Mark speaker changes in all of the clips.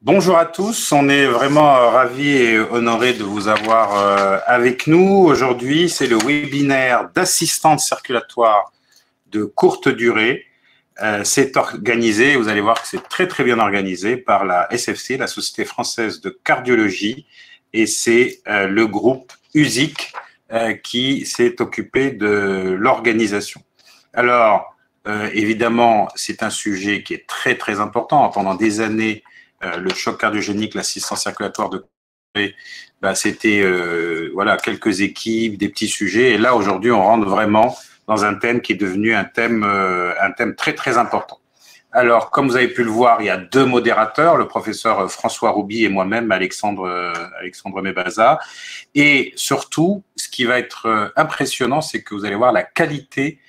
Speaker 1: Bonjour à tous, on est vraiment ravis et honorés de vous avoir avec nous. Aujourd'hui, c'est le webinaire d'assistance circulatoire de courte durée. C'est organisé, vous allez voir que c'est très bien organisé par la SFC, la Société Française de Cardiologie, et c'est le groupe USIC qui s'est occupé de l'organisation. Alors, évidemment, c'est un sujet qui est très important. Pendant des années, le choc cardiogénique, l'assistance circulatoire de c'était voilà, quelques équipes, des petits sujets. Et là, aujourd'hui, on rentre vraiment dans un thème qui est devenu un thème très important. Alors, comme vous avez pu le voir, il y a deux modérateurs, le professeur François Rouby et moi-même, Alexandre Mebaza. Et surtout, ce qui va être impressionnant, c'est que vous allez voir la qualité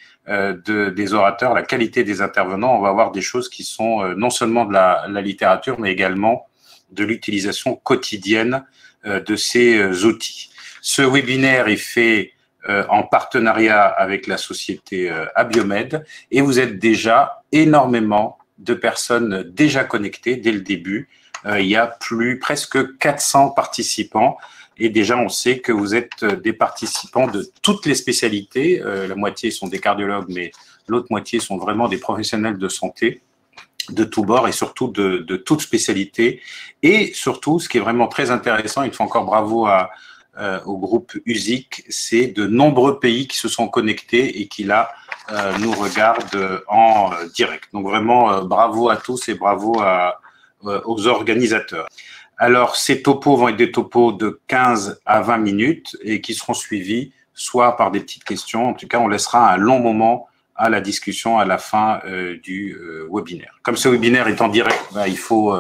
Speaker 1: des orateurs, la qualité des intervenants. On va voir des choses qui sont non seulement de la littérature, mais également de l'utilisation quotidienne de ces outils. Ce webinaire est fait en partenariat avec la société Abiomed et vous êtes déjà énormément de personnes déjà connectées dès le début. Il y a presque 400 participants. Et déjà, on sait que vous êtes des participants de toutes les spécialités. La moitié sont des cardiologues, mais l'autre moitié sont vraiment des professionnels de santé de tous bords et surtout de toutes spécialités. Et surtout, ce qui est vraiment très intéressant, il faut encore bravo au groupe USIC, c'est de nombreux pays qui se sont connectés et qui là nous regardent en direct. Donc vraiment, bravo à tous et bravo aux organisateurs. Alors, ces topos vont être des topos de 15 à 20 minutes et qui seront suivis soit par des petites questions. En tout cas, on laissera un long moment à la discussion à la fin du webinaire. Comme ce webinaire est en direct, il faut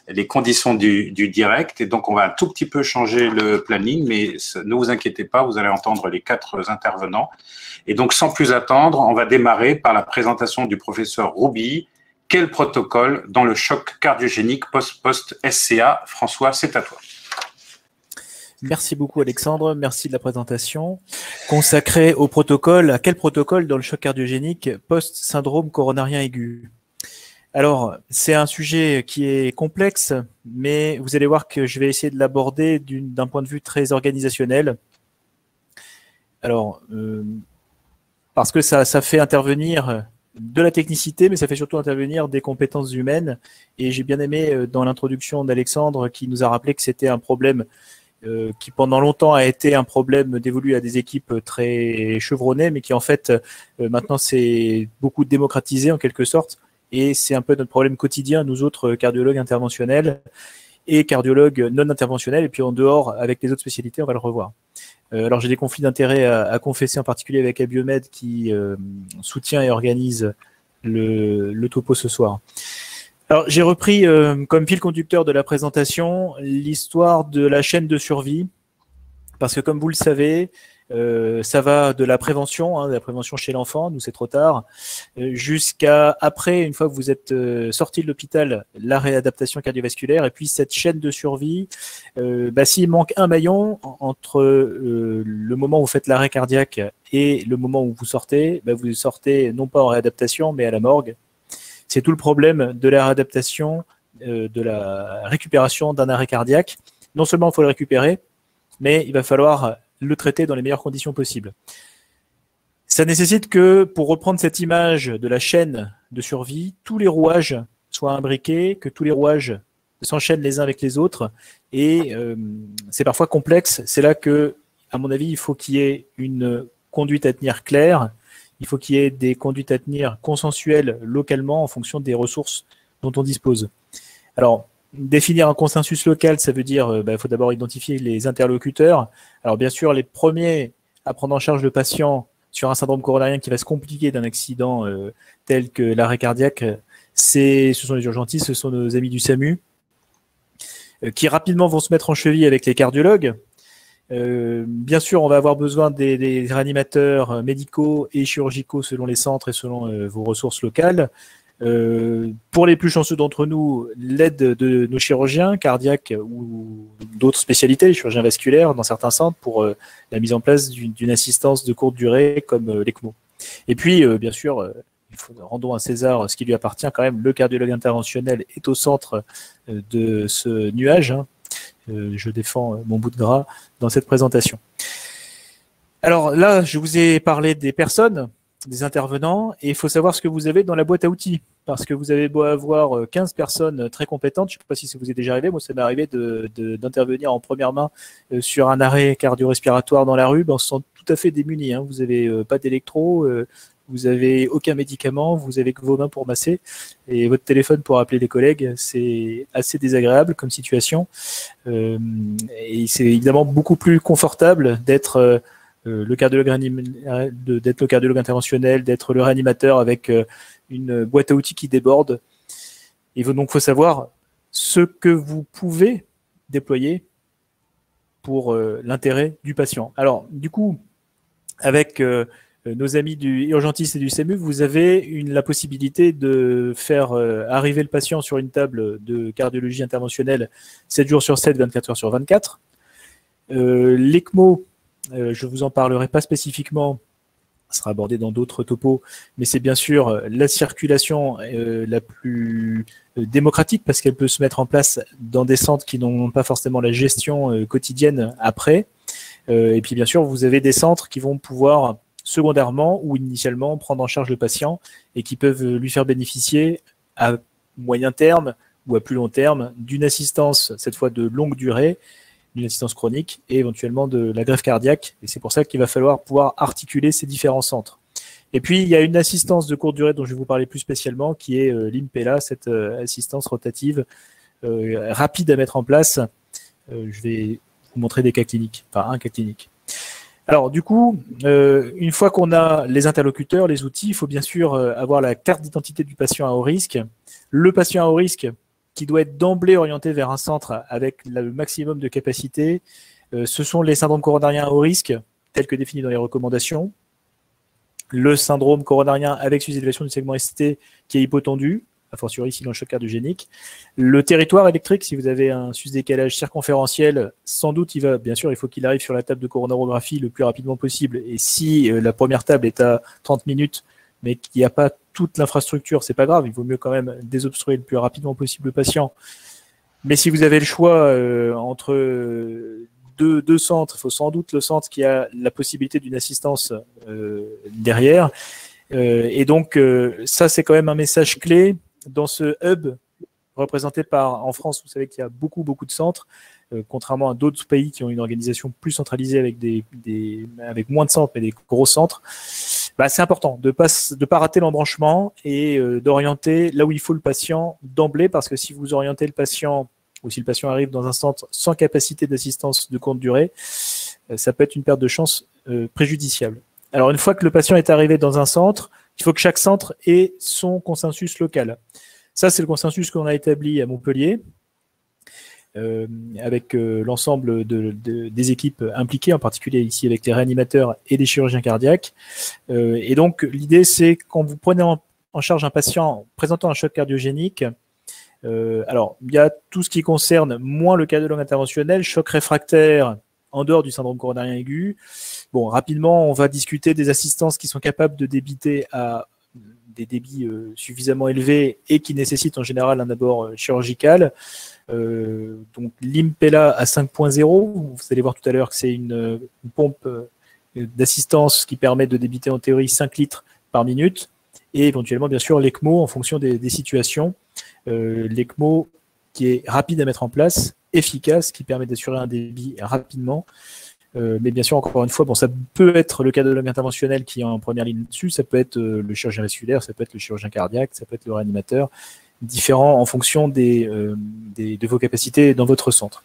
Speaker 1: les conditions du direct. Et donc, on va un tout petit peu changer le planning, mais ne vous inquiétez pas, vous allez entendre les 4 intervenants. Et donc, sans plus attendre, on va démarrer par la présentation du professeur Rouby. Quel protocole dans le choc cardiogénique post-SCA? François, c'est à toi.
Speaker 2: Merci beaucoup Alexandre, merci de la présentation. Consacrée au protocole, à quel protocole dans le choc cardiogénique post-syndrome coronarien aigu? Alors, c'est un sujet qui est complexe, mais vous allez voir que je vais essayer de l'aborder d'un point de vue très organisationnel. Alors, parce que ça fait intervenir de la technicité, mais ça fait surtout intervenir des compétences humaines. Et j'ai bien aimé dans l'introduction d'Alexandre qui nous a rappelé que c'était un problème qui pendant longtemps a été un problème dévolu à des équipes très chevronnées, mais qui en fait maintenant c'est beaucoup démocratisé en quelque sorte. Et c'est un peu notre problème quotidien, nous autres cardiologues interventionnels et cardiologues non interventionnels. Et puis en dehors, avec les autres spécialités, on va le revoir. Alors j'ai des conflits d'intérêts à confesser, en particulier avec Abiomed qui soutient et organise le topo ce soir. Alors j'ai repris comme fil conducteur de la présentation l'histoire de la chaîne de survie, parce que comme vous le savez, ça va de la prévention chez l'enfant, nous c'est trop tard, jusqu'à après, une fois que vous êtes sorti de l'hôpital, la réadaptation cardiovasculaire, et puis cette chaîne de survie, s'il manque un maillon entre le moment où vous faites l'arrêt cardiaque et le moment où vous sortez non pas en réadaptation, mais à la morgue. C'est tout le problème de la réadaptation, de la récupération d'un arrêt cardiaque. Non seulement il faut le récupérer, mais il va falloir le traiter dans les meilleures conditions possibles. Ça nécessite que, pour reprendre cette image de la chaîne de survie, tous les rouages soient imbriqués, que tous les rouages s'enchaînent les uns avec les autres, et c'est parfois complexe. C'est là que, à mon avis, il faut qu'il y ait une conduite à tenir claire, il faut qu'il y ait des conduites à tenir consensuelles localement en fonction des ressources dont on dispose. Alors, définir un consensus local, ça veut dire il faut d'abord identifier les interlocuteurs. Alors bien sûr, les premiers à prendre en charge le patient sur un syndrome coronarien qui va se compliquer d'un accident tel que l'arrêt cardiaque, ce sont les urgentistes, ce sont nos amis du SAMU, qui rapidement vont se mettre en cheville avec les cardiologues. Bien sûr, on va avoir besoin des réanimateurs médicaux et chirurgicaux selon les centres et selon vos ressources locales. Pour les plus chanceux d'entre nous, l'aide de nos chirurgiens cardiaques ou d'autres spécialités, les chirurgiens vasculaires dans certains centres pour la mise en place d'une assistance de courte durée comme l'ECMO. Et puis, bien sûr, rendons à César ce qui lui appartient quand même. Le cardiologue interventionnel est au centre de ce nuage. Hein. Je défends mon bout de gras dans cette présentation. Alors là, je vous ai parlé des personnes, des intervenants, et il faut savoir ce que vous avez dans la boîte à outils. Parce que vous avez beau avoir 15 personnes très compétentes, je ne sais pas si ça vous est déjà arrivé, moi ça m'est arrivé d'intervenir en première main sur un arrêt cardio-respiratoire dans la rue, on se sent tout à fait démuni. Hein. Vous n'avez pas d'électro, vous n'avez aucun médicament, vous avez que vos mains pour masser et votre téléphone pour appeler les collègues. C'est assez désagréable comme situation. Et c'est évidemment beaucoup plus confortable d'être le cardiologue interventionnel, d'être le réanimateur avec une boîte à outils qui déborde. Et donc, il faut savoir ce que vous pouvez déployer pour l'intérêt du patient. Alors, du coup, avec nos amis du urgentiste et du SAMU, vous avez la possibilité de faire arriver le patient sur une table de cardiologie interventionnelle 7 jours sur 7, 24 heures sur 24. L'ECMO, je ne vous en parlerai pas spécifiquement, ça sera abordé dans d'autres topos, mais c'est bien sûr la circulation la plus démocratique parce qu'elle peut se mettre en place dans des centres qui n'ont pas forcément la gestion quotidienne après. Et puis bien sûr, vous avez des centres qui vont pouvoir secondairement ou initialement prendre en charge le patient et qui peuvent lui faire bénéficier à moyen terme ou à plus long terme d'une assistance, cette fois de longue durée, d'une assistance chronique et éventuellement de la greffe cardiaque. Et c'est pour ça qu'il va falloir pouvoir articuler ces différents centres. Et puis, il y a une assistance de courte durée dont je vais vous parler plus spécialement, qui est l'IMPELA, cette assistance rotative rapide à mettre en place. Je vais vous montrer des cas cliniques, enfin un cas clinique. Alors, du coup, une fois qu'on a les interlocuteurs, les outils, il faut bien sûr avoir la carte d'identité du patient à haut risque. Le patient à haut risque, qui doit être d'emblée orienté vers un centre avec le maximum de capacité. Ce sont les syndromes coronariens à haut risque, tels que définis dans les recommandations. Le syndrome coronarien avec surélévation du segment ST qui est hypotendu, a fortiori ici dans le choc cardiogénique. Le territoire électrique, si vous avez un sus-décalage circonférentiel, sans doute, bien sûr, il faut qu'il arrive sur la table de coronarographie le plus rapidement possible. Et si la première table est à 30 minutes, mais qu'il n'y a pas toute l'infrastructure, c'est pas grave, il vaut mieux quand même désobstruer le plus rapidement possible le patient. Mais si vous avez le choix entre deux centres, il faut sans doute le centre qui a la possibilité d'une assistance derrière. Et donc, ça, c'est quand même un message clé dans ce hub représenté en France, vous savez qu'il y a beaucoup de centres, contrairement à d'autres pays qui ont une organisation plus centralisée avec moins de centres, mais des gros centres. Bah, c'est important de pas rater l'embranchement et d'orienter là où il faut le patient d'emblée, parce que si vous orientez le patient ou si le patient arrive dans un centre sans capacité d'assistance de courte durée, ça peut être une perte de chance préjudiciable. Alors, une fois que le patient est arrivé dans un centre, il faut que chaque centre ait son consensus local. Ça, c'est le consensus qu'on a établi à Montpellier avec l'ensemble des équipes impliquées, en particulier ici avec les réanimateurs et les chirurgiens cardiaques. Et donc, l'idée, c'est quand vous prenez en charge un patient présentant un choc cardiogénique, alors, il y a tout ce qui concerne moins le cardiologue interventionnel, choc réfractaire en dehors du syndrome coronarien aigu. Bon, rapidement, on va discuter des assistances qui sont capables de débiter à des débits suffisamment élevés et qui nécessitent en général un abord chirurgical. Donc l'IMPELA à 5.0, vous allez voir tout à l'heure que c'est une pompe d'assistance qui permet de débiter en théorie 5 litres par minute, et éventuellement bien sûr l'ECMO en fonction des situations. L'ECMO qui est rapide à mettre en place, efficace, qui permet d'assurer un débit rapidement. Mais bien sûr, encore une fois, bon, ça peut être le cardiologue interventionnel qui est en première ligne dessus, ça peut être le chirurgien vasculaire, ça peut être le chirurgien cardiaque, ça peut être le réanimateur, différents en fonction de vos capacités dans votre centre.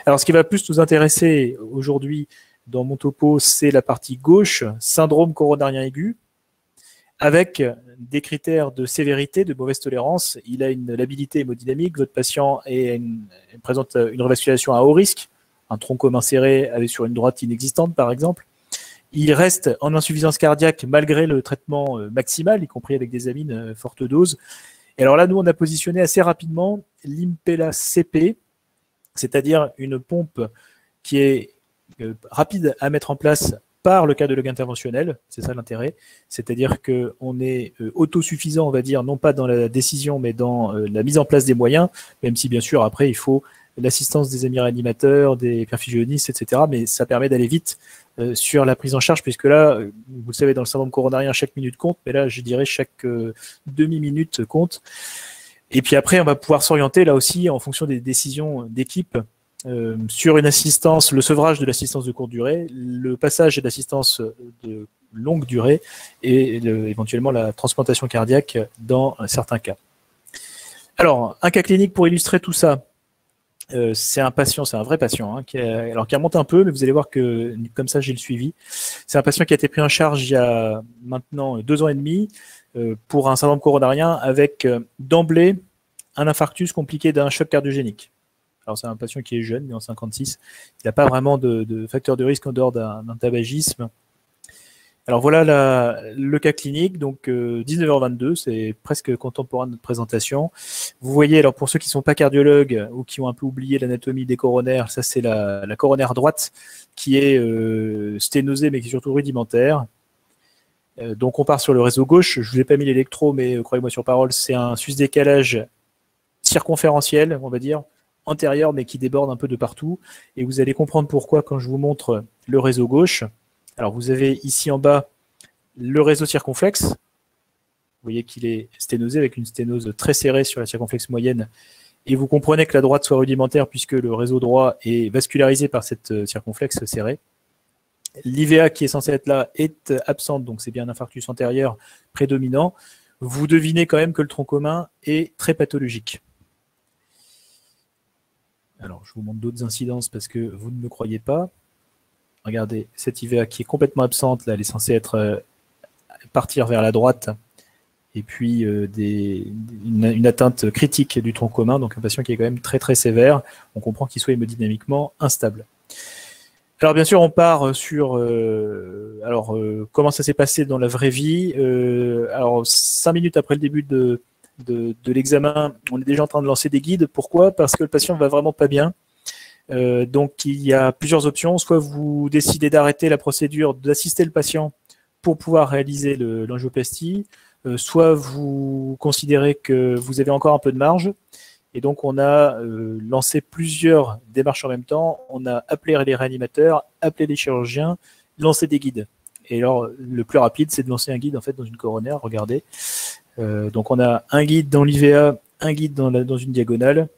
Speaker 2: Alors, ce qui va plus nous intéresser aujourd'hui dans mon topo, c'est la partie gauche, syndrome coronarien aigu, avec des critères de sévérité, de mauvaise tolérance. Il a une labilité hémodynamique, votre patient présente une revascularisation à haut risque, un tronc commun serré avec sur une droite inexistante par exemple. Il reste en insuffisance cardiaque malgré le traitement maximal, y compris avec des amines forte dose. Et alors là, nous, on a positionné assez rapidement l'IMPELA CP, c'est-à-dire une pompe qui est rapide à mettre en place par le cardiologue interventionnel, c'est ça l'intérêt, c'est-à-dire qu'on est autosuffisant, on va dire, non pas dans la décision, mais dans la mise en place des moyens, même si bien sûr après il faut l'assistance des amis réanimateurs, des perfusionnistes, etc. Mais ça permet d'aller vite sur la prise en charge, puisque là, vous le savez, dans le syndrome coronarien, chaque minute compte, mais là, je dirais chaque demi-minute compte. Et puis après, on va pouvoir s'orienter là aussi en fonction des décisions d'équipe sur une assistance, le sevrage de l'assistance de courte durée, le passage d'assistance de longue durée et éventuellement la transplantation cardiaque dans certains cas. Alors, un cas clinique pour illustrer tout ça. C'est un patient, c'est un vrai patient, hein, qui remonte un peu, mais vous allez voir que comme ça j'ai le suivi. C'est un patient qui a été pris en charge il y a maintenant 2 ans et demi pour un syndrome coronarien avec d'emblée un infarctus compliqué d'un choc cardiogénique. Alors c'est un patient qui est jeune, né en 56, il n'a pas vraiment de facteur de risque en dehors d'un tabagisme. Alors voilà le cas clinique, donc 19h22, c'est presque contemporain de notre présentation. Vous voyez, alors pour ceux qui ne sont pas cardiologues ou qui ont un peu oublié l'anatomie des coronaires, ça c'est la coronaire droite qui est sténosée mais qui est surtout rudimentaire. Donc on part sur le réseau gauche, je ne vous ai pas mis l'électro, mais croyez-moi sur parole, c'est un sus-décalage circonférentiel, on va dire, antérieur mais qui déborde un peu de partout. Et vous allez comprendre pourquoi quand je vous montre le réseau gauche. Alors, vous avez ici en bas le réseau circonflexe. Vous voyez qu'il est sténosé avec une sténose très serrée sur la circonflexe moyenne. Et vous comprenez que la droite soit rudimentaire puisque le réseau droit est vascularisé par cette circonflexe serrée. L'IVA qui est censée être là est absente, donc c'est bien un infarctus antérieur prédominant. Vous devinez quand même que le tronc commun est très pathologique. Alors, je vous montre d'autres incidences parce que vous ne me croyez pas. Regardez, cette IVA qui est complètement absente, là, elle est censée partir vers la droite, et puis une atteinte critique du tronc commun, donc un patient qui est quand même très très sévère. On comprend qu'il soit hémodynamiquement instable. Alors bien sûr, on part sur comment ça s'est passé dans la vraie vie. Alors 5 minutes après le début de l'examen, on est déjà en train de lancer des guides. Pourquoi? Parce que le patient va vraiment pas bien. Donc il y a plusieurs options, soit vous décidez d'arrêter la procédure, d'assister le patient pour pouvoir réaliser l'angioplastie, soit vous considérez que vous avez encore un peu de marge, et donc on a lancé plusieurs démarches en même temps, on a appelé les réanimateurs, appelé les chirurgiens, lancé des guides. Et alors le plus rapide c'est de lancer un guide en fait dans une coronaire, regardez. Donc on a un guide dans l'IVA, un guide dans une diagonale.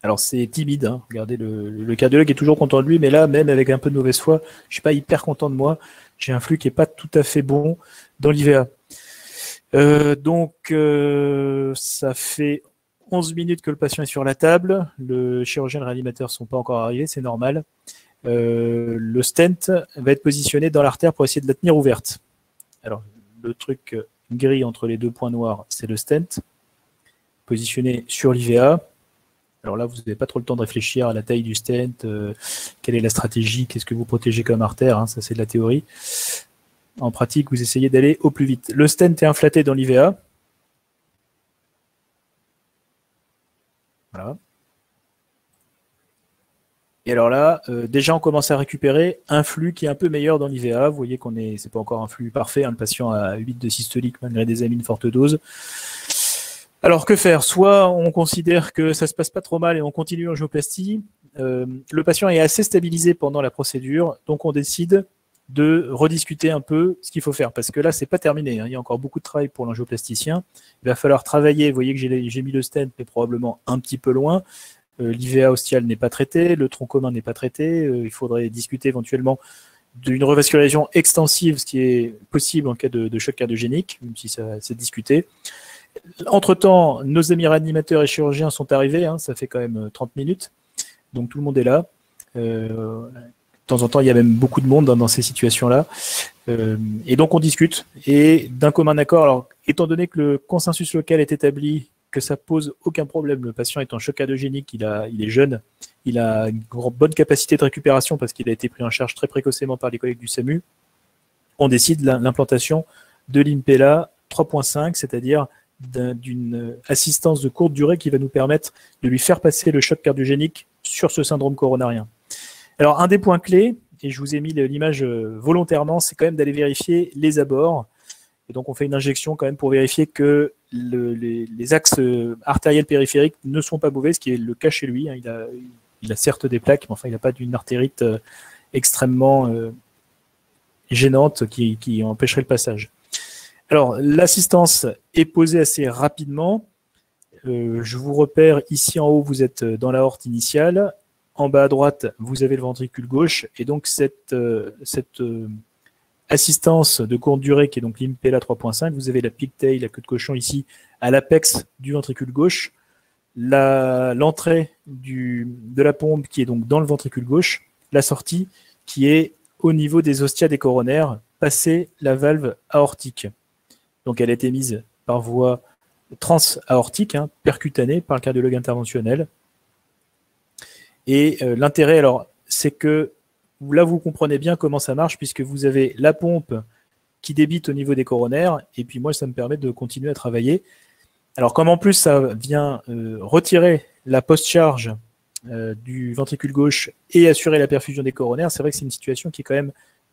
Speaker 2: Alors c'est timide, hein. Regardez, le cardiologue est toujours content de lui, mais là, même avec un peu de mauvaise foi, je suis pas hyper content de moi. J'ai un flux qui est pas tout à fait bon dans l'IVA. Donc ça fait 11 minutes que le patient est sur la table. Le chirurgien et le réanimateur ne sont pas encore arrivés, c'est normal. Le stent va être positionné dans l'artère pour essayer de la tenir ouverte. Alors le truc gris entre les 2 points noirs, c'est le stent positionné sur l'IVA. Alors là, vous n'avez pas trop le temps de réfléchir à la taille du stent, quelle est la stratégie, qu'est-ce que vous protégez comme artère, hein, ça c'est de la théorie. En pratique, vous essayez d'aller au plus vite. Le stent est inflaté dans l'IVA. Voilà. Et alors là, déjà on commence à récupérer un flux qui est un peu meilleur dans l'IVA. Vous voyez qu'on c'est pas encore un flux parfait, hein, le patient a 8 de systolique malgré des amines forte dose. Alors que faire? Soit on considère que ça se passe pas trop mal et on continue l'angioplastie. Le patient est assez stabilisé pendant la procédure, donc on décide de rediscuter un peu ce qu'il faut faire, parce que là c'est pas terminé, hein. Il y a encore beaucoup de travail pour l'angioplasticien. Il va falloir travailler. Vous voyez que j'ai mis le stent, mais probablement un petit peu loin. L'IVA ostial n'est pas traité, le tronc commun n'est pas traité. Il faudrait discuter éventuellement d'une revascularisation extensive, ce qui est possible en cas de choc cardiogénique, même si ça c'est discuté. Entre-temps, nos amis réanimateurs et chirurgiens sont arrivés, hein, ça fait quand même 30 minutes, donc tout le monde est là. De temps en temps, il y a même beaucoup de monde dans ces situations-là. Et donc on discute, et d'un commun accord, alors étant donné que le consensus local est établi, que ça pose aucun problème, le patient est en choc cardiogénique, il est jeune, il a une bonne capacité de récupération parce qu'il a été pris en charge très précocement par les collègues du SAMU, on décide l'implantation de l'Impella 3.5, c'est-à-dire d'une assistance de courte durée qui va nous permettre de lui faire passer le choc cardiogénique sur ce syndrome coronarien. Alors, un des points clés, et je vous ai mis l'image volontairement, c'est quand même d'aller vérifier les abords. Et donc, on fait une injection quand même pour vérifier que les axes artériels périphériques ne sont pas mauvais, ce qui est le cas chez lui. Hein. Il a certes des plaques, mais enfin, il n'a pas d'une artérite extrêmement gênante qui empêcherait le passage. Alors, l'assistance est posée assez rapidement. Je vous repère ici en haut, vous êtes dans l'aorte initiale. En bas à droite, vous avez le ventricule gauche. Et donc, cette assistance de courte durée, qui est donc l'Impella 3.5, vous avez la pigtail, la queue de cochon ici, à l'apex du ventricule gauche. L'entrée de la pompe qui est donc dans le ventricule gauche. La sortie qui est au niveau des ostiades et coronaires, passer la valve aortique. Donc, elle a été mise par voie transaortique, hein, percutanée par le cardiologue interventionnel. Et l'intérêt, alors, c'est que là, vous comprenez bien comment ça marche, puisque vous avez la pompe qui débite au niveau des coronaires, et puis moi, ça me permet de continuer à travailler. Alors, comme en plus, ça vient retirer la post-charge du ventricule gauche et assurer la perfusion des coronaires, c'est vrai que c'est une situation qui est quand même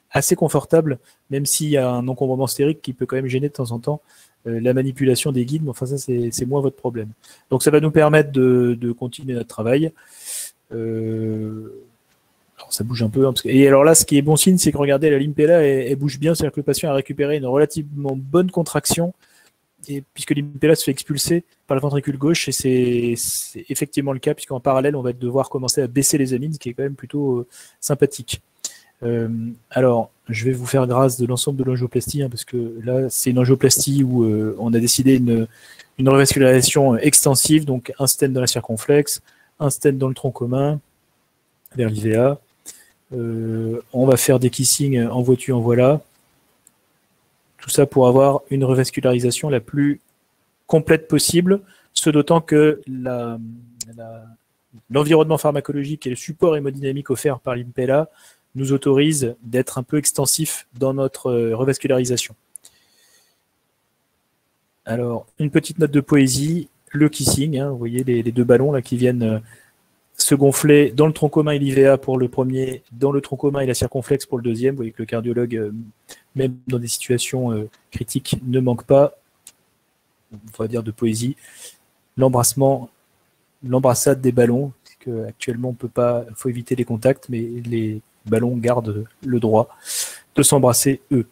Speaker 2: assez confortable, même s'il y a un encombrement stérique qui peut quand même gêner de temps en temps la manipulation des guides, mais enfin ça c'est moins votre problème. Donc ça va nous permettre de continuer notre travail. Alors ça bouge un peu, hein, et alors là ce qui est bon signe, c'est que regardez, la l'Impella elle bouge bien, c'est-à-dire que le patient a récupéré une relativement bonne contraction, et puisque l'Impella se fait expulser par le ventricule gauche, et c'est effectivement le cas, puisqu'en parallèle on va devoir commencer à baisser les amines, ce qui est quand même plutôt sympathique. Alors, je vais vous faire grâce de l'ensemble de l'angioplastie, hein, parce que là, c'est une angioplastie où on a décidé une revascularisation extensive, donc un stent dans la circonflexe, un stent dans le tronc commun, vers l'IVA. On va faire des kissings en vois-tu, en voilà. Tout ça pour avoir une revascularisation la plus complète possible, ce d'autant que l'environnement pharmacologique et le support hémodynamique offert par l'Impella nous autorise d'être un peu extensif dans notre revascularisation. Alors, une petite note de poésie, le kissing, hein, vous voyez les deux ballons là qui viennent se gonfler dans le tronc commun et l'IVA pour le premier, dans le tronc commun et la circonflexe pour le deuxième. Vous voyez que le cardiologue, même dans des situations critiques, ne manque pas, on va dire, de poésie. L'embrassade des ballons, parce qu'actuellement on peut pas, il faut éviter les contacts, mais les ballons gardent le droit de s'embrasser eux.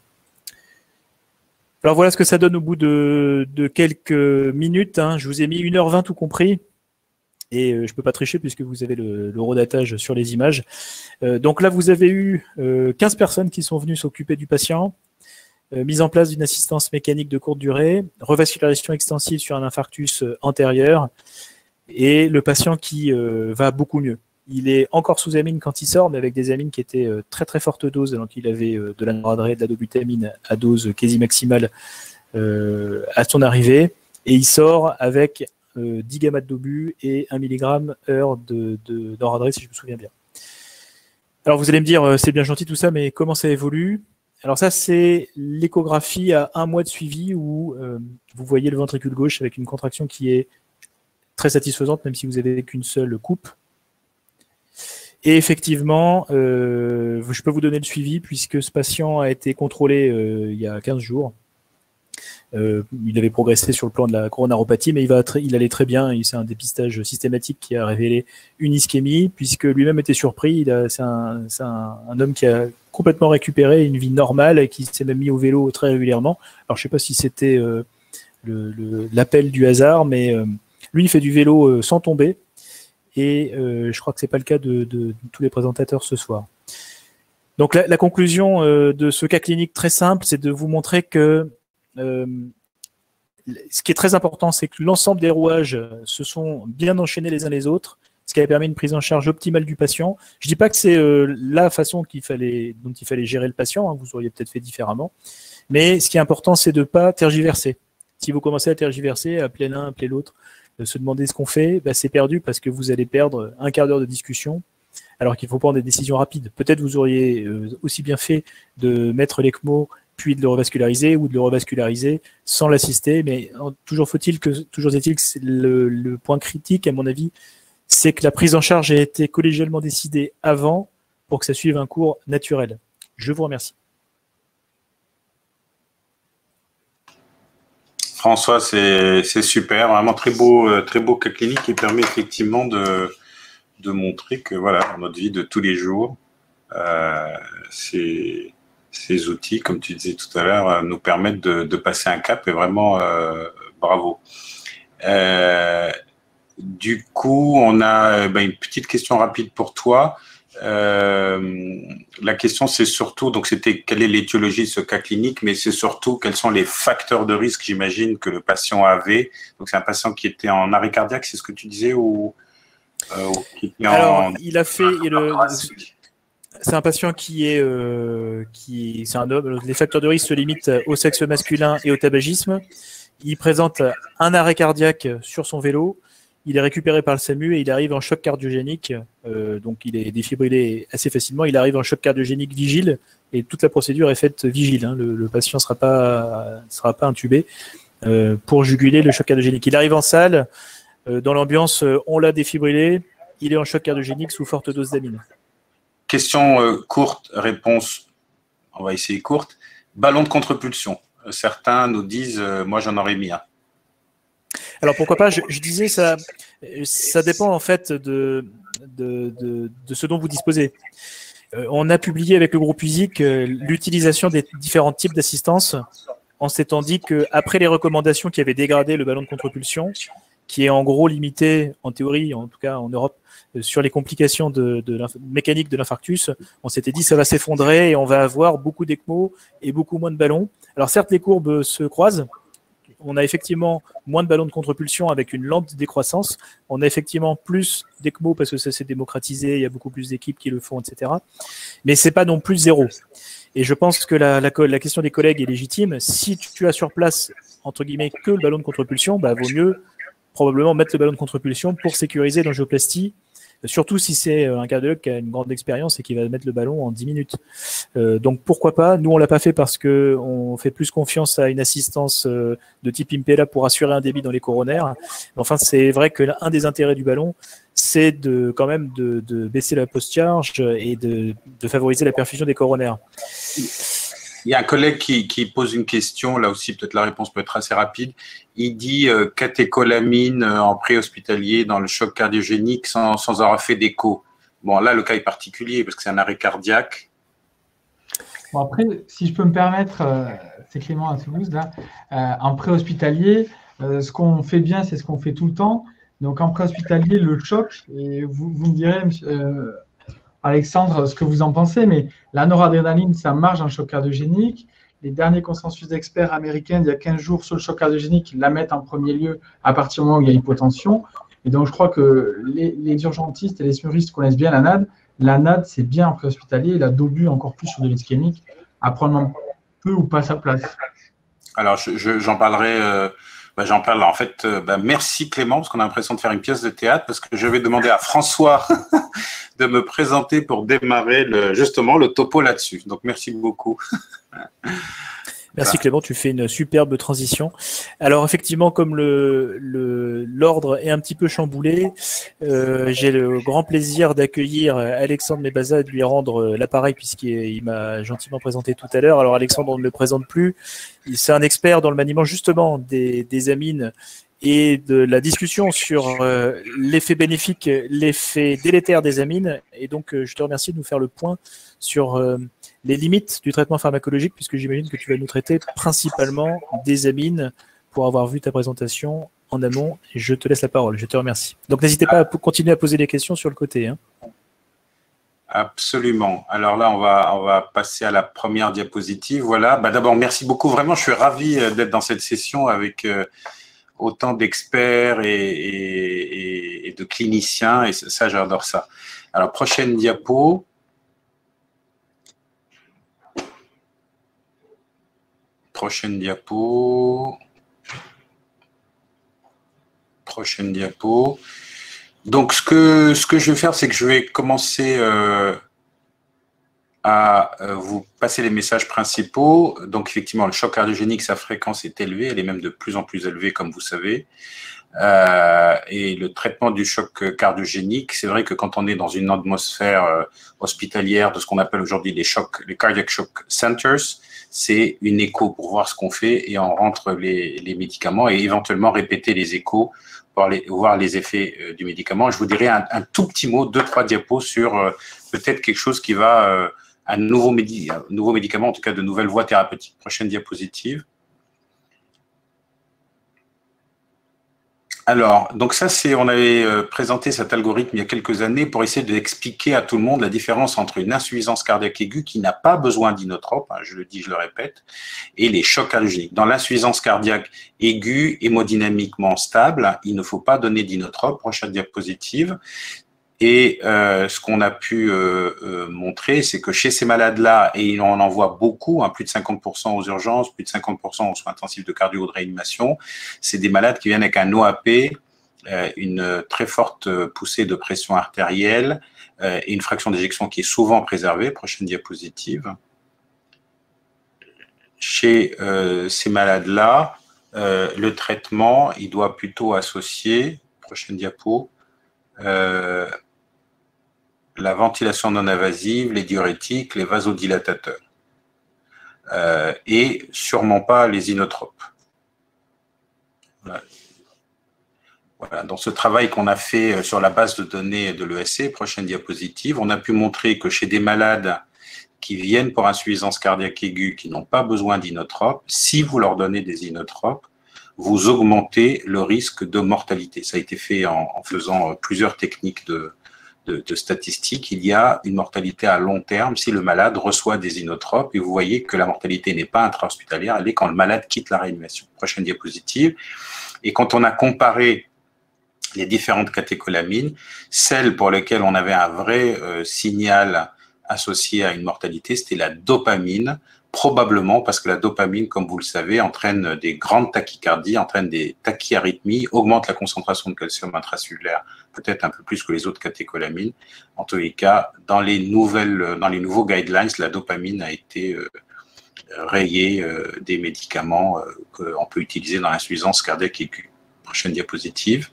Speaker 2: Alors voilà ce que ça donne au bout de quelques minutes, hein. Je vous ai mis 1h20 tout compris, et je ne peux pas tricher puisque vous avez le redatage sur les images. Donc là, vous avez eu 15 personnes qui sont venues s'occuper du patient, mise en place d'une assistance mécanique de courte durée, revascularisation extensive sur un infarctus antérieur, et le patient qui va beaucoup mieux. Il est encore sous amine quand il sort, mais avec des amines qui étaient très très forte dose. Donc il avait de la noradrée, de la dobutamine à dose quasi maximale à son arrivée. Et il sort avec 10 gamma de dobu et 1 mg heure de noradrée, si je me souviens bien. Alors vous allez me dire, c'est bien gentil tout ça, mais comment ça évolue? Alors ça, c'est l'échographie à 1 mois de suivi où vous voyez le ventricule gauche avec une contraction qui est très satisfaisante, même si vous n'avez qu'une seule coupe. Et effectivement, je peux vous donner le suivi puisque ce patient a été contrôlé il y a 15 jours. Il avait progressé sur le plan de la coronaropathie, mais il allait très bien. C'est un dépistage systématique qui a révélé une ischémie, puisque lui-même était surpris. C'est un homme qui a complètement récupéré une vie normale et qui s'est même mis au vélo très régulièrement. Alors je ne sais pas si c'était l'appel du hasard, mais lui il fait du vélo sans tomber. Et je crois que ce n'est pas le cas de tous les présentateurs ce soir. Donc la conclusion de ce cas clinique très simple, c'est de vous montrer que ce qui est très important, c'est que l'ensemble des rouages se sont bien enchaînés les uns les autres, ce qui a permis une prise en charge optimale du patient. Je ne dis pas que c'est la façon dont il fallait gérer le patient, hein, vous auriez peut-être fait différemment, mais ce qui est important, c'est de ne pas tergiverser. Si vous commencez à tergiverser, appeler l'un, appeler l'autre, se demander ce qu'on fait, bah, c'est perdu parce que vous allez perdre un quart d'heure de discussion alors qu'il faut prendre des décisions rapides. Peut-être vous auriez aussi bien fait de mettre l'ECMO puis de le revasculariser ou de le revasculariser sans l'assister, mais toujours est-il que le point critique, à mon avis, c'est que la prise en charge a été collégialement décidée avant pour que ça suive un cours naturel. Je vous remercie.
Speaker 1: François, c'est super, vraiment très beau cas clinique qui permet effectivement de montrer que voilà, dans notre vie de tous les jours, ces outils, comme tu disais tout à l'heure, nous permettent de passer un cap et vraiment bravo. Du coup, on a une petite question rapide pour toi. La question, c'est surtout, donc c'était quelle est l'étiologie de ce cas clinique, mais c'est surtout quels sont les facteurs de risque, j'imagine, que le patient avait. Donc, c'est un patient qui était en arrêt cardiaque, c'est ce que tu disais, ou qui était
Speaker 2: Alors, il a fait c'est un patient c'est un homme. Les facteurs de risque se limitent au sexe masculin et au tabagisme. Il présente un arrêt cardiaque sur son vélo. Il est récupéré par le SAMU et il arrive en choc cardiogénique. Donc, il est défibrillé assez facilement. Il arrive en choc cardiogénique vigile et toute la procédure est faite vigile. Hein. Le patient ne sera pas intubé pour juguler le choc cardiogénique. Il arrive en salle. Dans l'ambiance, on l'a défibrillé. Il est en choc cardiogénique sous forte dose d'amine.
Speaker 1: Question courte, réponse, on va essayer courte. Ballon de contre-pulsion. Certains nous disent, moi j'en aurais mis un.
Speaker 2: Alors pourquoi pas, je disais, ça dépend en fait de ce dont vous disposez. On a publié avec le groupe USIC l'utilisation des différents types d'assistance en s'étant dit qu'après les recommandations qui avaient dégradé le ballon de contre-pulsion, qui est en gros limité, en théorie, en tout cas en Europe, sur les complications mécaniques de l'infarctus, on s'était dit ça va s'effondrer et on va avoir beaucoup d'ECMO et beaucoup moins de ballons. Alors certes, les courbes se croisent. On a effectivement moins de ballons de contre-pulsion avec une lente décroissance. On a effectivement plus d'ECMO parce que ça s'est démocratisé, il y a beaucoup plus d'équipes qui le font, etc. Mais c'est pas non plus zéro. Et je pense que la question des collègues est légitime. Si tu as sur place, entre guillemets, que le ballon de contre-pulsion, vaut mieux probablement mettre le ballon de contre-pulsion pour sécuriser l'angioplastie, surtout si c'est un cardiologue qui a une grande expérience et qui va mettre le ballon en 10 minutes. Donc pourquoi pas. Nous, on l'a pas fait parce qu'on fait plus confiance à une assistance de type Impella pour assurer un débit dans les coronaires. Mais enfin, c'est vrai que l'un des intérêts du ballon, c'est quand même de baisser la post-charge et de favoriser la perfusion des coronaires.
Speaker 1: Il y a un collègue qui pose une question, là aussi peut-être la réponse peut être assez rapide. Il dit catécholamine en préhospitalier dans le choc cardiogénique sans avoir fait d'écho. Bon, là le cas est particulier parce que c'est un arrêt cardiaque.
Speaker 3: Bon, après, si je peux me permettre, c'est Clément à Toulouse, là, en préhospitalier, ce qu'on fait bien, c'est ce qu'on fait tout le temps. Donc en préhospitalier, le choc, et vous me direz, Alexandre, ce que vous en pensez, mais la noradrénaline, ça marche en choc cardiogénique. Les derniers consensus d'experts américains d'il y a 15 jours sur le choc cardiogénique la mettent en premier lieu à partir du moment où il y a hypotension. Et donc, je crois que les urgentistes et les smuristes connaissent bien la NAD. La NAD, c'est bien en préhospitalier, et la DOBU encore plus sur de l'ischémique, à prendre peu ou pas sa place.
Speaker 1: Alors, j'en parlerai. J'en parle en fait. Merci Clément, parce qu'on a l'impression de faire une pièce de théâtre, parce que je vais demander à François de me présenter pour démarrer justement le topo là-dessus. Donc, merci beaucoup.
Speaker 2: Merci Clément, tu fais une superbe transition. Alors effectivement, comme l'ordre est un petit peu chamboulé, j'ai le grand plaisir d'accueillir Alexandre Mebaza et de lui rendre l'appareil puisqu'il m'a gentiment présenté tout à l'heure. Alors Alexandre, on ne le présente plus. C'est un expert dans le maniement justement des amines et de la discussion sur l'effet bénéfique, l'effet délétère des amines. Et donc, je te remercie de nous faire le point sur les limites du traitement pharmacologique, puisque j'imagine que tu vas nous traiter principalement des amines pour avoir vu ta présentation en amont. Et je te laisse la parole. Je te remercie. Donc, n'hésitez pas à continuer à poser des questions sur le côté. Hein.
Speaker 1: Absolument. Alors là, on va passer à la première diapositive. Voilà. D'abord, merci beaucoup. Vraiment, je suis ravi d'être dans cette session avec autant d'experts et de cliniciens. Et ça, j'adore ça. Alors, prochaine diapo. Prochaine diapo. Prochaine diapo. Donc, ce que je vais faire, c'est que je vais commencer à vous passer les messages principaux. Donc, effectivement, le choc cardiogénique, sa fréquence est élevée. Elle est même de plus en plus élevée, comme vous savez. Et le traitement du choc cardiogénique, c'est vrai que quand on est dans une atmosphère hospitalière de ce qu'on appelle aujourd'hui les cardiac shock centers, c'est une écho pour voir ce qu'on fait et on rentre les médicaments et éventuellement répéter les échos pour voir les effets du médicament. Je vous dirais un tout petit mot, 2-3 diapos sur peut-être quelque chose qui va un nouveau médicament, en tout cas de nouvelles voies thérapeutiques. Prochaine diapositive. Alors, donc ça, on avait présenté cet algorithme il y a quelques années pour essayer d'expliquer à tout le monde la différence entre une insuffisance cardiaque aiguë qui n'a pas besoin d'inotrope, hein, je le dis, je le répète, et les chocs cardiogéniques. Dans l'insuffisance cardiaque aiguë, hémodynamiquement stable, il ne faut pas donner d'inotrope. Prochaine diapositive. Et ce qu'on a pu montrer, c'est que chez ces malades-là, et on en voit beaucoup, hein, plus de 50% aux urgences, plus de 50% aux soins intensifs de cardio ou de réanimation, c'est des malades qui viennent avec un OAP, une très forte poussée de pression artérielle et une fraction d'éjection qui est souvent préservée. Prochaine diapositive. Chez ces malades-là, le traitement, il doit plutôt associer, prochaine diapo, la ventilation non invasive, les diurétiques, les vasodilatateurs. Et sûrement pas les inotropes. Voilà. Dans ce travail qu'on a fait sur la base de données de l'ESC, prochaine diapositive, on a pu montrer que chez des malades qui viennent pour insuffisance cardiaque aiguë, qui n'ont pas besoin d'inotropes, si vous leur donnez des inotropes, vous augmentez le risque de mortalité. Ça a été fait en faisant plusieurs techniques de statistiques. Il y a une mortalité à long terme si le malade reçoit des inotropes, et vous voyez que la mortalité n'est pas intra-hospitalière, elle est quand le malade quitte la réanimation. Prochaine diapositive. Et quand on a comparé les différentes catécholamines, celles pour lesquelles on avait un vrai signal associé à une mortalité, c'était la dopamine, probablement parce que la dopamine, comme vous le savez, entraîne des grandes tachycardies, entraîne des tachyarythmies, augmente la concentration de calcium intracellulaire, peut-être un peu plus que les autres catécholamines. En tous les cas, dans les nouveaux guidelines, la dopamine a été rayée des médicaments qu'on peut utiliser dans l'insuffisance cardiaque aiguë. Prochaine diapositive.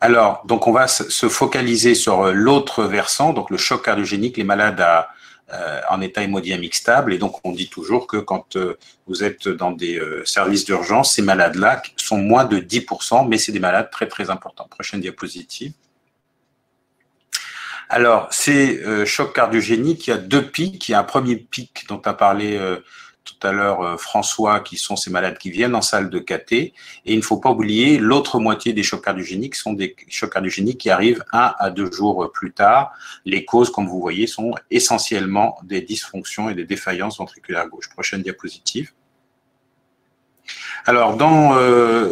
Speaker 1: Alors, donc on va se focaliser sur l'autre versant, donc le choc cardiogénique, les malades en état hémodynamique stable. Et donc, on dit toujours que quand vous êtes dans des services d'urgence, ces malades-là sont moins de 10%, mais c'est des malades très, très importants. Prochaine diapositive. Alors, ces chocs cardiogéniques, il y a deux pics. Il y a un premier pic dont a parlé tout à l'heure François, qui sont ces malades qui viennent en salle de cath. Et il ne faut pas oublier l'autre moitié des chocs cardiogéniques sont des chocs cardiogéniques qui arrivent 1 à 2 jours plus tard. Les causes, comme vous voyez, sont essentiellement des dysfonctions et des défaillances ventriculaires gauche. Prochaine diapositive. Alors,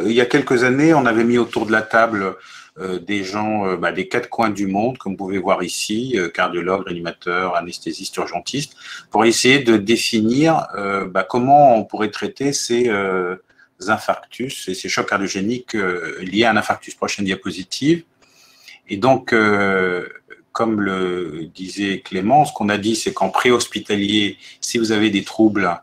Speaker 1: il y a quelques années, on avait mis autour de la table des gens des quatre coins du monde, comme vous pouvez voir ici, cardiologues, réanimateurs, anesthésistes, urgentistes, pour essayer de définir comment on pourrait traiter ces infarctus et ces chocs cardiogéniques liés à un infarctus. Prochaine diapositive. Et donc, comme le disait Clément, ce qu'on a dit, c'est qu'en préhospitalier, si vous avez des troubles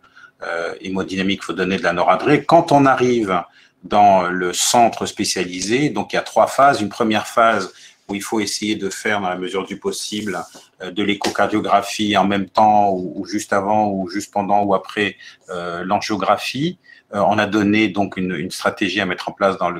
Speaker 1: hémodynamiques, il faut donner de la noradré. Quand on arrive dans le centre spécialisé, donc il y a 3 phases. Une première phase où il faut essayer de faire, dans la mesure du possible, de l'échocardiographie en même temps ou juste avant ou juste pendant ou après l'angiographie. On a donné donc une stratégie à mettre en place dans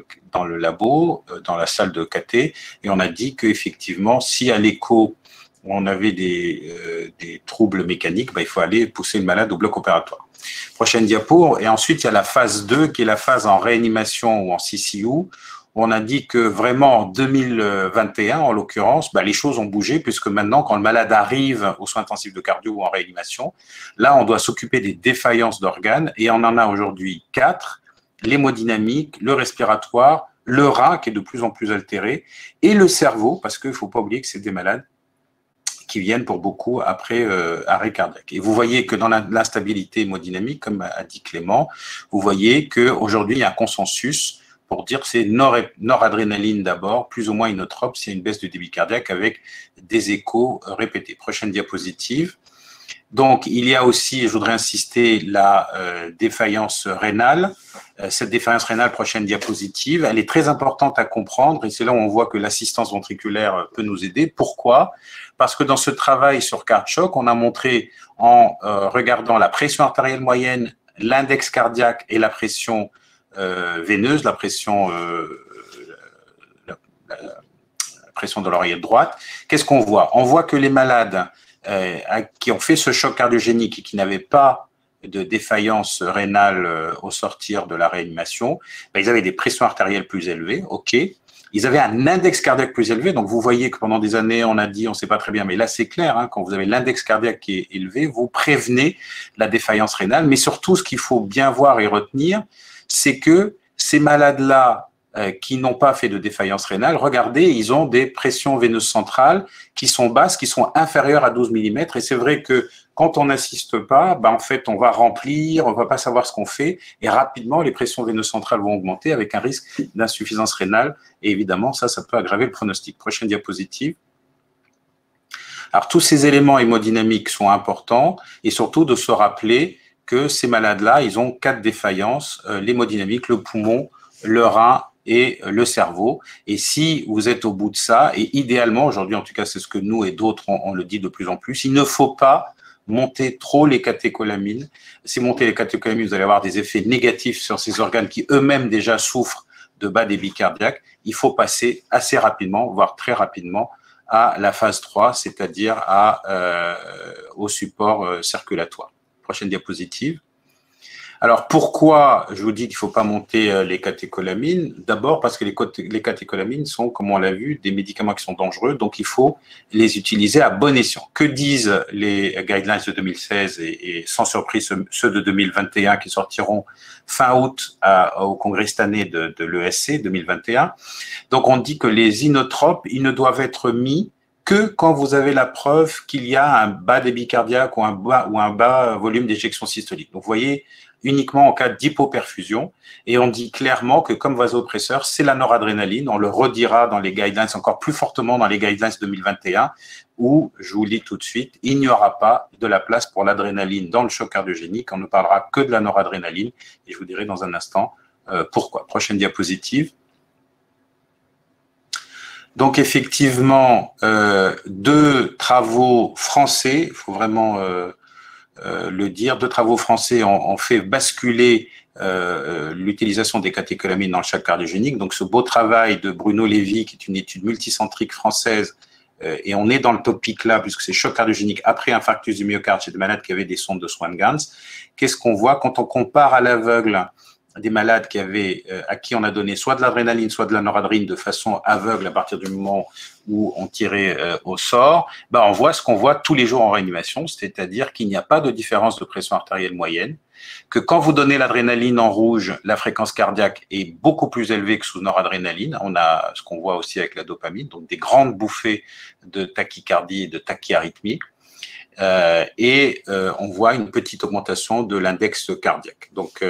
Speaker 1: le labo, dans la salle de cath, et on a dit qu'effectivement, si à l'écho on avait des troubles mécaniques, il faut aller pousser le malade au bloc opératoire. Prochaine diapo. Et ensuite, il y a la phase 2, qui est la phase en réanimation ou en CCU, où on a dit que vraiment en 2021, en l'occurrence, les choses ont bougé, puisque maintenant, quand le malade arrive aux soins intensifs de cardio ou en réanimation, là, on doit s'occuper des défaillances d'organes, et on en a aujourd'hui 4, l'hémodynamique, le respiratoire, le rein, qui est de plus en plus altéré, et le cerveau, parce qu'il ne faut pas oublier que c'est des malades qui viennent pour beaucoup après arrêt cardiaque. Et vous voyez que dans l'instabilité hémodynamique, comme a dit Clément, vous voyez qu'aujourd'hui, il y a un consensus pour dire que c'est noradrénaline d'abord, plus ou moins inotrope, s'il y a une baisse du débit cardiaque avec des échos répétés. Prochaine diapositive. Donc, il y a aussi, je voudrais insister, la défaillance rénale. Cette défaillance rénale, prochaine diapositive, elle est très importante à comprendre et c'est là où on voit que l'assistance ventriculaire peut nous aider. Pourquoi? Parce que dans ce travail sur CardShock, on a montré en regardant la pression artérielle moyenne, l'index cardiaque et la pression veineuse, la pression de l'oreillette droite, qu'est-ce qu'on voit? On voit que les malades qui ont fait ce choc cardiogénique et qui n'avaient pas de défaillance rénale au sortir de la réanimation, ben, ils avaient des pressions artérielles plus élevées, ok. Ils avaient un index cardiaque plus élevé, donc vous voyez que pendant des années, on a dit, on ne sait pas très bien, mais là c'est clair, hein, quand vous avez l'index cardiaque qui est élevé, vous prévenez la défaillance rénale, mais surtout ce qu'il faut bien voir et retenir, c'est que ces malades-là qui n'ont pas fait de défaillance rénale, regardez, ils ont des pressions veineuses centrales qui sont basses, qui sont inférieures à 12 mm. Et c'est vrai que quand on n'assiste pas, ben en fait, on va remplir, on ne va pas savoir ce qu'on fait. Et rapidement, les pressions veineuses centrales vont augmenter avec un risque d'insuffisance rénale. Et évidemment, ça peut aggraver le pronostic. Prochaine diapositive. Alors, tous ces éléments hémodynamiques sont importants et surtout de se rappeler que ces malades-là, ils ont 4 défaillances, l'hémodynamique, le poumon, le rein et le cerveau. Et si vous êtes au bout de ça, et idéalement, aujourd'hui en tout cas c'est ce que nous et d'autres on le dit de plus en plus, il ne faut pas monter trop les catécholamines. Si vous montez les catécholamines, vous allez avoir des effets négatifs sur ces organes qui eux-mêmes déjà souffrent de bas débit cardiaque. Il faut passer assez rapidement, voire très rapidement, à la phase 3, c'est-à-dire au support circulatoire. Prochaine diapositive. Alors, pourquoi je vous dis qu'il ne faut pas monter les catécholamines? D'abord parce que les catécholamines sont, comme on l'a vu, des médicaments qui sont dangereux, donc il faut les utiliser à bon escient. Que disent les guidelines de 2016 et sans surprise ceux de 2021 qui sortiront fin août au congrès cette année de l'ESC 2021? Donc, on dit que les inotropes, ils ne doivent être mis que quand vous avez la preuve qu'il y a un bas débit cardiaque ou un bas volume d'éjection systolique. Donc, vous voyez, uniquement en cas d'hypoperfusion, et on dit clairement que comme vasopresseur, c'est la noradrénaline. On le redira dans les guidelines, encore plus fortement dans les guidelines 2021, où, je vous le dis tout de suite, il n'y aura pas de la place pour l'adrénaline dans le choc cardiogénique. On ne parlera que de la noradrénaline, et je vous dirai dans un instant pourquoi. Prochaine diapositive. Donc effectivement, 2 travaux français, il faut vraiment le dire, 2 travaux français ont fait basculer l'utilisation des catécholamines dans le choc cardiogénique. Donc ce beau travail de Bruno Lévy, qui est une étude multicentrique française, et on est dans le topic là, puisque c'est choc cardiogénique après infarctus du myocarde chez des malades qui avaient des sondes de Swan-Ganz. Qu'est-ce qu'on voit quand on compare à l'aveugle des malades à qui on a donné soit de l'adrénaline, soit de la noradrénaline de façon aveugle à partir du moment où on tirait au sort, ben on voit ce qu'on voit tous les jours en réanimation, c'est-à-dire qu'il n'y a pas de différence de pression artérielle moyenne, que quand vous donnez l'adrénaline en rouge, la fréquence cardiaque est beaucoup plus élevée que sous noradrénaline. On a ce qu'on voit aussi avec la dopamine, donc des grandes bouffées de tachycardie et de tachyarythmie. On voit une petite augmentation de l'index cardiaque. Donc,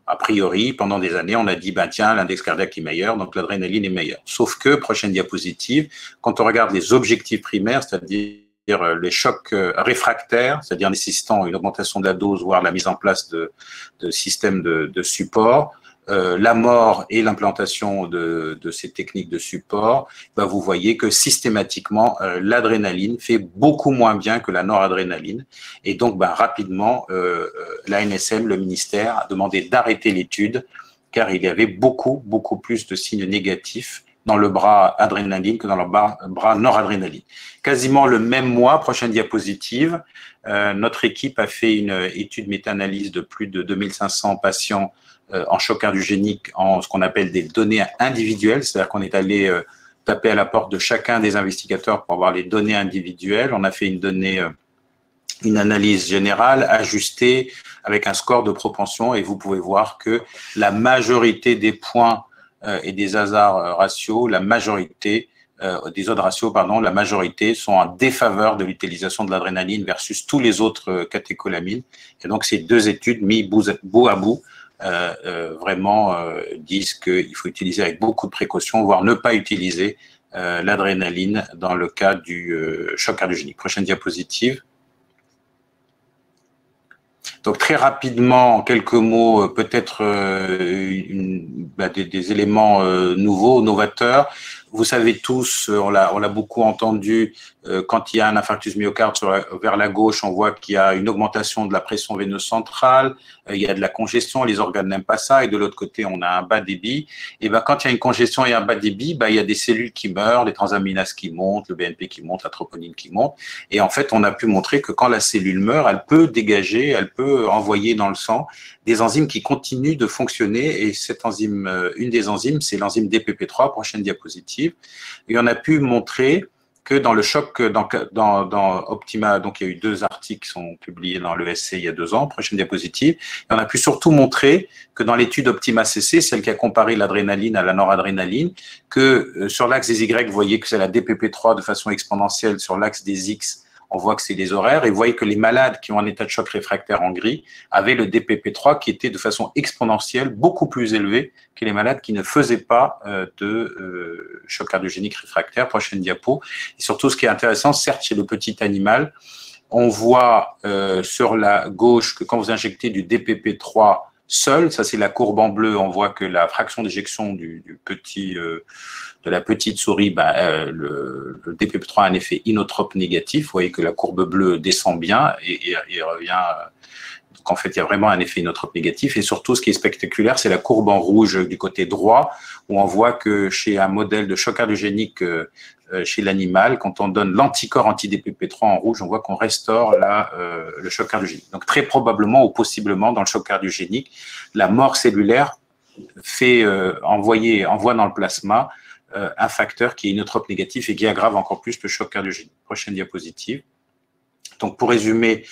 Speaker 1: a priori, pendant des années, on a dit, ben tiens, l'index cardiaque est meilleur, donc l'adrénaline est meilleure. Sauf que, prochaine diapositive, quand on regarde les objectifs primaires, c'est-à-dire les chocs réfractaires, c'est-à-dire nécessitant une augmentation de la dose, voire la mise en place de systèmes de support, la mort et l'implantation de ces techniques de support, ben vous voyez que systématiquement, l'adrénaline fait beaucoup moins bien que la noradrénaline. Et donc, ben, rapidement, l'ANSM, le ministère, a demandé d'arrêter l'étude car il y avait beaucoup plus de signes négatifs dans le bras adrénaline que dans le bras noradrénaline. Quasiment le même mois, prochaine diapositive, notre équipe a fait une étude méta-analyse de plus de 2500 patients en choc cardiogénique en ce qu'on appelle des données individuelles, c'est-à-dire qu'on est allé taper à la porte de chacun des investigateurs pour avoir les données individuelles. On a fait une analyse générale ajustée avec un score de propension et vous pouvez voir que la majorité des points et des hasards ratios, la majorité des odds ratios, la majorité sont en défaveur de l'utilisation de l'adrénaline versus tous les autres catécholamines. Et donc, ces 2 études mises bout à bout vraiment disent qu'il faut utiliser avec beaucoup de précautions, voire ne pas utiliser l'adrénaline dans le cas du choc cardiogénique. Prochaine diapositive. Donc très rapidement, en quelques mots, peut-être des éléments nouveaux, novateurs. Vous savez tous, on l'a beaucoup entendu, quand il y a un infarctus myocarde vers la gauche, on voit qu'il y a une augmentation de la pression veineuse centrale, il y a de la congestion, les organes n'aiment pas ça, et de l'autre côté, on a un bas débit. Et ben, quand il y a une congestion et un bas débit, il y a des cellules qui meurent, les transaminases qui montent, le BNP qui monte, la troponine qui monte. Et en fait, on a pu montrer que quand la cellule meurt, elle peut dégager, elle peut envoyer dans le sang des enzymes qui continuent de fonctionner. Et cette enzyme, une des enzymes, c'est l'enzyme DPP3, prochaine diapositive. Et on a pu montrer que dans le choc, dans Optima, donc il y a eu 2 articles qui sont publiés dans l'ESC il y a 2 ans, prochaine diapositive, et on a pu surtout montrer que dans l'étude Optima CC, celle qui a comparé l'adrénaline à la noradrénaline, que sur l'axe des Y, vous voyez que c'est la DPP3 de façon exponentielle, sur l'axe des X, on voit que c'est les horaires, et vous voyez que les malades qui ont un état de choc réfractaire en gris avaient le DPP3 qui était de façon exponentielle beaucoup plus élevé que les malades qui ne faisaient pas de choc cardiogénique réfractaire. Prochaine diapo. Et surtout, ce qui est intéressant, certes, chez le petit animal, on voit sur la gauche que quand vous injectez du DPP3 seul, ça c'est la courbe en bleu, on voit que la fraction d'éjection de la petite souris, le DPP3 a un effet inotrope négatif. Vous voyez que la courbe bleue descend bien et revient. Donc en fait, il y a vraiment un effet inotrope négatif. Et surtout, ce qui est spectaculaire, c'est la courbe en rouge du côté droit, où on voit que chez un modèle de choc cardiogénique chez l'animal, quand on donne l'anticorps anti-DPP3 en rouge, on voit qu'on restaure le choc cardiogénique. Donc très probablement ou possiblement, dans le choc cardiogénique, la mort cellulaire envoie dans le plasma un facteur qui est inotrope négatif et qui aggrave encore plus le choc cardiogénique. Prochaine diapositive. Donc pour résumer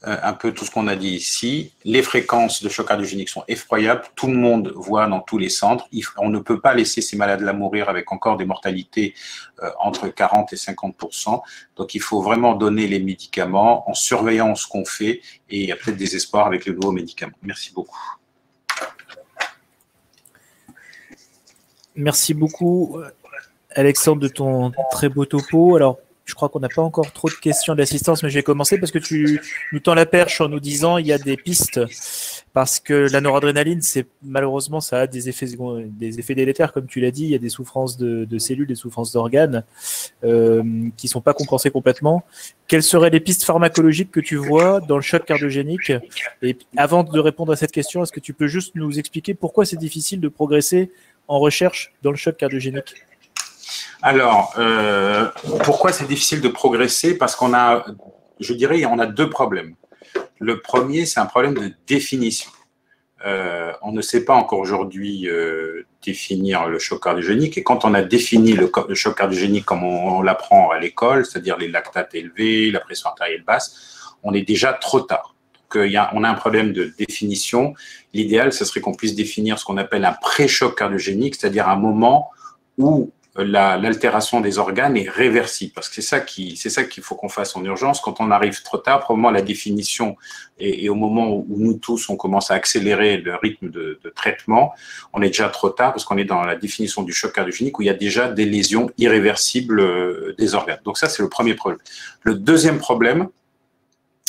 Speaker 1: un peu tout ce qu'on a dit ici, les fréquences de choc cardiogénique sont effroyables, tout le monde voit dans tous les centres, on ne peut pas laisser ces malades-là mourir avec encore des mortalités entre 40 et 50%, donc il faut vraiment donner les médicaments en surveillant ce qu'on fait, et il y a peut-être des espoirs avec les nouveaux médicaments. Merci beaucoup.
Speaker 2: Merci beaucoup, Alexandre, de ton très beau topo. Alors, je crois qu'on n'a pas encore trop de questions d'assistance, mais je vais commencer parce que tu nous tends la perche en nous disant il y a des pistes, parce que la noradrénaline, malheureusement, ça a des effets délétères, comme tu l'as dit. Il y a des souffrances de cellules, des souffrances d'organes qui sont pas compensées complètement. Quelles seraient les pistes pharmacologiques que tu vois dans le choc cardiogénique? Et avant de répondre à cette question, est-ce que tu peux juste nous expliquer pourquoi c'est difficile de progresser en recherche dans le choc cardiogénique?
Speaker 1: Alors, pourquoi c'est difficile de progresser? Parce qu'on a, je dirais, on a 2 problèmes. Le premier, c'est un problème de définition. On ne sait pas encore aujourd'hui définir le choc cardiogénique, et quand on a défini le choc cardiogénique comme on l'apprend à l'école, c'est-à-dire les lactates élevés, la pression artérielle basse, on est déjà trop tard. Donc, on a un problème de définition. L'idéal, ce serait qu'on puisse définir ce qu'on appelle un pré-choc cardiogénique, c'est-à-dire un moment où l'altération des organes est réversible, parce que c'est ça qu'il faut qu'on fasse en urgence. Quand on arrive trop tard, probablement la définition, et au moment où nous tous, on commence à accélérer le rythme de traitement, on est déjà trop tard, parce qu'on est dans la définition du choc cardiogénique où il y a déjà des lésions irréversibles des organes. Donc ça, c'est le premier problème. Le deuxième problème,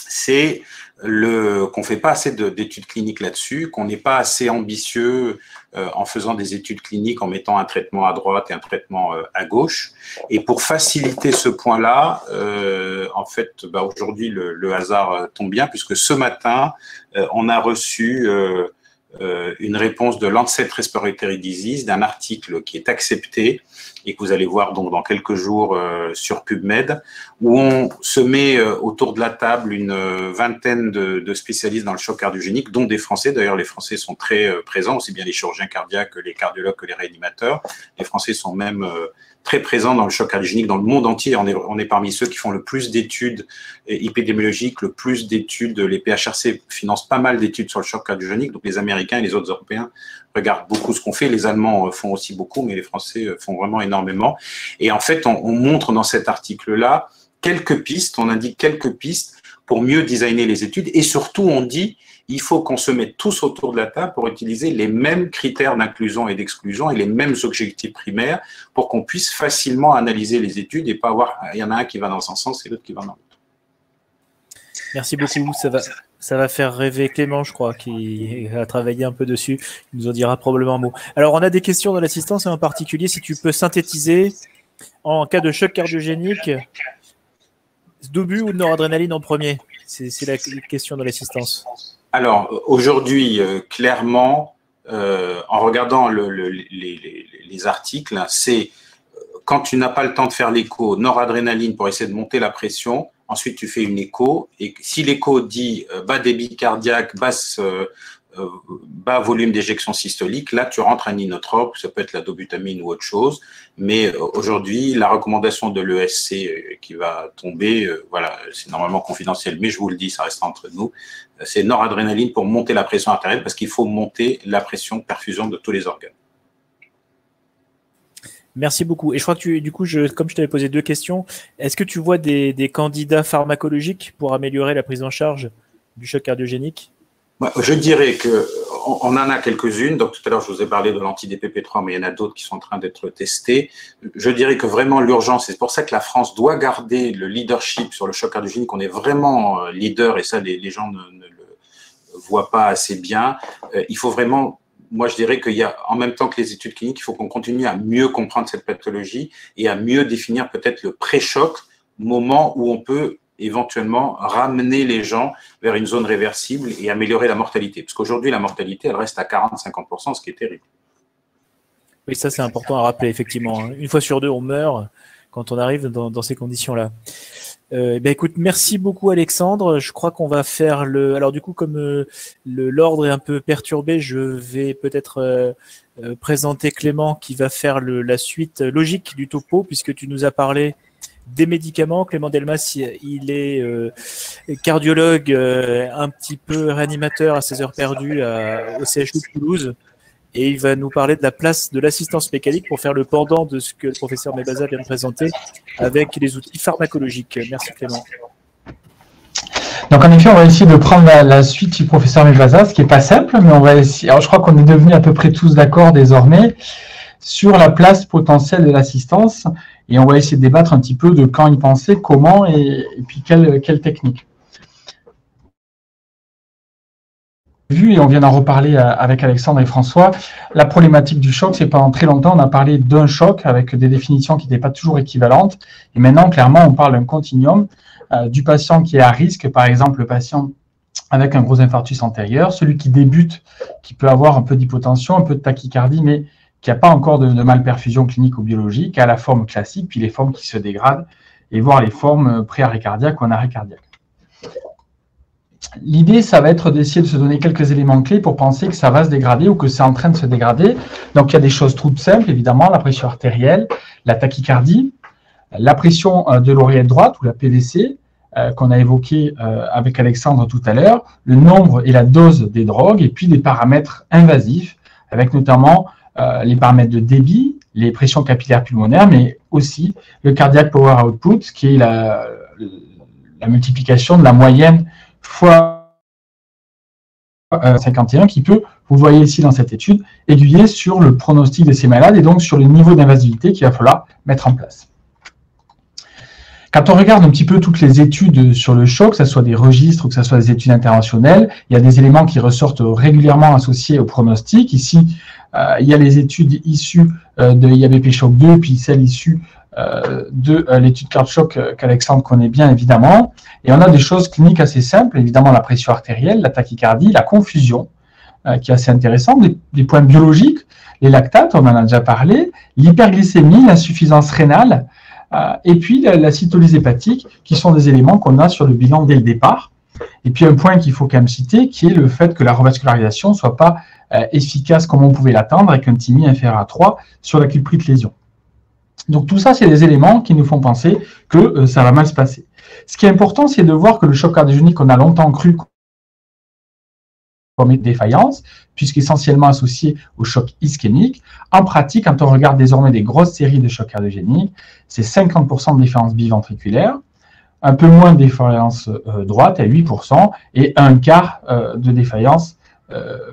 Speaker 1: c'est qu'on ne fait pas assez d'études cliniques là-dessus, qu'on n'est pas assez ambitieux en faisant des études cliniques, en mettant un traitement à droite et un traitement à gauche. Et pour faciliter ce point-là, en fait, aujourd'hui, le hasard tombe bien, puisque ce matin, on a reçu une réponse de Lancet Respiratory Disease, d'un article qui est accepté et que vous allez voir donc dans quelques jours sur PubMed, où on se met autour de la table une vingtaine de spécialistes dans le choc cardiogénique, dont des Français. D'ailleurs, les Français sont très présents, aussi bien les chirurgiens cardiaques que les cardiologues que les réanimateurs. Les Français sont même très présents dans le choc cardiogénique dans le monde entier. On est parmi ceux qui font le plus d'études épidémiologiques, le plus d'études. Les PHRC financent pas mal d'études sur le choc cardiogénique, donc les Américains et les autres Européens regardent beaucoup ce qu'on fait. Les Allemands font aussi beaucoup, mais les Français font vraiment énormément. Et en fait, on montre dans cet article-là quelques pistes, on indique quelques pistes pour mieux designer les études, et surtout on dit il faut qu'on se mette tous autour de la table pour utiliser les mêmes critères d'inclusion et d'exclusion et les mêmes objectifs primaires pour qu'on puisse facilement analyser les études et pas avoir, il y en a un qui va dans un sens et l'autre qui va dans l'autre.
Speaker 2: Merci beaucoup. Ça va faire rêver Clément, je crois, qui a travaillé un peu dessus. Il nous en dira probablement un mot. Alors, on a des questions dans l'assistance, et en particulier, si tu peux synthétiser, en cas de choc cardiogénique, Dobu ou noradrénaline en premier? C'est la question de l'assistance.
Speaker 1: Alors, aujourd'hui, clairement, en regardant les articles, c'est quand tu n'as pas le temps de faire l'écho, noradrénaline pour essayer de monter la pression. Ensuite, tu fais une écho. Et si l'écho dit bas débit cardiaque, bas volume d'éjection systolique, là, tu rentres un inotrope. Ça peut être la dobutamine ou autre chose. Mais aujourd'hui, la recommandation de l'ESC qui va tomber, voilà, c'est normalement confidentiel, mais je vous le dis, ça reste entre nous, c'est noradrénaline pour monter la pression artérielle parce qu'il faut monter la pression perfusion de tous les organes.
Speaker 2: Merci beaucoup. Et je crois que du coup, comme je t'avais posé 2 questions, est-ce que tu vois des candidats pharmacologiques pour améliorer la prise en charge du choc cardiogénique?
Speaker 1: Je dirais qu'on en a quelques-unes. Donc, tout à l'heure, je vous ai parlé de l'anti-DPP3, mais il y en a d'autres qui sont en train d'être testés. Je dirais que vraiment, l'urgence, et c'est pour ça que la France doit garder le leadership sur le choc cardiogénique. On est vraiment leader, et ça, les gens ne le voient pas assez bien. Il faut vraiment... Moi, je dirais qu'il y a, en même temps que les études cliniques, il faut qu'on continue à mieux comprendre cette pathologie et à mieux définir peut-être le pré-choc, moment où on peut éventuellement ramener les gens vers une zone réversible et améliorer la mortalité. Parce qu'aujourd'hui, la mortalité, elle reste à 40-50%, ce qui est terrible.
Speaker 2: Oui, ça, c'est important à rappeler, effectivement. Une fois sur 2, on meurt quand on arrive dans ces conditions-là. Écoute, merci beaucoup Alexandre. Je crois qu'on va faire alors du coup, comme l'ordre est un peu perturbé, je vais peut-être présenter Clément qui va faire la suite logique du topo, puisque tu nous as parlé des médicaments. Clément Delmas, il est cardiologue, un petit peu réanimateur à 16 heures perdues au CHU de Toulouse. Et il va nous parler de la place de l'assistance mécanique pour faire le pendant de ce que le professeur Mebaza vient de présenter avec les outils pharmacologiques. Merci Clément.
Speaker 3: Donc en effet, on va essayer de prendre la suite du professeur Mebaza, ce qui n'est pas simple, mais on va essayer. Alors je crois qu'on est devenus à peu près tous d'accord désormais sur la place potentielle de l'assistance, et on va essayer de débattre un petit peu de quand y penser, comment et puis quelle technique. Vu, et on vient d'en reparler avec Alexandre et François, la problématique du choc, c'est pendant très longtemps, on a parlé d'un choc avec des définitions qui n'étaient pas toujours équivalentes. Et maintenant, clairement, on parle d'un continuum du patient qui est à risque, par exemple, le patient avec un gros infarctus antérieur, celui qui débute, qui peut avoir un peu d'hypotension, un peu de tachycardie, mais qui n'a pas encore de malperfusion clinique ou biologique, à la forme classique, puis les formes qui se dégradent, et voir les formes pré-arrêt cardiaque ou en arrêt cardiaque. L'idée, ça va être d'essayer de se donner quelques éléments clés pour penser que ça va se dégrader ou que c'est en train de se dégrader. Donc, il y a des choses toutes simples, évidemment, la pression artérielle, la tachycardie, la pression de l'oreillette droite ou la PVC, qu'on a évoqué avec Alexandre tout à l'heure, le nombre et la dose des drogues, et puis des paramètres invasifs, avec notamment les paramètres de débit, les pressions capillaires pulmonaires, mais aussi le cardiac power output, qui est la multiplication de la moyenne fois 51, qui peut, vous voyez ici dans cette étude, aiguiller sur le pronostic de ces malades et donc sur le niveau d'invasivité qu'il va falloir mettre en place. Quand on regarde un petit peu toutes les études sur le choc, que ce soit des registres ou que ce soit des études interventionnelles, il y a des éléments qui ressortent régulièrement associés au pronostic. Ici, il y a les études issues de IABP Choc 2, puis celles issues de l'étude CardChoc qu'Alexandre connaît bien évidemment. Et on a des choses cliniques assez simples, évidemment la pression artérielle, la tachycardie, la confusion, qui est assez intéressante, des points biologiques, les lactates, on en a déjà parlé, l'hyperglycémie, l'insuffisance rénale, et puis la cytolyse hépatique, qui sont des éléments qu'on a sur le bilan dès le départ. Et puis un point qu'il faut quand même citer, qui est le fait que la revascularisation ne soit pas efficace comme on pouvait l'attendre, avec un TIMI inférieur à 3 sur la culprite lésion. Donc tout ça, c'est des éléments qui nous font penser que ça va mal se passer. Ce qui est important, c'est de voir que le choc cardiogénique, on a longtemps cru comme une défaillance, puisqu'essentiellement associé au choc ischémique. En pratique, quand on regarde désormais des grosses séries de chocs cardiogéniques, c'est 50% de défaillance biventriculaire, un peu moins de défaillance droite, à 8%, et un quart de défaillance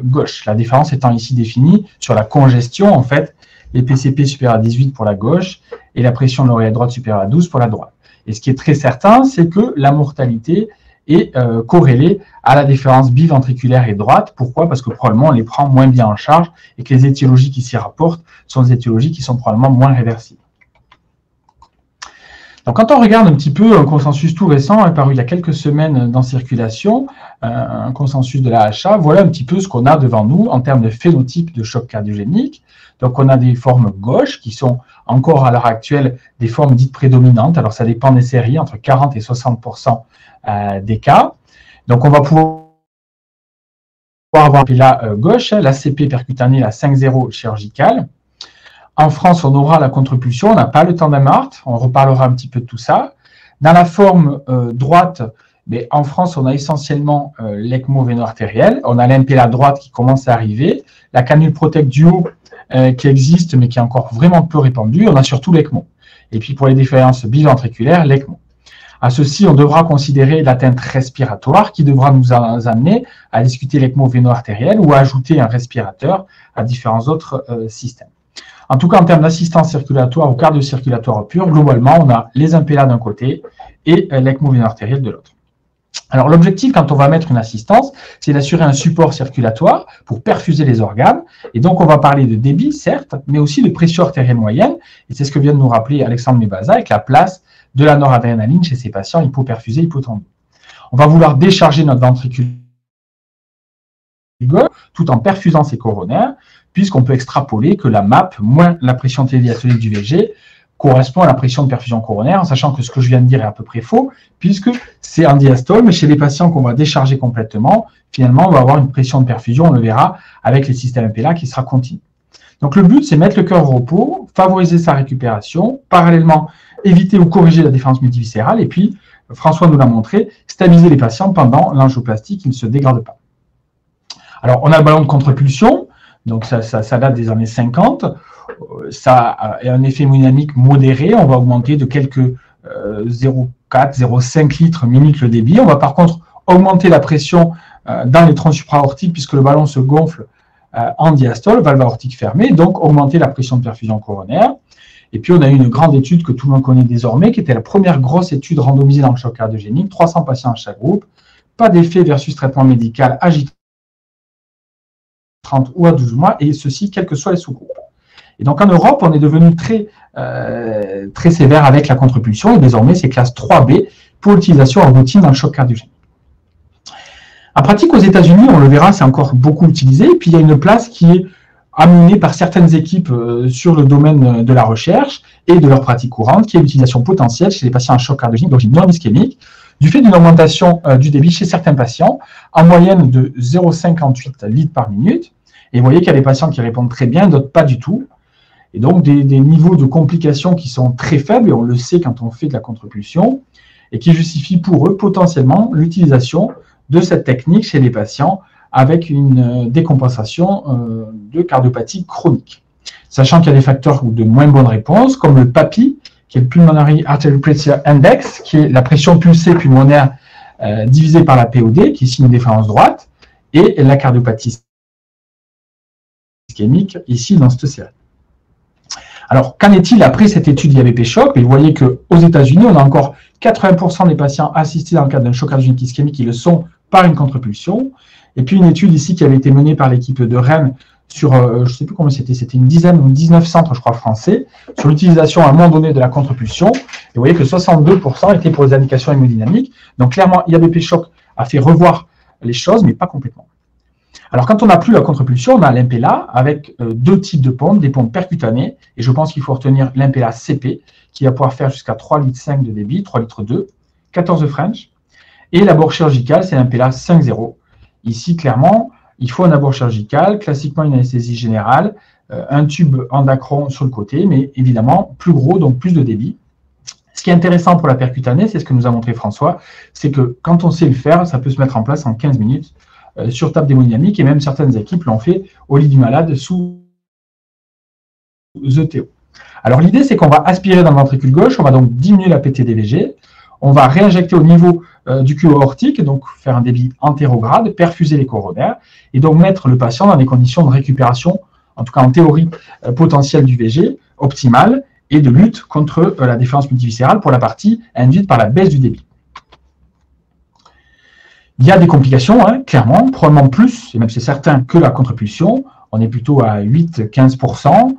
Speaker 3: gauche. La différence étant ici définie sur la congestion, en fait, les PCP supérieurs à 18 pour la gauche et la pression de l'oreillette droite supérieure à 12 pour la droite. Et ce qui est très certain, c'est que la mortalité est corrélé à la déférence biventriculaire et droite. Pourquoi? Parce que probablement on les prend moins bien en charge et que les étiologies qui s'y rapportent sont des étiologies qui sont probablement moins réversibles. Donc, quand on regarde un petit peu un consensus tout récent, paru il y a quelques semaines dans Circulation, un consensus de la AHA, voilà un petit peu ce qu'on a devant nous en termes de phénotype de choc cardiogénique. Donc, on a des formes gauches qui sont encore à l'heure actuelle des formes dites prédominantes. Alors, ça dépend des séries, entre 40 et 60% des cas. Donc, on va pouvoir avoir la gauche, la CP percutanée, la 5-0 chirurgicale. En France, on aura la contrepulsion, on n'a pas le tandem heart, on reparlera un petit peu de tout ça. Dans la forme droite, mais en France, on a essentiellement l'ECMO véno-artériel, on a l'MPLA droite qui commence à arriver, la canule Protect Duo qui existe mais qui est encore vraiment peu répandue, on a surtout l'ECMO. Et puis pour les défaillances biventriculaires, l'ECMO. À ceci, on devra considérer l'atteinte respiratoire qui devra nous amener à discuter l'ECMO véno-artériel ou à ajouter un respirateur à différents autres systèmes. En tout cas, en termes d'assistance circulatoire ou cardio-circulatoire pure, globalement, on a les impellats d'un côté et l'ECMO véno-artériel de l'autre. Alors, l'objectif, quand on va mettre une assistance, c'est d'assurer un support circulatoire pour perfuser les organes. Et donc, on va parler de débit, certes, mais aussi de pression artérielle moyenne. Et c'est ce que vient de nous rappeler Alexandre Mebaza avec la place de la noradrénaline chez ces patients hypoperfusés, hypotendus. On va vouloir décharger notre ventricule tout en perfusant ses coronaires, puisqu'on peut extrapoler que la MAP moins la pression télédiastolique du VG correspond à la pression de perfusion coronaire, en sachant que ce que je viens de dire est à peu près faux, puisque c'est en diastole, mais chez les patients qu'on va décharger complètement, finalement, on va avoir une pression de perfusion, on le verra, avec les systèmes MPLA qui sera continue. Donc le but, c'est mettre le cœur au repos, favoriser sa récupération, parallèlement éviter ou corriger la défense multiviscérale, et puis, François nous l'a montré, stabiliser les patients pendant l'angioplastie qui ne se dégrade pas. Alors, on a le ballon de contre-pulsion, donc ça date des années 50. Ça a un effet hémodynamique modéré. On va augmenter de quelques 0,4, 0,5 litres minute le débit. On va par contre augmenter la pression dans les troncs supraortiques puisque le ballon se gonfle en diastole, valve aortique fermée, donc augmenter la pression de perfusion coronaire. Et puis, on a eu une grande étude que tout le monde connaît désormais, qui était la première grosse étude randomisée dans le choc cardiogénique, 300 patients à chaque groupe, pas d'effet versus traitement médical agité 30 ou à 12 mois, et ceci, quels que soient les sous-groupes. Et donc, en Europe, on est devenu très sévère avec la contrepulsion, et désormais, c'est classe 3B pour l'utilisation en routine dans le choc cardiogénique. En pratique, aux États-Unis, on le verra, c'est encore beaucoup utilisé, et puis il y a une place qui est amenée par certaines équipes sur le domaine de la recherche et de leur pratique courante, qui est l'utilisation potentielle chez les patients en choc cardiogénique d'origine non ischémique, du fait d'une augmentation du débit chez certains patients, en moyenne de 0,58 litres par minute. Et vous voyez qu'il y a des patients qui répondent très bien, d'autres pas du tout. Et donc, des niveaux de complications qui sont très faibles, et on le sait quand on fait de la contrepulsion, et qui justifient pour eux potentiellement l'utilisation de cette technique chez les patients avec une décompensation de cardiopathie chronique. Sachant qu'il y a des facteurs de moins bonne réponse, comme le PAPI, qui est le Pulmonary Artery Pressure Index, qui est la pression pulsée pulmonaire divisée par la POD, qui est ici une déférence droite, et la cardiopathie ischémique, ici dans cette série. Alors, qu'en est-il après cette étude IABP choc? Et vous voyez qu'aux États-Unis, on a encore 80% des patients assistés dans le cadre d'un choc cardiogénique ischémique qui le sont par une contrepulsion. Et puis, une étude ici qui avait été menée par l'équipe de Rennes sur, je ne sais plus combien c'était une dizaine ou 19 centres, je crois, français, sur l'utilisation à un moment donné de la contrepulsion. Et vous voyez que 62% étaient pour les indications hémodynamiques. Donc, clairement, IABP choc a fait revoir les choses, mais pas complètement. Alors, quand on n'a plus la contrepulsion, on a l'MPLA avec deux types de pompes, des pompes percutanées, et je pense qu'il faut retenir l'MPLA CP, qui va pouvoir faire jusqu'à 3,5 litres de débit, 3,2 litres, 14 French, et l'abord chirurgical, c'est l'MPLA 5,0. Ici, clairement, il faut un abord chirurgical, classiquement une anesthésie générale, un tube endacron sur le côté, mais évidemment plus gros, donc plus de débit. Ce qui est intéressant pour la percutanée, c'est ce que nous a montré François, c'est que quand on sait le faire, ça peut se mettre en place en 15 minutes sur table d'hémodynamique, et même certaines équipes l'ont fait au lit du malade sous ETO. Alors l'idée, c'est qu'on va aspirer dans le ventricule gauche, on va donc diminuer la PT-DVG, on va réinjecter au niveau du cuveau aortique, donc faire un débit antérograde, perfuser les coronaires, et donc mettre le patient dans des conditions de récupération, en tout cas en théorie potentielle du VG, optimale, et de lutte contre la déférence multiviscérale pour la partie induite par la baisse du débit. Il y a des complications, hein, clairement, probablement plus, et même c'est certain, que la contrepulsion. On est plutôt à 8-15%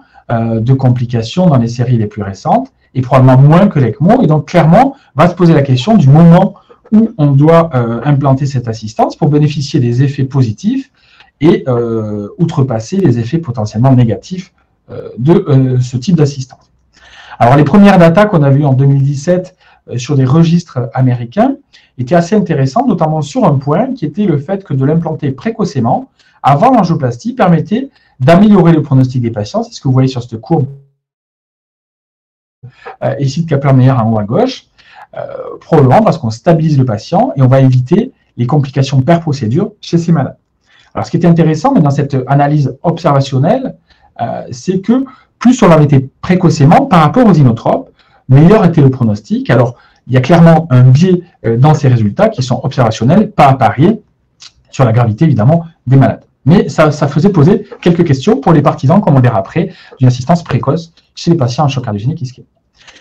Speaker 3: de complications dans les séries les plus récentes, et probablement moins que l'ECMO. Et donc, clairement, va se poser la question du moment où on doit implanter cette assistance pour bénéficier des effets positifs et outrepasser les effets potentiellement négatifs de ce type d'assistance. Alors, les premières datas qu'on a vues en 2017 sur des registres américains étaient assez intéressantes, notamment sur un point qui était le fait que de l'implanter précocement, avant l'angioplastie, permettait d'améliorer le pronostic des patients. C'est ce que vous voyez sur cette courbe ici de Kaplan-Meier en haut à gauche, probablement parce qu'on stabilise le patient et on va éviter les complications per-procédure chez ces malades. Alors, ce qui était intéressant, mais dans cette analyse observationnelle, c'est que plus on l'avait été précocement par rapport aux inotropes, meilleur était le pronostic. Alors, il y a clairement un biais dans ces résultats qui sont observationnels, pas à parier sur la gravité, évidemment, des malades. Mais ça faisait poser quelques questions pour les partisans, comme on verra après, d'une assistance précoce chez les patients en choc cardiogénique ischémique.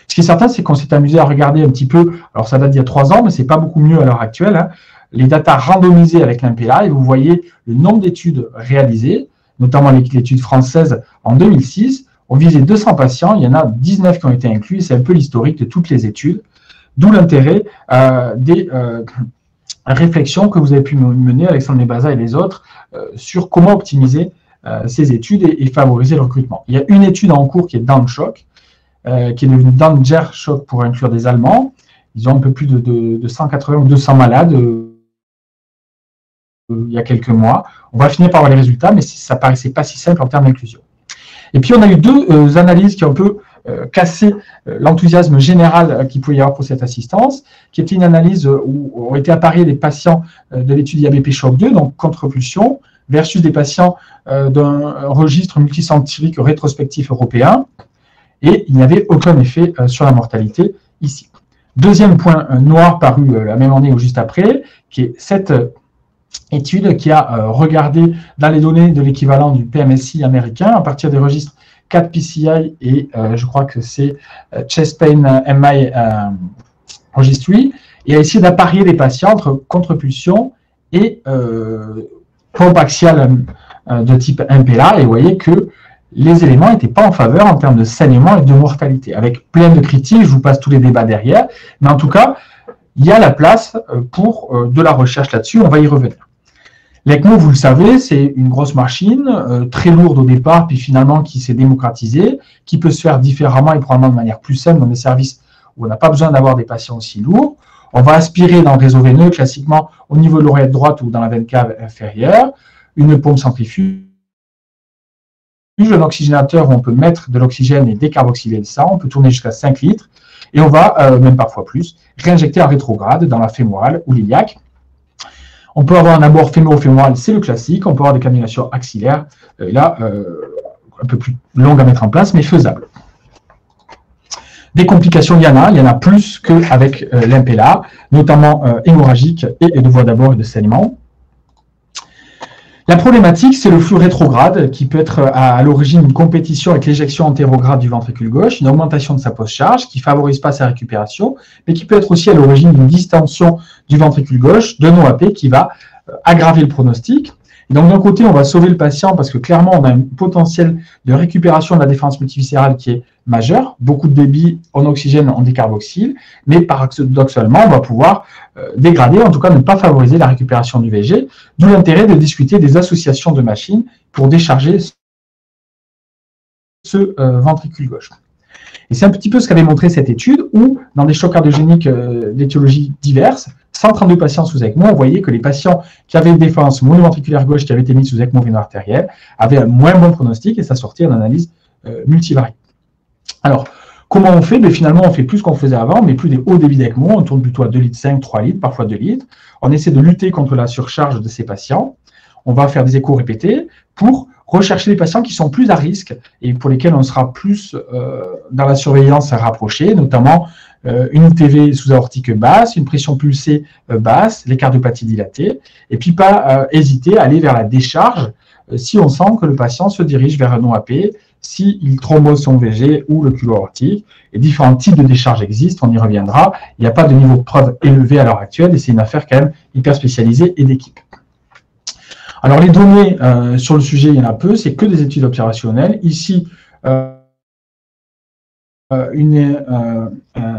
Speaker 3: Ce qui est certain, c'est qu'on s'est amusé à regarder un petit peu, alors ça date d'il y a 3 ans, mais c'est pas beaucoup mieux à l'heure actuelle, hein, les datas randomisées avec l'MPLA, et vous voyez le nombre d'études réalisées, notamment l'étude française en 2006. On visait 200 patients, il y en a 19 qui ont été inclus, et c'est un peu l'historique de toutes les études, d'où l'intérêt des réflexions que vous avez pu mener, Alexandre Nebaza et les autres, sur comment optimiser ces études et favoriser le recrutement. Il y a une étude en cours qui est DanShock, qui est devenue DanGer-Shock pour inclure des Allemands. Ils ont un peu plus de 180 ou 200 malades il y a quelques mois. On va finir par avoir les résultats, mais ça ne paraissait pas si simple en termes d'inclusion. Et puis, on a eu 2 analyses qui ont un peu cassé l'enthousiasme général qu'il pouvait y avoir pour cette assistance, qui était une analyse où ont été appariés des patients de l'étude IABP Shock 2, donc contre-pulsion, versus des patients d'un registre multicentrique rétrospectif européen, et il n'y avait aucun effet sur la mortalité ici. Deuxième point noir paru la même année ou juste après, qui est cette étude qui a regardé dans les données de l'équivalent du PMSI américain à partir des registres 4 PCI et je crois que c'est Chest Pain MI Registry, et a essayé d'apparier les patients entre contrepulsion et pompe axiale de type MPLA, et vous voyez que les éléments n'étaient pas en faveur en termes de saignement et de mortalité, avec plein de critiques, je vous passe tous les débats derrière, mais en tout cas, il y a la place pour de la recherche là-dessus, on va y revenir. L'ECMO, vous le savez, c'est une grosse machine, très lourde au départ, puis finalement qui s'est démocratisée, qui peut se faire différemment et probablement de manière plus simple dans des services où on n'a pas besoin d'avoir des patients aussi lourds. On va aspirer dans le réseau veineux, classiquement au niveau de l'oreillette droite ou dans la veine cave inférieure, une pompe centrifuge, un oxygénateur où on peut mettre de l'oxygène et décarboxyler le sang, on peut tourner jusqu'à 5 litres, et on va, même parfois plus, réinjecter en rétrograde dans la fémorale ou l'iliaque. On peut avoir un abord fémoro-fémoral, c'est le classique, on peut avoir des canulations axillaires, là, un peu plus longues à mettre en place, mais faisables. Des complications, il y en a plus qu'avec l'MPLA, notamment hémorragique et de voie d'abord et de saignement. La problématique, c'est le flux rétrograde qui peut être à l'origine d'une compétition avec l'éjection antérograde du ventricule gauche, une augmentation de sa post-charge qui ne favorise pas sa récupération, mais qui peut être aussi à l'origine d'une distension du ventricule gauche, d'un OAP qui va aggraver le pronostic. Et donc d'un côté, on va sauver le patient parce que clairement, on a un potentiel de récupération de la défense multiviscérale qui est majeur, beaucoup de débit en oxygène, en décarboxyle, mais paradoxalement, on va pouvoir dégrader, en tout cas ne pas favoriser la récupération du VG, d'où l'intérêt de discuter des associations de machines pour décharger ce ventricule gauche. Et c'est un petit peu ce qu'avait montré cette étude, où dans des chocs cardiogéniques d'étiologies diverses, 132 patients sous ECMO, on voyait que les patients qui avaient une défense monoventriculaire gauche qui avaient été mis sous ECMO réno-artérielle avaient un moins bon pronostic, et ça sortait en analyse multivariée. Alors, comment on fait? Finalement, on fait plus qu'on faisait avant, mais plus des hauts débits d'ECMO, on tourne plutôt à 2,5 litres, 3 litres, parfois 2 litres. On essaie de lutter contre la surcharge de ces patients. On va faire des échos répétés pour rechercher les patients qui sont plus à risque et pour lesquels on sera plus dans la surveillance rapprochée, notamment une UTV sous-aortique basse, une pression pulsée basse, les cardiopathies dilatées, et puis pas hésiter à aller vers la décharge si on sent que le patient se dirige vers un OAP, s'il thrombose son VG ou le culot aortique. Et différents types de décharges existent, on y reviendra. Il n'y a pas de niveau de preuve élevé à l'heure actuelle et c'est une affaire quand même hyper spécialisée et d'équipe. Alors les données sur le sujet, il y en a peu, c'est que des études observationnelles. Ici, une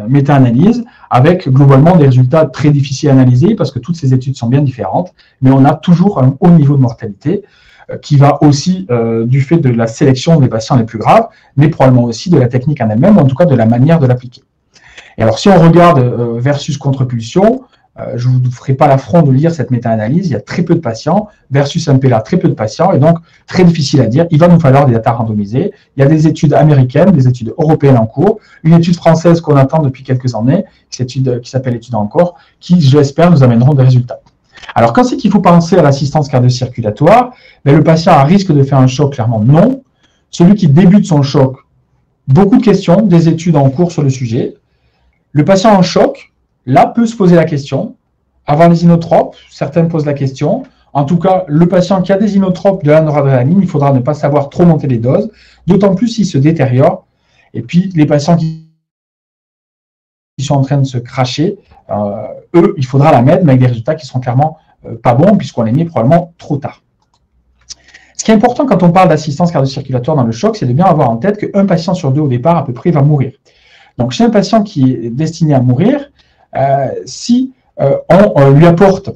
Speaker 3: méta-analyse avec globalement des résultats très difficiles à analyser parce que toutes ces études sont bien différentes, mais on a toujours un haut niveau de mortalité qui va aussi du fait de la sélection des patients les plus graves, mais probablement aussi de la technique en elle-même, ou en tout cas de la manière de l'appliquer. Et alors si on regarde versus contre-pulsion, je ne vous ferai pas l'affront de lire cette méta-analyse, il y a très peu de patients, versus MPLA, très peu de patients, et donc très difficile à dire. Il va nous falloir des data randomisés. Il y a des études américaines, des études européennes en cours, une étude française qu'on attend depuis quelques années, qui s'appelle l'étude encore, qui, je l'espère, nous amèneront des résultats. Alors, quand c'est qu'il faut penser à l'assistance cardio-circulatoire, ben, le patient a risque de faire un choc, clairement non. Celui qui débute son choc, beaucoup de questions, des études en cours sur le sujet. Le patient en choc, là, peut se poser la question. Avant les inotropes, certains posent la question. En tout cas, le patient qui a des inotropes de la noradrénaline, il faudra ne pas savoir trop monter les doses, d'autant plus s'il se détériore. Et puis, les patients qui sont en train de se cracher, eux, il faudra la mettre, mais avec des résultats qui seront clairement pas bons, puisqu'on les met probablement trop tard. Ce qui est important quand on parle d'assistance cardio-circulatoire dans le choc, c'est de bien avoir en tête qu'un patient sur deux au départ, à peu près, va mourir. Donc, chez un patient qui est destiné à mourir, si on lui apporte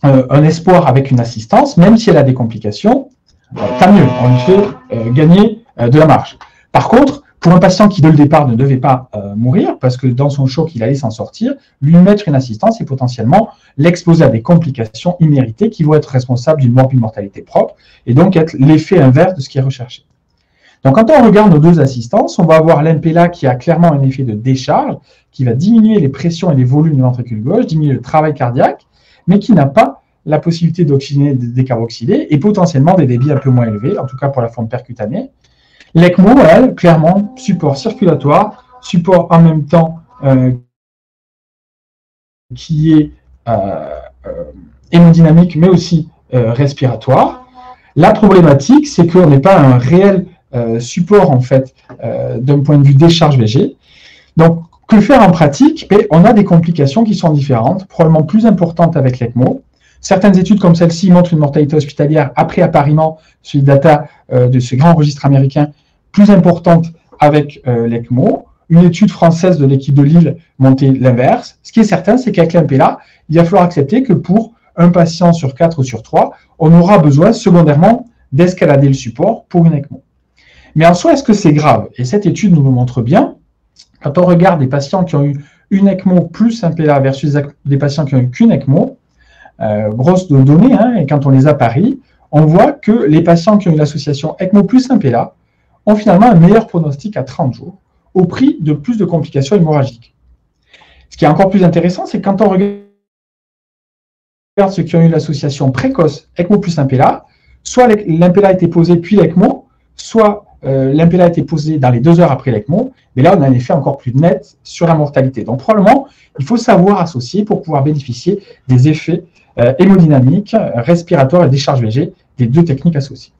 Speaker 3: un espoir avec une assistance, même si elle a des complications, tant mieux, on lui fait gagner de la marge. Par contre, pour un patient qui, dès le départ, ne devait pas mourir, parce que dans son choc, il allait s'en sortir, lui mettre une assistance et potentiellement l'exposer à des complications imméritées qui vont être responsables d'une mortalité propre, et donc être l'effet inverse de ce qui est recherché. Donc, quand on regarde nos deux assistances, on va avoir l'MPLA qui a clairement un effet de décharge, qui va diminuer les pressions et les volumes du ventricule gauche, diminuer le travail cardiaque, mais qui n'a pas la possibilité d'oxygéner, de décarboxyler, et potentiellement des débits un peu moins élevés, en tout cas pour la forme percutanée. L'ECMO, elle, clairement, support circulatoire, support en même temps qui est hémodynamique, mais aussi respiratoire. La problématique, c'est qu'on n'est pas un réel support, en fait, d'un point de vue décharge VG. Donc, que faire en pratique? On a des complications qui sont différentes, probablement plus importantes avec l'ECMO. Certaines études comme celle-ci montrent une mortalité hospitalière après appariement sur les data de ce grand registre américain plus importante avec l'ECMO. Une étude française de l'équipe de Lille montrait l'inverse. Ce qui est certain, c'est qu'avec l'MPLA, il va falloir accepter que pour un patient sur 4 ou sur 3, on aura besoin secondairement d'escalader le support pour une ECMO. Mais en soi, est-ce que c'est grave? Et cette étude nous le montre bien. Quand on regarde des patients qui ont eu une ECMO plus MPLA versus des patients qui ont eu qu'une ECMO, grosses données, hein, et quand on les apparie, on voit que les patients qui ont eu l'association ECMO plus MPLA ont finalement un meilleur pronostic à 30 jours, au prix de plus de complications hémorragiques. Ce qui est encore plus intéressant, c'est que quand on regarde ceux qui ont eu l'association précoce ECMO plus MPLA, soit l'MPLA a été posé puis l'ECMO, soit l'MPLA a été posé dans les 2 heures après l'ECMO, mais là, on a un effet encore plus net sur la mortalité. Donc, probablement, il faut savoir associer pour pouvoir bénéficier des effets hémodynamiques, respiratoires et décharge VG des deux techniques associées.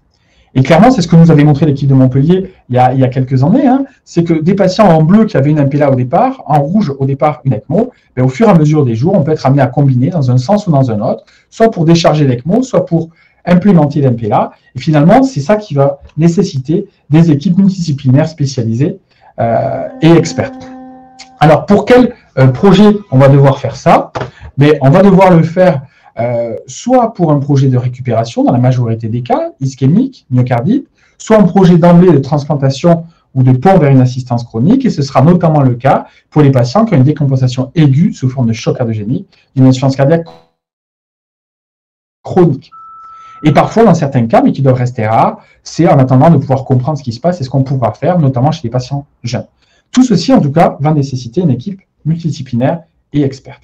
Speaker 3: Et clairement, c'est ce que nous avait montré l'équipe de Montpellier il y a quelques années, hein, c'est que des patients en bleu qui avaient une MPLA au départ, en rouge au départ une ECMO, au fur et à mesure des jours, on peut être amené à combiner dans un sens ou dans un autre, soit pour décharger l'ECMO, soit pour implémenter l'MPLA. Et finalement, c'est ça qui va nécessiter des équipes multidisciplinaires spécialisées et expertes. Alors, pour quel projet on va devoir faire ça? On va devoir le faire soit pour un projet de récupération, dans la majorité des cas, ischémique, myocardite, soit un projet d'emblée de transplantation ou de pont vers une assistance chronique, et ce sera notamment le cas pour les patients qui ont une décompensation aiguë sous forme de choc cardiogénique, d'une insuffisance cardiaque chronique. Et parfois, dans certains cas, mais qui doivent rester rares, c'est en attendant de pouvoir comprendre ce qui se passe et ce qu'on pourra faire, notamment chez les patients jeunes. Tout ceci, en tout cas, va nécessiter une équipe multidisciplinaire et experte.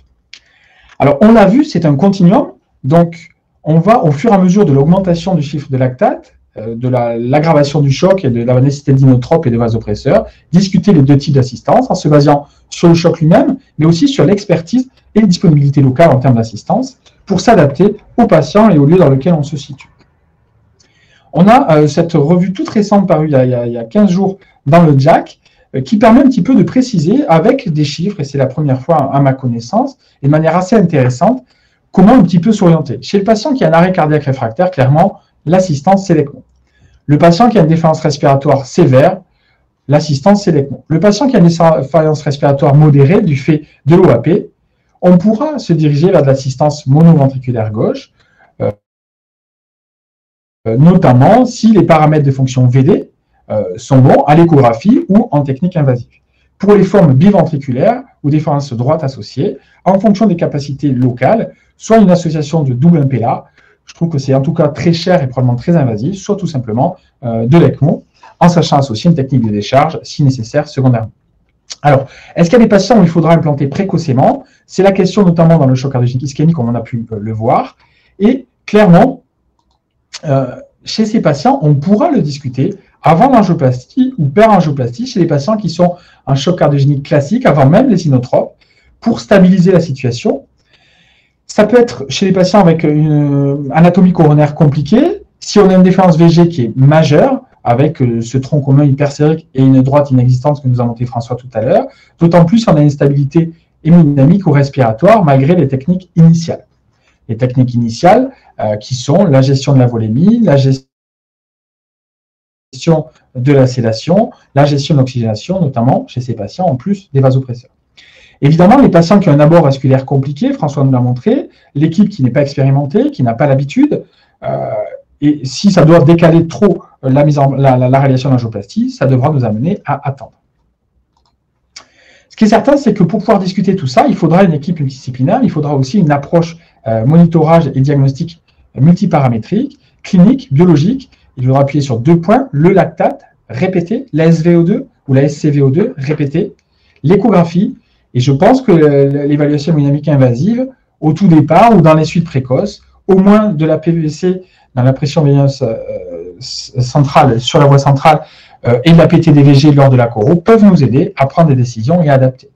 Speaker 3: Alors, on l'a vu, c'est un continuum. Donc, on va, au fur et à mesure de l'augmentation du chiffre de lactate, de l'aggravation du choc et de la nécessité d'inotropes et de vasopresseurs, discuter les deux types d'assistance en se basant sur le choc lui-même, mais aussi sur l'expertise et les disponibilités locales en termes d'assistance pour s'adapter aux patients et au lieu dans lequel on se situe. On a cette revue toute récente parue il y a 15 jours dans le JACC, qui permet un petit peu de préciser avec des chiffres, et c'est la première fois à ma connaissance, et de manière assez intéressante, comment un petit peu s'orienter. Chez le patient qui a un arrêt cardiaque réfractaire, clairement, l'assistance, c'est l'ECMO. Le patient qui a une défaillance respiratoire sévère, l'assistance, c'est l'ECMO. Le patient qui a une défaillance respiratoire modérée du fait de l'OAP, on pourra se diriger vers de l'assistance monoventriculaire gauche, notamment si les paramètres de fonction VD sont bons à l'échographie ou en technique invasive. Pour les formes biventriculaires ou défaillance droite associée, en fonction des capacités locales, soit une association de double impella, je trouve que c'est en tout cas très cher et probablement très invasif, soit tout simplement de l'ECMO, en sachant associer une technique de décharge, si nécessaire, secondairement. Alors, est-ce qu'il y a des patients où il faudra implanter précocement? C'est la question notamment dans le choc cardiogénique ischémique, comme on a pu le voir. Et clairement, chez ces patients, on pourra le discuter avant l'angioplastie ou per-angioplastie chez les patients qui sont en choc cardiogénique classique, avant même les inotropes, pour stabiliser la situation. Ça peut être chez les patients avec une anatomie coronaire compliquée, si on a une défaillance VG qui est majeure, avec ce tronc commun hypersérique et une droite inexistante que nous a montré François tout à l'heure, d'autant plus on a une stabilité hémodynamique ou respiratoire malgré les techniques initiales. Les techniques initiales qui sont la gestion de la volémie, la gestion de la sédation, la gestion de l'oxygénation, notamment chez ces patients, en plus des vasopresseurs. Évidemment, les patients qui ont un abord vasculaire compliqué, François nous l'a montré, l'équipe qui n'est pas expérimentée, qui n'a pas l'habitude, et si ça doit décaler trop la réalisation de l'angioplastie, ça devra nous amener à attendre. Ce qui est certain, c'est que pour pouvoir discuter tout ça, il faudra une équipe multidisciplinaire, il faudra aussi une approche monitorage et diagnostic multiparamétrique, clinique, biologique. Il faudra appuyer sur 2 points, le lactate, répété, la SVO2 ou la SCVO2, répété, l'échographie, et je pense que l'évaluation hémodynamique invasive, au tout départ ou dans les suites précoces, au moins de la PVC dans la pression veineuse centrale, sur la voie centrale, et de la PTDVG lors de la choro, peuvent nous aider à prendre des décisions et à adapter.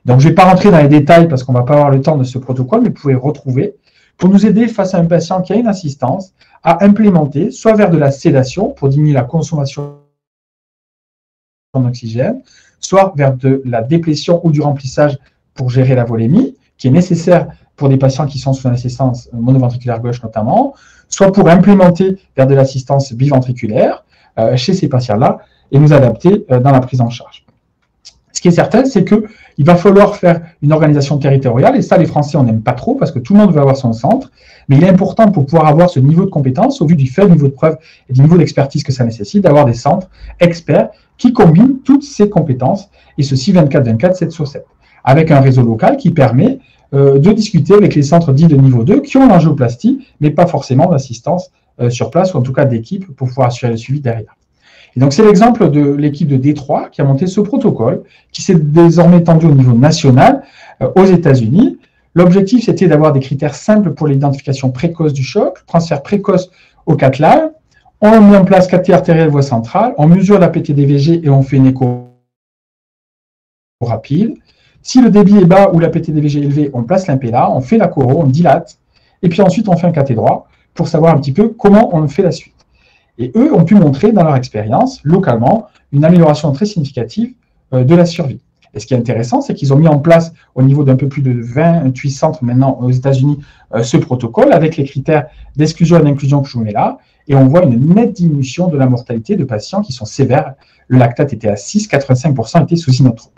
Speaker 3: Donc, je ne vais pas rentrer dans les détails parce qu'on ne va pas avoir le temps de ce protocole, mais vous pouvez retrouver pour nous aider face à un patient qui a une assistance à implémenter soit vers de la sédation pour diminuer la consommation d'oxygène, soit vers de la déplétion ou du remplissage pour gérer la volémie, qui est nécessaire pour des patients qui sont sous une assistance monoventriculaire gauche notamment, soit pour implémenter vers de l'assistance biventriculaire chez ces patients-là et nous adapter dans la prise en charge. Ce qui est certain, c'est qu'il va falloir faire une organisation territoriale, et ça, les Français, on n'aime pas trop, parce que tout le monde veut avoir son centre, mais il est important pour pouvoir avoir ce niveau de compétence, au vu du faible niveau de preuve et du niveau d'expertise que ça nécessite, d'avoir des centres experts qui combinent toutes ces compétences, et ceci 24/24, 7 sur 7, avec un réseau local qui permet de discuter avec les centres dits de niveau 2 qui ont l'angioplastie, mais pas forcément d'assistance sur place, ou en tout cas d'équipe pour pouvoir assurer le suivi derrière. Et donc, c'est l'exemple de l'équipe de Détroit qui a monté ce protocole, qui s'est désormais étendu au niveau national aux États-Unis. L'objectif, c'était d'avoir des critères simples pour l'identification précoce du choc, transfert précoce au cath lab. On met en place cathé artériel voie centrale, on mesure la PTDVG et on fait une écho rapide. Si le débit est bas ou la PTDVG est élevée, on place l'impella, on fait la choro, on dilate, et puis ensuite on fait un cathé droit pour savoir un petit peu comment on fait la suite. Et eux ont pu montrer dans leur expérience, localement, une amélioration très significative de la survie. Et ce qui est intéressant, c'est qu'ils ont mis en place, au niveau d'un peu plus de 28 centres maintenant aux États-Unis, ce protocole avec les critères d'exclusion et d'inclusion que je vous mets là, et on voit une nette diminution de la mortalité de patients qui sont sévères. Le lactate était à 6, 85% étaient sous inotrope.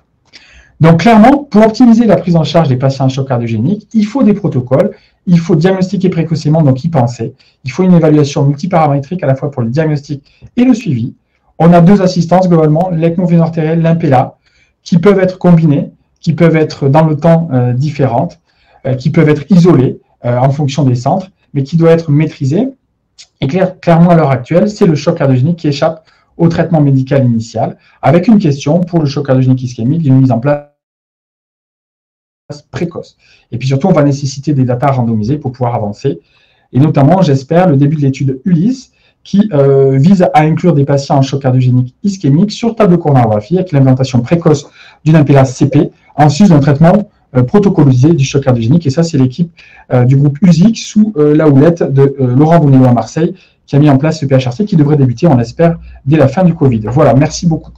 Speaker 3: Donc clairement, pour optimiser la prise en charge des patients en choc cardiogénique, il faut des protocoles, il faut diagnostiquer précocement, donc y penser. Il faut une évaluation multiparamétrique à la fois pour le diagnostic et le suivi. On a 2 assistances globalement, l'ECMO veineuse artérielle, l'impella, qui peuvent être combinées, qui peuvent être dans le temps différentes, qui peuvent être isolées en fonction des centres, mais qui doivent être maîtrisées. Et clairement, à l'heure actuelle, c'est le choc cardiogénique qui échappe au traitement médical initial, avec une question pour le choc cardiogénique ischémique d'une mise en place précoce. Et puis surtout, on va nécessiter des datas randomisées pour pouvoir avancer. Et notamment, j'espère, le début de l'étude ULIS qui vise à inclure des patients en choc cardiogénique ischémique sur table de coronarographie avec l'implantation précoce d'une impella CP en sus d'un traitement protocolisé du choc cardiogénique. Et ça, c'est l'équipe du groupe USIC sous la houlette de Laurent Bonello à Marseille qui a mis en place ce PHRC qui devrait débuter, on l'espère, dès la fin du Covid. Voilà, merci beaucoup.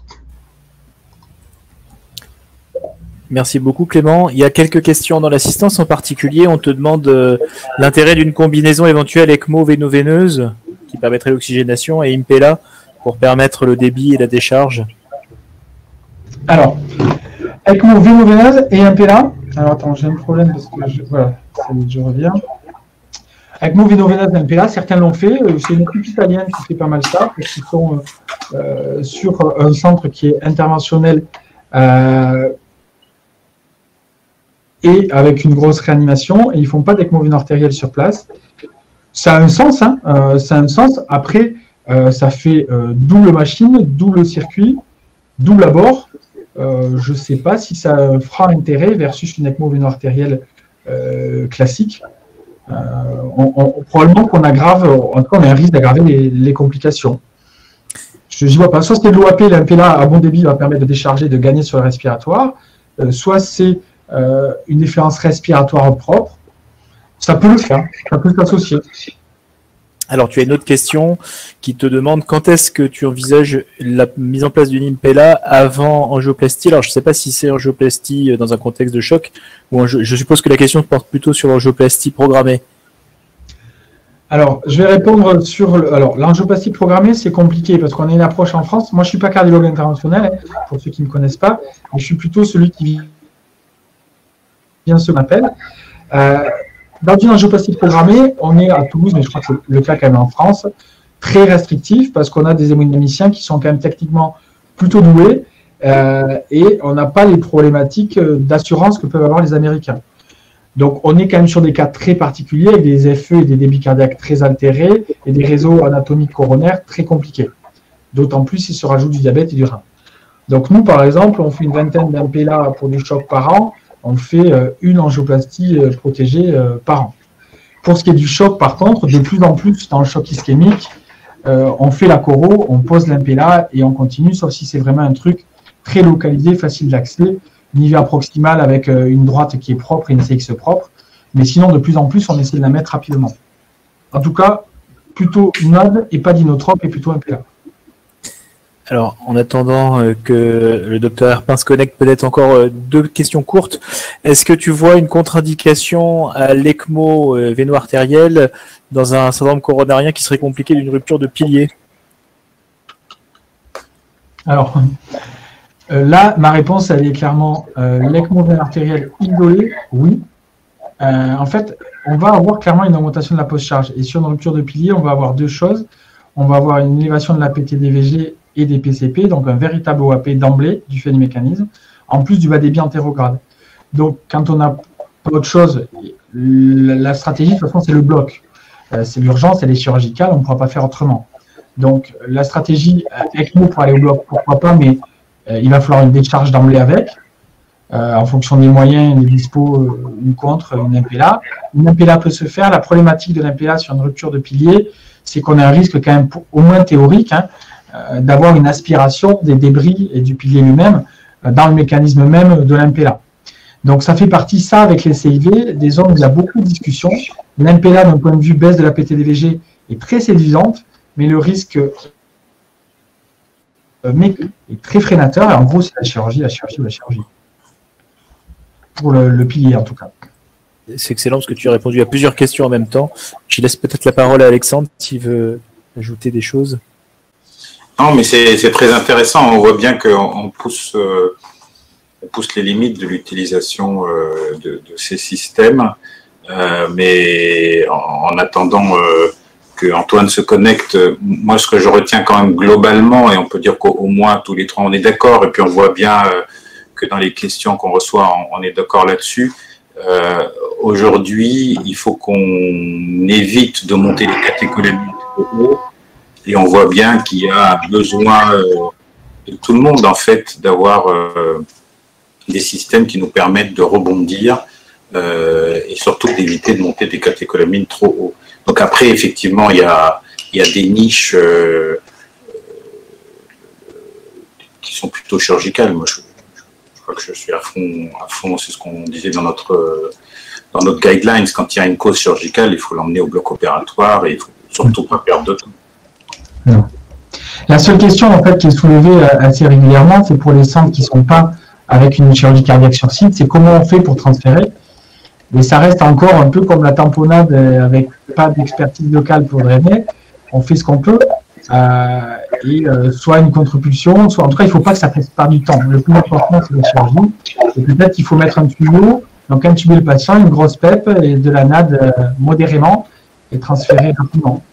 Speaker 2: Merci beaucoup Clément. Il y a quelques questions dans l'assistance. En particulier, on te demande l'intérêt d'une combinaison éventuelle ECMO-véno-veineuse qui permettrait l'oxygénation et Impella pour permettre le débit et la décharge.
Speaker 3: Alors, ECMO véno-veineuse et Impella. Alors attends, j'ai un problème parce que voilà, je reviens. ECMO véno-veineuse et Impella, certains l'ont fait. C'est une équipe italienne qui fait pas mal ça, parce qu'ils sont sur un centre qui est interventionnel et avec une grosse réanimation, et ils ne font pas d'ECMO véno-artérielle sur place. Ça a un sens, hein, ça a un sens. Après, ça fait double machine, double circuit, double abord. Je ne sais pas si ça fera intérêt versus une ECMO véno-artérielle classique. Probablement qu'on aggrave, en tout cas on a un risque d'aggraver les complications. Je n'y vois pas. Soit c'est de l'OAP, l'Impella à bon débit va permettre de décharger, de gagner sur le respiratoire, soit c'est une déférence respiratoire propre. Ça peut le faire, ça peut s'associer.
Speaker 2: Alors, tu as une autre question qui te demande quand est-ce que tu envisages la mise en place d'une Impella avant angioplastie. Alors, je ne sais pas si c'est angioplastie dans un contexte de choc ou je suppose que la question porte plutôt sur l'angioplastie programmée.
Speaker 3: Alors, je vais répondre sur l'angioplastie programmée, c'est compliqué parce qu'on a une approche en France. Moi, je ne suis pas cardiologue interventionnel, pour ceux qui ne me connaissent pas, mais je suis plutôt celui qui vient ce qu'on appelle. Dans une angioplastie programmée, on est à Toulouse, mais je crois que c'est le cas quand même en France, très restrictif parce qu'on a des hémodynamiciens qui sont quand même techniquement plutôt doués et on n'a pas les problématiques d'assurance que peuvent avoir les Américains. Donc, on est quand même sur des cas très particuliers avec des FE et des débits cardiaques très altérés et des réseaux anatomiques coronaires très compliqués. D'autant plus s'il se rajoute du diabète et du rein. Donc, nous, par exemple, on fait une vingtaine d'Impella pour du choc par an. On fait une angioplastie protégée par an. Pour ce qui est du choc, par contre, de plus en plus dans le choc ischémique, on fait la choro, on pose l'Impella et on continue, sauf si c'est vraiment un truc très localisé, facile d'accès, niveau proximal avec une droite qui est propre et une CX propre. Mais sinon, de plus en plus, on essaie de la mettre rapidement. En tout cas, plutôt NOD et pas d'inotrope et plutôt Impella.
Speaker 2: Alors, en attendant que le docteur Herpin se connecte, peut-être encore deux questions courtes. Est-ce que tu vois une contre-indication à l'ECMO véno-artérielle dans un syndrome coronarien qui serait compliqué d'une rupture de pilier?
Speaker 3: Alors, là, ma réponse, elle est clairement l'ECMO véno-artérielle isolée, oui. En fait, on va avoir clairement une augmentation de la post-charge. Et sur une rupture de pilier, on va avoir deux choses. On va avoir une élévation de la PT-DVG et des PCP, donc un véritable OAP d'emblée du fait du mécanisme, en plus du bas débit antérograde. Donc, quand on n'a pas autre chose, la stratégie, de toute façon, c'est le bloc. C'est l'urgence, elle est chirurgicale, on ne pourra pas faire autrement. Donc, la stratégie ECMO pour aller au bloc, pourquoi pas, mais il va falloir une décharge d'emblée avec, en fonction des moyens, des dispos, une contre, une Impella. Une Impella peut se faire. La problématique de l'Impella sur une rupture de pilier, c'est qu'on a un risque quand même, au moins théorique, d'avoir une aspiration des débris et du pilier lui-même dans le mécanisme même de l'Impella. Donc ça fait partie, ça, avec les CIV, des zones où il y a beaucoup de discussions. L'Impella, d'un point de vue baisse de la PT-DVG, est très séduisante, mais le risque est très freinateur. Et en gros, c'est la chirurgie. Pour le pilier, en tout cas.
Speaker 2: C'est excellent parce que tu as répondu à plusieurs questions en même temps. Je laisse peut-être la parole à Alexandre s'il veut ajouter des choses.
Speaker 1: Non, mais c'est très intéressant. On voit bien qu'on pousse les limites de l'utilisation de ces systèmes. Mais en attendant que Antoine se connecte, moi, ce que je retiens quand même globalement, et on peut dire qu'au moins tous les trois, on est d'accord, et puis on voit bien que dans les questions qu'on reçoit, on est d'accord là-dessus. Aujourd'hui, il faut qu'on évite de monter les catécholémies trop haut. Et on voit bien qu'il y a besoin de tout le monde, en fait, d'avoir des systèmes qui nous permettent de rebondir et surtout d'éviter de monter des catécholamines trop haut. Donc après, effectivement, il y a des niches qui sont plutôt chirurgicales. Moi, je crois que je suis à fond, c'est ce qu'on disait dans notre guidelines. Quand il y a une cause chirurgicale, il faut l'emmener au bloc opératoire et il ne faut surtout pas perdre de temps.
Speaker 3: Non. La seule question en fait qui est soulevée assez régulièrement, c'est pour les centres qui ne sont pas avec une chirurgie cardiaque sur site, c'est comment on fait pour transférer. Mais ça reste encore un peu comme la tamponnade avec pas d'expertise locale pour drainer. On fait ce qu'on peut. Soit une contre-pulsion, soit en tout cas, il ne faut pas que ça presse pas du temps. Le plus important, c'est la chirurgie. Et peut-être qu'il faut mettre un tuyau, donc intuber le patient, une grosse PEP et de la NAD modérément et transférer rapidement.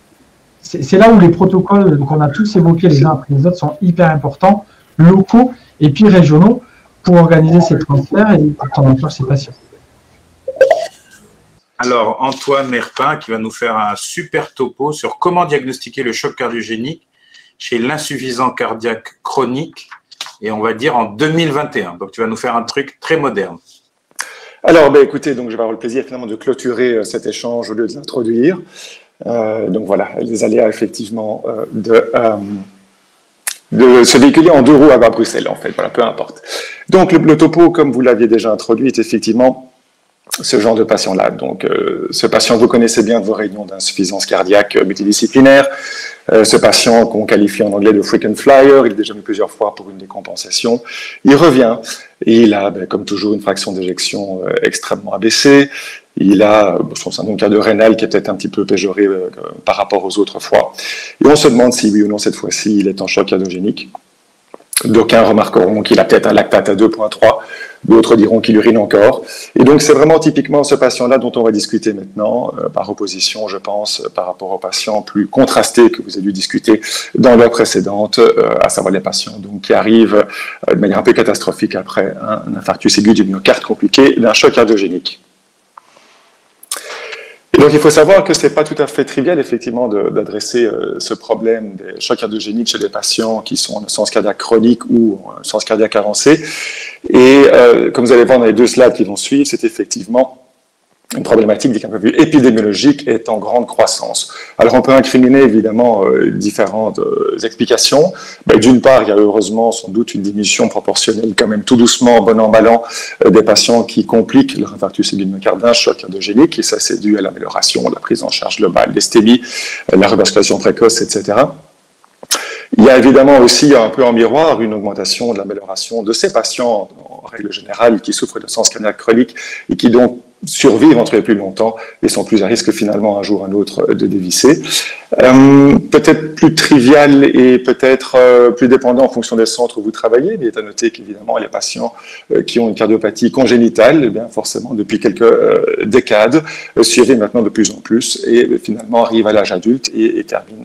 Speaker 3: C'est là où les protocoles qu'on a tous évoqués les uns après les autres sont hyper importants, locaux et puis régionaux, pour organiser ces transferts et pour prendre en charge ces patients.
Speaker 1: Alors, Antoine Herpin qui va nous faire un super topo sur comment diagnostiquer le choc cardiogénique chez l'insuffisance cardiaque chronique, et on va dire en 2021. Donc, tu vas nous faire un truc très moderne.
Speaker 4: Alors, écoutez, donc, je vais avoir le plaisir finalement de clôturer cet échange au lieu de l'introduire. Donc voilà, les aléas effectivement de se véhiculer en 2 roues à Bruxelles, en fait, voilà, peu importe. Donc le topo, comme vous l'aviez déjà introduit, est effectivement ce genre de patient-là. Donc, ce patient, vous connaissez bien de vos réunions d'insuffisance cardiaque multidisciplinaire. Ce patient qu'on qualifie en anglais de frequent flyer, il est déjà venu plusieurs fois pour une décompensation. Il revient et il a, comme toujours, une fraction d'éjection extrêmement abaissée. Il a son syndrome cardio-rénal qui est peut-être un petit peu péjoré par rapport aux autres fois. Et on se demande si oui ou non, cette fois-ci, il est en choc cardiogénique. D'aucuns remarqueront qu'il a peut-être un lactate à 2,3, d'autres diront qu'il urine encore. Et donc, c'est vraiment typiquement ce patient-là dont on va discuter maintenant, par opposition, je pense, par rapport aux patients plus contrastés que vous avez dû discuter dans l'heure précédente, à savoir les patients donc, qui arrivent de manière un peu catastrophique après un infarctus aigu du myocarde compliqué d'un choc cardiogénique. Et donc, il faut savoir que ce n'est pas tout à fait trivial, effectivement, d'adresser ce problème des chocs cardiogéniques chez des patients qui sont en insuffisance cardiaque chronique ou en insuffisance cardiaque avancée. Et comme vous allez voir dans les 2 slides qui vont suivre, c'est effectivement une problématique d'un point de vue épidémiologique est en grande croissance. Alors, on peut incriminer évidemment différentes explications. D'une part, il y a heureusement sans doute une diminution proportionnelle, quand même tout doucement, bon emballant, des patients qui compliquent leur infarctus aigu du myocarde d'un choc cardiogénique, et ça c'est dû à l'amélioration de la prise en charge globale des STEMI, la revascularisation précoce, etc. Il y a évidemment aussi un peu en miroir une augmentation de l'amélioration de ces patients, en règle générale, qui souffrent d'insuffisance cardiaque chronique et qui donc survivent entre les plus longtemps et sont plus à risque finalement un jour ou un autre de dévisser. Peut-être plus trivial et peut-être plus dépendant en fonction des centres où vous travaillez, mais il est à noter qu'évidemment les patients qui ont une cardiopathie congénitale, eh bien forcément depuis quelques décades, survivent maintenant de plus en plus et finalement arrivent à l'âge adulte et terminent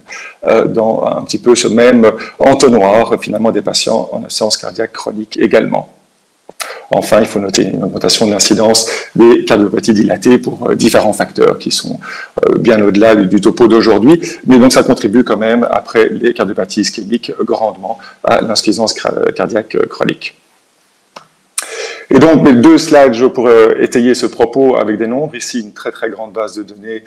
Speaker 4: dans un petit peu ce même entonnoir finalement des patients en insuffisance cardiaque chronique également. Enfin, il faut noter une augmentation de l'incidence des cardiopathies dilatées pour différents facteurs qui sont bien au-delà du topo d'aujourd'hui, mais donc ça contribue quand même, après les cardiopathies ischémiques, grandement à l'insuffisance cardiaque chronique. Et donc, mes 2 slides pour étayer ce propos avec des nombres. Ici, une très très grande base de données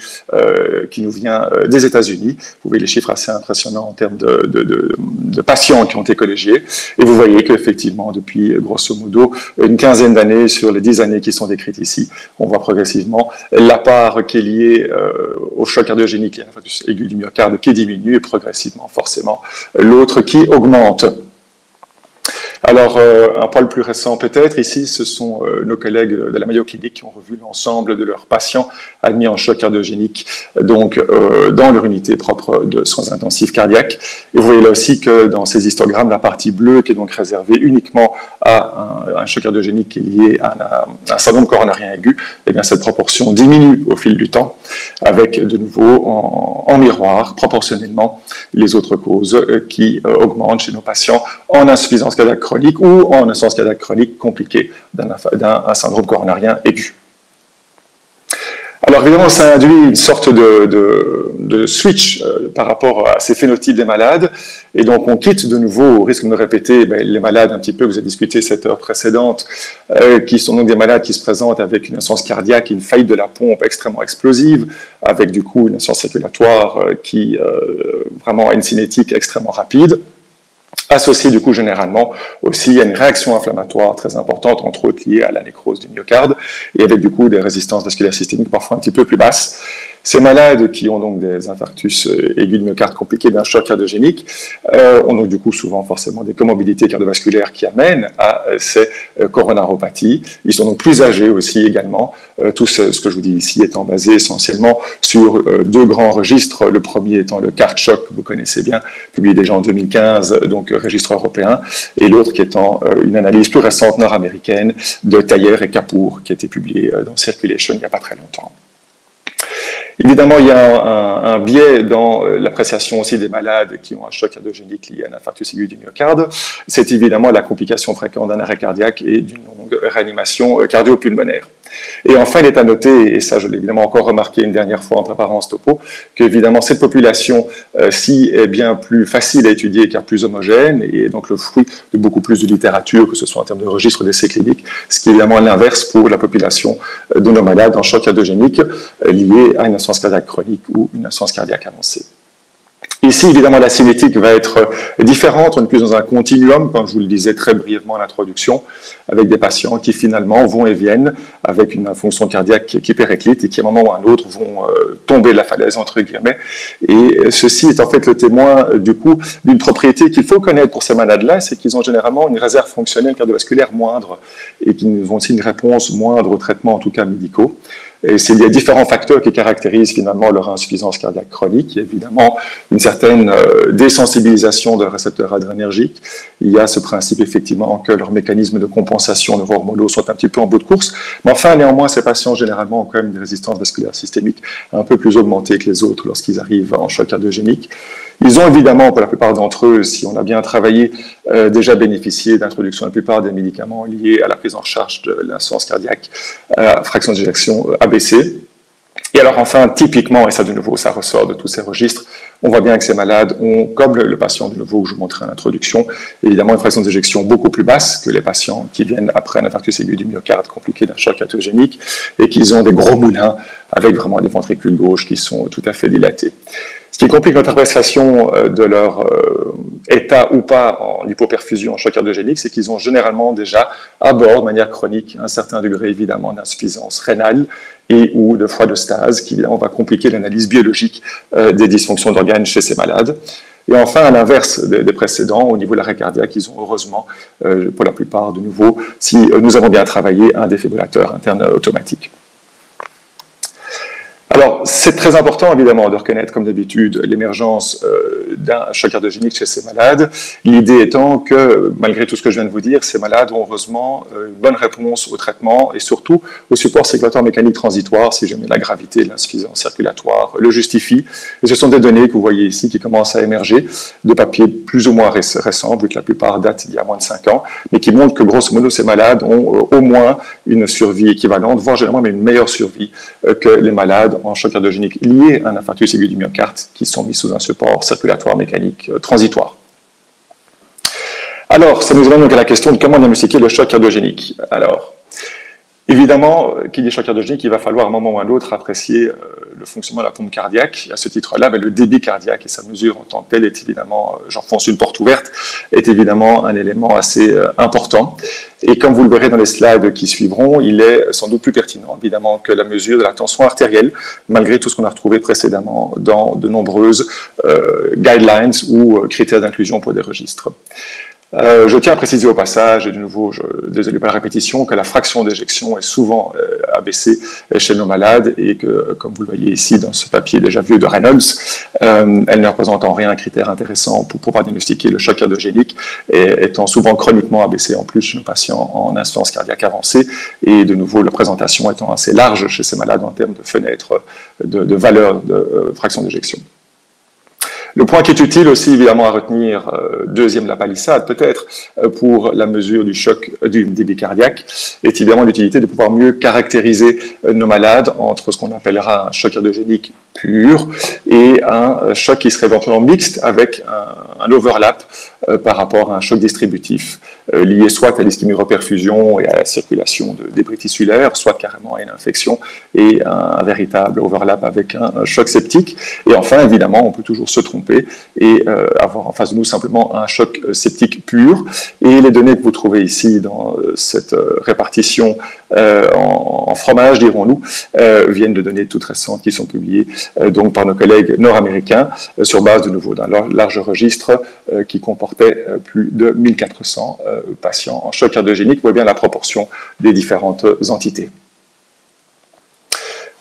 Speaker 4: qui nous vient des États-Unis. Vous voyez les chiffres assez impressionnants en termes de patients qui ont été collégiés. Et vous voyez qu'effectivement, depuis grosso modo une quinzaine d'années, sur les 10 années qui sont décrites ici, on voit progressivement la part qui est liée au choc cardiogénique et à l'infarctus aigu du myocarde qui diminue et progressivement, forcément, l'autre qui augmente. Alors, un poil plus récent peut-être, ici, ce sont nos collègues de la Mayo Clinic qui ont revu l'ensemble de leurs patients admis en choc cardiogénique, donc dans leur unité propre de soins intensifs cardiaques. Et vous voyez là aussi que dans ces histogrammes, la partie bleue qui est donc réservée uniquement à un choc cardiogénique qui est lié à un syndrome coronarien aigu, eh bien cette proportion diminue au fil du temps, avec de nouveau en miroir, proportionnellement, les autres causes qui augmentent chez nos patients en insuffisance cardiaque chronique ou en insuffisance cardiaque chronique compliquée d'un syndrome coronarien aigu. Alors évidemment, ça induit une sorte de switch par rapport à ces phénotypes des malades, et donc on quitte de nouveau, au risque de me répéter, les malades un petit peu, vous avez discuté cette heure précédente, qui sont donc des malades qui se présentent avec une insuffisance cardiaque, une faillite de la pompe extrêmement explosive, avec du coup une insuffisance circulatoire qui vraiment a une cinétique extrêmement rapide. associé du coup généralement aussi à une réaction inflammatoire très importante, entre autres liée à la nécrose du myocarde, et avec du coup des résistances vasculaires systémiques parfois un petit peu plus basses. Ces malades qui ont donc des infarctus aigus de myocarde compliqués d'un choc cardiogénique ont donc du coup souvent forcément des comorbidités cardiovasculaires qui amènent à ces coronaropathies. Ils sont donc plus âgés aussi également. Tout ce que je vous dis ici étant basé essentiellement sur deux grands registres. Le premier étant le CARD-SHOC, que vous connaissez bien, publié déjà en 2015, donc registre européen, et l'autre qui étant une analyse plus récente nord-américaine de Thayer et Kapoor, qui a été publiée dans Circulation il n'y a pas très longtemps. Évidemment, il y a un biais dans l'appréciation aussi des malades qui ont un choc cardiogénique lié à un infarctus aigu du myocarde. C'est évidemment la complication fréquente d'un arrêt cardiaque et d'une longue réanimation cardio-pulmonaire. Et enfin, il est à noter, et ça je l'ai évidemment encore remarqué une dernière fois en préparant ce topo, qu'évidemment cette population-ci est bien plus facile à étudier car plus homogène et est donc le fruit de beaucoup plus de littérature, que ce soit en termes de registre d'essais cliniques, ce qui est évidemment l'inverse pour la population de nos malades en choc cardiogénique lié à une insuffisance cardiaque chronique ou une insuffisance cardiaque avancée. Ici, évidemment, la cinétique va être différente. On est plus dans un continuum, comme je vous le disais très brièvement en introduction, avec des patients qui finalement vont et viennent avec une fonction cardiaque qui périclite et qui, à un moment ou à un autre, vont tomber de la falaise, entre guillemets. Et ceci est en fait le témoin, du coup, d'une propriété qu'il faut connaître pour ces malades-là, c'est qu'ils ont généralement une réserve fonctionnelle cardiovasculaire moindre et qu'ils ont aussi une réponse moindre aux traitements, en tout cas médicaux. Et il y a différents facteurs qui caractérisent finalement leur insuffisance cardiaque chronique. Il y a évidemment une certaine désensibilisation de récepteurs adrénergiques. Il y a ce principe effectivement que leurs mécanismes de compensation neuro-hormonaux sont un petit peu en bout de course. Mais enfin, néanmoins, ces patients généralement ont quand même une résistance vasculaire systémique un peu plus augmentée que les autres lorsqu'ils arrivent en choc cardiogénique. Ils ont évidemment, pour la plupart d'entre eux, si on a bien travaillé, déjà bénéficié d'introduction de la plupart des médicaments liés à la prise en charge de l'insuffisance cardiaque, fraction d'éjection ABC. Et alors enfin, typiquement, et ça de nouveau, ça ressort de tous ces registres, on voit bien que ces malades ont, comme le patient de nouveau que je vous montrais à l'introduction, évidemment une fraction d'éjection beaucoup plus basse que les patients qui viennent après un infarctus aigu du myocarde compliqué d'un choc cardiogénique et qu'ils ont des gros moulins avec vraiment des ventricules gauches qui sont tout à fait dilatés. Ce qui complique notre appréciation de leur état ou pas en hypoperfusion, en choc cardiogénique, c'est qu'ils ont généralement déjà à bord, de manière chronique, un certain degré évidemment d'insuffisance rénale et ou de foie de stase, qui évidemment va compliquer l'analyse biologique des dysfonctions d'organes chez ces malades. Et enfin, à l'inverse des précédents, au niveau de l'arrêt cardiaque, ils ont heureusement, pour la plupart de nouveau, si nous avons bien travaillé, un défibrillateur interne automatique. Alors, c'est très important, évidemment, de reconnaître, comme d'habitude, l'émergence d'un choc cardiogénique chez ces malades. L'idée étant que, malgré tout ce que je viens de vous dire, ces malades ont heureusement une bonne réponse au traitement et surtout au support circulatoire mécanique transitoire, si jamais la gravité de l'insuffisance circulatoire le justifie. Et ce sont des données que vous voyez ici qui commencent à émerger, de papiers plus ou moins récents, vu que la plupart datent d'il y a moins de 5 ans, mais qui montrent que, grosso modo, ces malades ont au moins une survie équivalente, voire généralement même une meilleure survie que les malades en choc cardiogénique liés à un infarctus aigu du myocarde qui sont mis sous un support circulatoire mécanique transitoire. Alors, ça nous amène donc à la question de comment diagnostiquer le choc cardiogénique. Alors, évidemment, qu'il y ait choc cardiogénique, il va falloir à un moment ou à un autre apprécier le fonctionnement de la pompe cardiaque. Et à ce titre-là, le débit cardiaque et sa mesure en tant que telle est évidemment, j'enfonce une porte ouverte, est évidemment un élément assez important. Et comme vous le verrez dans les slides qui suivront, il est sans doute plus pertinent, évidemment, que la mesure de la tension artérielle, malgré tout ce qu'on a retrouvé précédemment dans de nombreuses guidelines ou critères d'inclusion pour des registres. Je tiens à préciser au passage, et de nouveau, désolé pour la répétition, que la fraction d'éjection est souvent abaissée chez nos malades et que, comme vous le voyez ici dans ce papier déjà vieux de Reynolds, elle ne représente en rien un critère intéressant pour pouvoir diagnostiquer le choc cardiogénique, et étant souvent chroniquement abaissée en plus chez nos patients en insuffisance cardiaque avancée, et de nouveau, la présentation étant assez large chez ces malades en termes de fenêtres de valeur de fraction d'éjection. Le point qui est utile aussi, évidemment, à retenir, deuxième la palissade, peut-être, pour la mesure du choc du débit cardiaque, est évidemment l'utilité de pouvoir mieux caractériser nos malades entre ce qu'on appellera un choc cardiogénique pur et un choc qui serait éventuellement mixte avec un overlap par rapport à un choc distributif lié soit à l'ischémie-reperfusion et à la circulation de débris tissulaires, soit carrément à une infection et un véritable overlap avec un choc septique. Et enfin, évidemment, on peut toujours se tromper tromper et avoir en face de nous simplement un choc septique pur. Et les données que vous trouvez ici dans cette répartition en fromage, dirons-nous, viennent de données toutes récentes qui sont publiées donc par nos collègues nord-américains sur base de nouveau d'un large registre qui comportait plus de 1400 patients en choc cardiogénique. Vous voyez bien la proportion des différentes entités.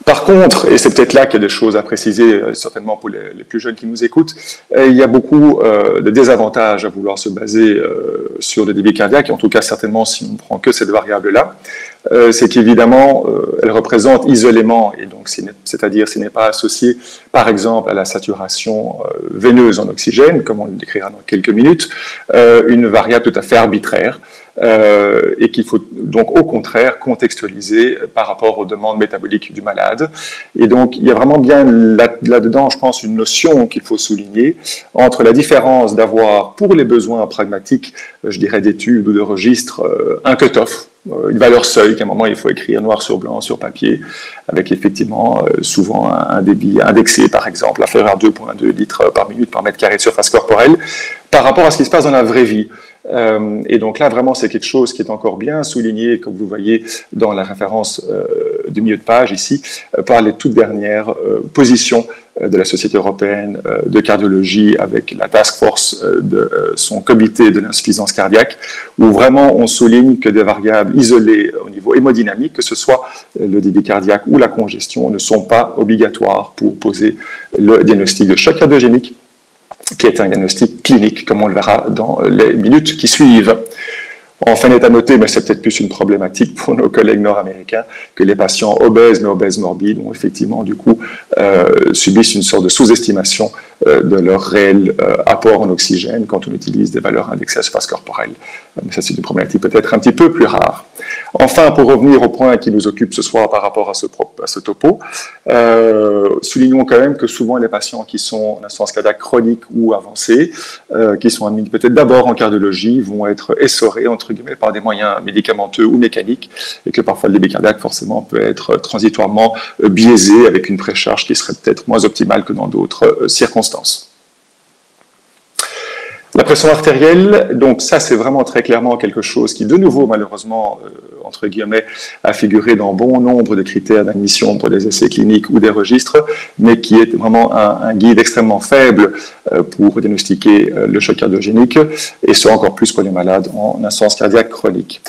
Speaker 4: Par contre, et c'est peut-être là qu'il y a des choses à préciser, certainement pour les plus jeunes qui nous écoutent, il y a beaucoup de désavantages à vouloir se baser sur le débit cardiaque, et en tout cas certainement si on ne prend que cette variable-là, c'est qu'évidemment, elle représente isolément, et donc c'est-à-dire s'il n'est pas associé, par exemple, à la saturation veineuse en oxygène, comme on le décrira dans quelques minutes, une variable tout à fait arbitraire, et qu'il faut donc au contraire contextualiser par rapport aux demandes métaboliques du malade. Et donc il y a vraiment bien là-dedans, je pense, une notion qu'il faut souligner entre la différence d'avoir pour les besoins pragmatiques, je dirais d'études ou de registres, un cut-off, une valeur seuil qu'à un moment il faut écrire noir sur blanc sur papier, avec effectivement souvent un débit indexé par exemple, inférieur à 2,2 litres par minute par mètre carré de surface corporelle, par rapport à ce qui se passe dans la vraie vie. Et donc là, vraiment, c'est quelque chose qui est encore bien souligné, comme vous voyez dans la référence du milieu de page ici, par les toutes dernières positions de la Société européenne de cardiologie avec la task force de son comité de l'insuffisance cardiaque, où vraiment on souligne que des variables isolées au niveau hémodynamique, que ce soit le débit cardiaque ou la congestion, ne sont pas obligatoires pour poser le diagnostic de choc cardiogénique, qui est un diagnostic clinique, comme on le verra dans les minutes qui suivent. Enfin, il est à noter, mais c'est peut-être plus une problématique pour nos collègues nord-américains, que les patients obèses, mais obèses morbides, ont effectivement, du coup, subissent une sorte de sous-estimation de leur réel apport en oxygène quand on utilise des valeurs indexées à surface corporelle. Mais ça, c'est une problématique peut-être un petit peu plus rare. Enfin, pour revenir au point qui nous occupe ce soir par rapport à ce topo, soulignons quand même que souvent les patients qui sont en insuffisance cardiaque chronique ou avancée, qui sont admis peut-être d'abord en cardiologie, vont être essorés, entre guillemets, par des moyens médicamenteux ou mécaniques, et que parfois le débit cardiaque, forcément, peut être transitoirement biaisé avec une précharge qui serait peut-être moins optimale que dans d'autres circonstances. La pression artérielle, donc ça c'est vraiment très clairement quelque chose qui de nouveau malheureusement, entre guillemets, a figuré dans bon nombre de critères d'admission pour des essais cliniques ou des registres, mais qui est vraiment un guide extrêmement faible pour diagnostiquer le choc cardiogénique, et ce encore plus pour les malades en insuffisance cardiaque chronique.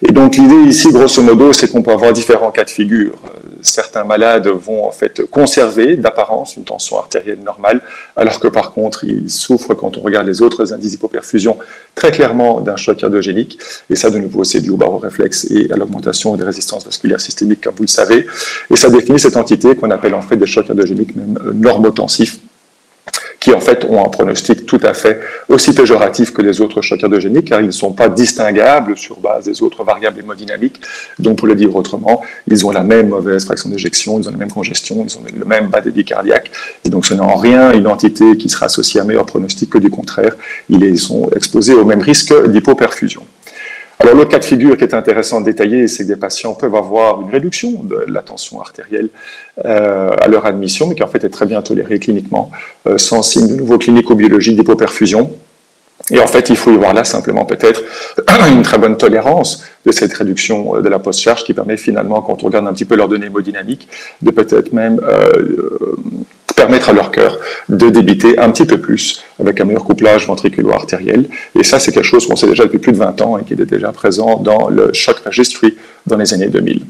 Speaker 4: Et donc l'idée ici, grosso modo, c'est qu'on peut avoir différents cas de figure. Certains malades vont en fait conserver d'apparence une tension artérielle normale, alors que par contre ils souffrent, quand on regarde les autres indices d'hypoperfusion, très clairement d'un choc cardiogénique, et ça de nouveau c'est dû au baroréflexe et à l'augmentation des résistances vasculaires systémiques, comme vous le savez, et ça définit cette entité qu'on appelle en fait des chocs cardiogéniques même normotensifs, qui en fait ont un pronostic tout à fait aussi péjoratif que les autres chocs cardiogéniques, car ils ne sont pas distinguables sur base des autres variables hémodynamiques. Donc, pour le dire autrement, ils ont la même mauvaise fraction d'éjection, ils ont la même congestion, ils ont le même bas débit cardiaque, et donc ce n'est en rien une entité qui sera associée à un meilleur pronostic que du contraire, ils sont exposés au même risque d'hypoperfusion. Alors, l'autre cas de figure qui est intéressant de détailler, c'est que des patients peuvent avoir une réduction de la tension artérielle à leur admission, mais qui en fait est très bien tolérée cliniquement, sans signe de nouveau clinico-biologique d'hypoperfusion. Et en fait, il faut y voir là simplement peut-être une très bonne tolérance de cette réduction de la post-charge qui permet finalement, quand on regarde un petit peu leurs données hémodynamiques, de peut-être même permettre à leur cœur de débiter un petit peu plus avec un meilleur couplage ventriculo-artériel. Et ça, c'est quelque chose qu'on sait déjà depuis plus de 20 ans et qui était déjà présent dans le Shock Registry dans les années 2000.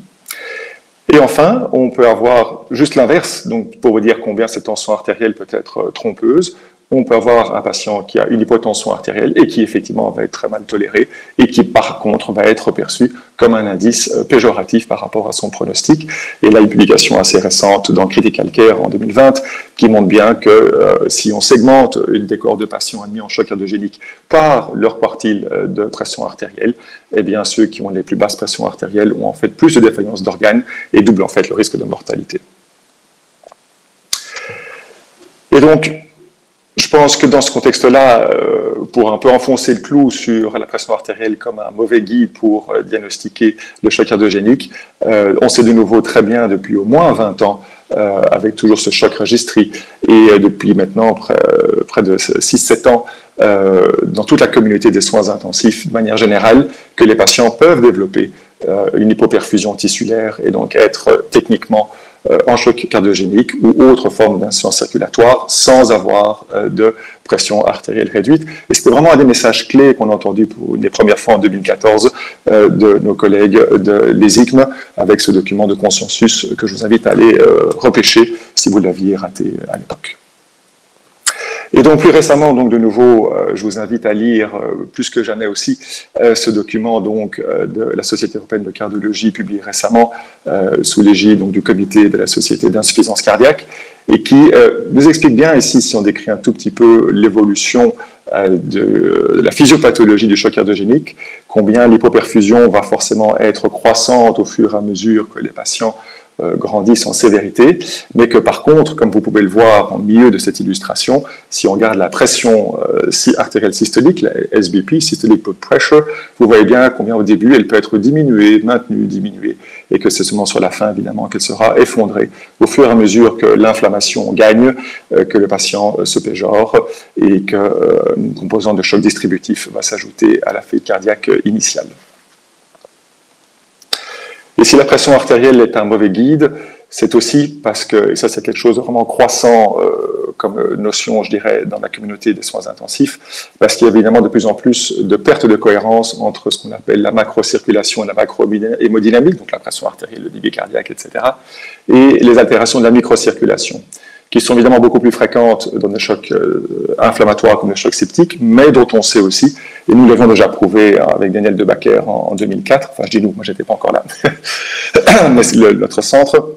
Speaker 4: Et enfin, on peut avoir juste l'inverse, donc pour vous dire combien cette tension artérielle peut être trompeuse. On peut avoir un patient qui a une hypotension artérielle et qui effectivement va être très mal toléré et qui par contre va être perçu comme un indice péjoratif par rapport à son pronostic. Et là, une publication assez récente dans Critical Care en 2020 qui montre bien que si on segmente une des cohortes de patients admis en choc cardiogénique par leur quartile de pression artérielle, eh bien ceux qui ont les plus basses pressions artérielles ont en fait plus de défaillance d'organes et doublent en fait le risque de mortalité. Et donc, je pense que dans ce contexte-là, pour un peu enfoncer le clou sur la pression artérielle comme un mauvais guide pour diagnostiquer le choc cardiogénique, on sait de nouveau très bien depuis au moins 20 ans, avec toujours ce choc registry, et depuis maintenant près de 6-7 ans dans toute la communauté des soins intensifs de manière générale que les patients peuvent développer une hypoperfusion tissulaire et donc être techniquement en choc cardiogénique ou autre forme d'insuffisance circulatoire sans avoir de pression artérielle réduite. Et c'était vraiment un des messages clés qu'on a entendu pour les premières fois en 2014 de nos collègues de l'ESICM avec ce document de consensus que je vous invite à aller repêcher si vous l'aviez raté à l'époque. Et donc plus récemment, donc de nouveau, je vous invite à lire plus que jamais aussi ce document donc de la Société européenne de cardiologie publié récemment sous l'égide donc du comité de la Société d'insuffisance cardiaque et qui nous explique bien ici, si on décrit un tout petit peu l'évolution de la physiopathologie du choc cardiogénique, combien l'hypoperfusion va forcément être croissante au fur et à mesure que les patients grandissent en sévérité, mais que par contre, comme vous pouvez le voir au milieu de cette illustration, si on regarde la pression artérielle systolique, la SBP, Systolic Blood Pressure, vous voyez bien combien au début elle peut être diminuée, maintenue, diminuée, et que c'est seulement sur la fin, évidemment, qu'elle sera effondrée. Au fur et à mesure que l'inflammation gagne, que le patient se péjore et qu'une composante de choc distributif va s'ajouter à la faillite cardiaque initiale. Et si la pression artérielle est un mauvais guide, c'est aussi parce que, et ça c'est quelque chose de vraiment croissant comme notion, je dirais, dans la communauté des soins intensifs, parce qu'il y a évidemment de plus en plus de perte de cohérence entre ce qu'on appelle la macrocirculation et la macrohémodynamique, donc la pression artérielle, le débit cardiaque, etc., et les altérations de la microcirculation, qui sont évidemment beaucoup plus fréquentes dans des chocs inflammatoires comme les chocs septiques, mais dont on sait aussi, et nous l'avons déjà prouvé avec Daniel Debacker en 2004, enfin je dis nous, moi j'étais pas encore là, mais c'est notre centre,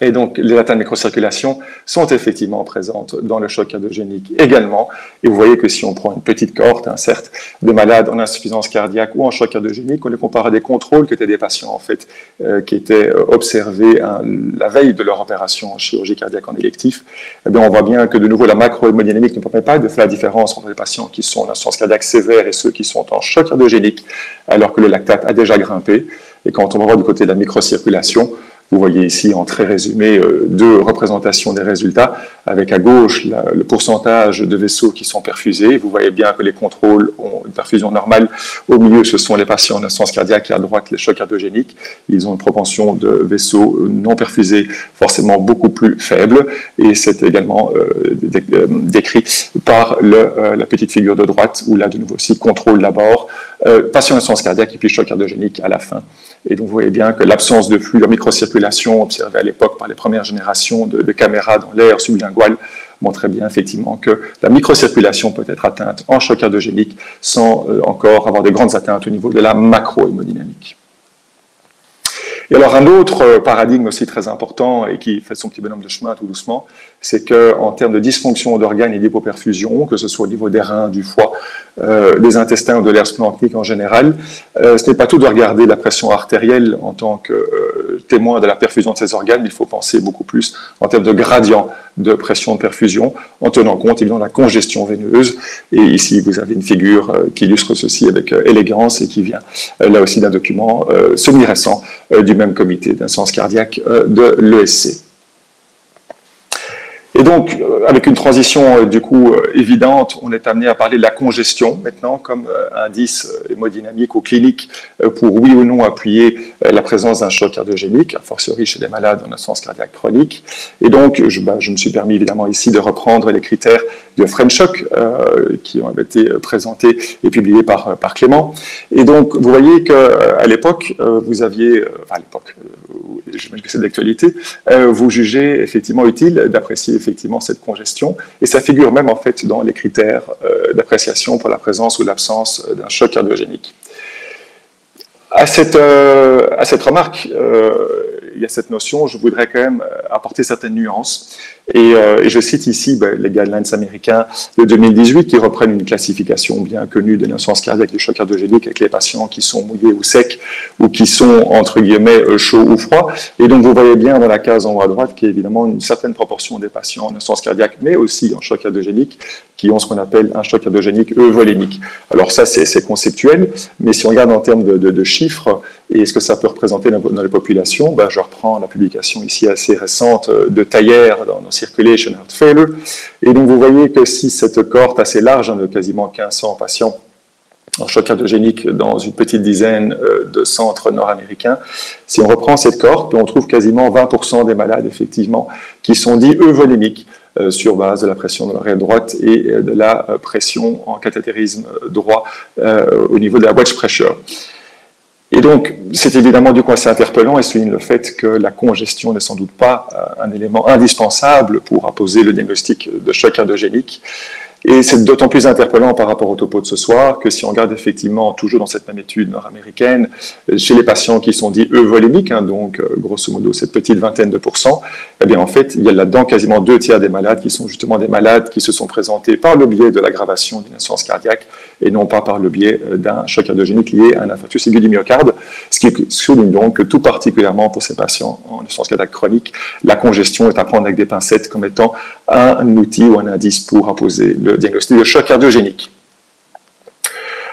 Speaker 4: et donc les atteintes de microcirculation sont effectivement présentes dans le choc cardiogénique également, et vous voyez que si on prend une petite cohorte, certes, de malades en insuffisance cardiaque ou en choc cardiogénique, on les compare à des contrôles qui étaient des patients en fait, qui étaient observés la veille de leur opération en chirurgie cardiaque en électif, eh bien, on voit bien que de nouveau la macrohémodynamique ne permet pas de faire la différence entre les patients qui sont en insuffisance cardiaque sévère et ceux qui sont en choc cardiogénique, alors que le lactate a déjà grimpé, et quand on va voir du côté de la microcirculation, vous voyez ici en très résumé deux représentations des résultats, avec à gauche le pourcentage de vaisseaux qui sont perfusés. Vous voyez bien que les contrôles ont une perfusion normale. Au milieu, ce sont les patients en insuffisance cardiaque et à droite, les chocs cardiogéniques. Ils ont une propension de vaisseaux non perfusés forcément beaucoup plus faible. Et c'est également décrit par la petite figure de droite, où là, de nouveau aussi, contrôle d'abord, patient en insuffisance cardiaque et puis choc cardiogénique à la fin. Et donc, vous voyez bien que l'absence de flux, la microcirculation observée à l'époque par les premières générations de caméras dans l'air sublingual montrait bien effectivement que la microcirculation peut être atteinte en choc cardiogénique sans encore avoir de grandes atteintes au niveau de la macrohémodynamique. Et alors un autre paradigme aussi très important et qui fait son petit bonhomme de chemin tout doucement, c'est qu'en termes de dysfonction d'organes et d'hypoperfusion, que ce soit au niveau des reins, du foie, des intestins ou de l'air splénique en général, ce n'est pas tout de regarder la pression artérielle en tant que témoin de la perfusion de ces organes, il faut penser beaucoup plus en termes de gradient de pression de perfusion, en tenant compte évidemment de la congestion veineuse. Et ici, vous avez une figure qui illustre ceci avec élégance et qui vient là aussi d'un document semi-récent du même comité d'insuffisance cardiaque de l'ESC. Et donc, avec une transition du coup évidente, on est amené à parler de la congestion maintenant comme indice hémodynamique ou clinique pour oui ou non appuyer la présence d'un choc cardiogénique, a fortiori chez les malades en insuffisance cardiaque chronique. Et donc, je me suis permis évidemment ici de reprendre les critères de French Shock qui ont été présentés et publiés par Clément. Et donc, vous voyez qu'à l'époque, vous aviez, enfin à l'époque, j'imagine que c'est d'actualité, vous jugez effectivement utile d'apprécier effectivement cette congestion, et ça figure même en fait dans les critères d'appréciation pour la présence ou l'absence d'un choc cardiogénique. À cette remarque, il y a cette notion, je voudrais quand même apporter certaines nuances. Et je cite ici les guidelines américains de 2018 qui reprennent une classification bien connue de l'insuffisance cardiaque et du choc cardiogénique avec les patients qui sont mouillés ou secs ou qui sont entre guillemets chauds ou froids. Et donc vous voyez bien dans la case en haut à droite qu'il y a évidemment une certaine proportion des patients en insuffisance cardiaque mais aussi en choc cardiogénique qui ont ce qu'on appelle un choc cardiogénique euvolémique. Alors ça c'est conceptuel, mais si on regarde en termes de chiffres Et ce que ça peut représenter dans les populations, je reprends la publication ici assez récente de Thayer dans Circulation Heart Failure. Et donc vous voyez que si cette cohorte assez large, de quasiment 1500 patients en choc cardiogénique dans une petite dizaine de centres nord-américains, si on reprend cette cohorte, on trouve quasiment 20% des malades, effectivement, qui sont dits euvolémiques sur base de la pression de l'oreille droite et de la pression en cathétérisme droit au niveau de la wedge pressure. Et donc, c'est évidemment du coup assez interpellant et souligne le fait que la congestion n'est sans doute pas un élément indispensable pour apposer le diagnostic de choc cardiogénique. Et c'est d'autant plus interpellant par rapport au topo de ce soir que si on regarde effectivement, toujours dans cette même étude nord-américaine, chez les patients qui sont dits euvolémiques, donc grosso modo cette petite vingtaine de %, eh bien en fait, il y a là-dedans quasiment 2/3 des malades qui sont justement des malades qui se sont présentés par le biais de l'aggravation d'une insuffisance cardiaque et non pas par le biais d'un choc cardiogénique lié à un infarctus aigu du myocarde, ce qui souligne donc que tout particulièrement pour ces patients en insuffisance cardiaque chronique, la congestion est à prendre avec des pincettes comme étant un outil ou un indice pour apposer le diagnostic de choc cardiogénique.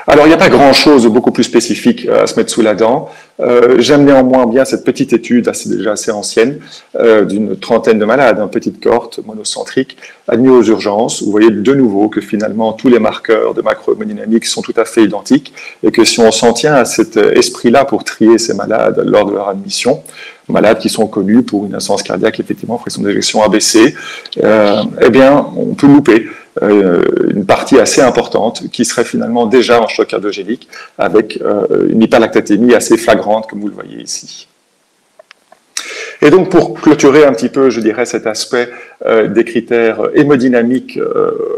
Speaker 4: Alors, il n'y a pas grand-chose de beaucoup plus spécifique à se mettre sous la dent. J'aime néanmoins bien cette petite étude, déjà assez ancienne, d'une trentaine de malades, une petite cohorte monocentrique, admis aux urgences. Vous voyez de nouveau que finalement, tous les marqueurs de macrohémodynamique sont tout à fait identiques et que si on s'en tient à cet esprit-là pour trier ces malades lors de leur admission, malades qui sont connus pour une insuffisance cardiaque, effectivement, pression d'éjection ABC, eh bien, on peut louper une partie assez importante qui serait finalement déjà en choc cardiogénique avec une hyperlactatémie assez flagrante, comme vous le voyez ici. Et donc, pour clôturer un petit peu, je dirais, cet aspect des critères hémodynamiques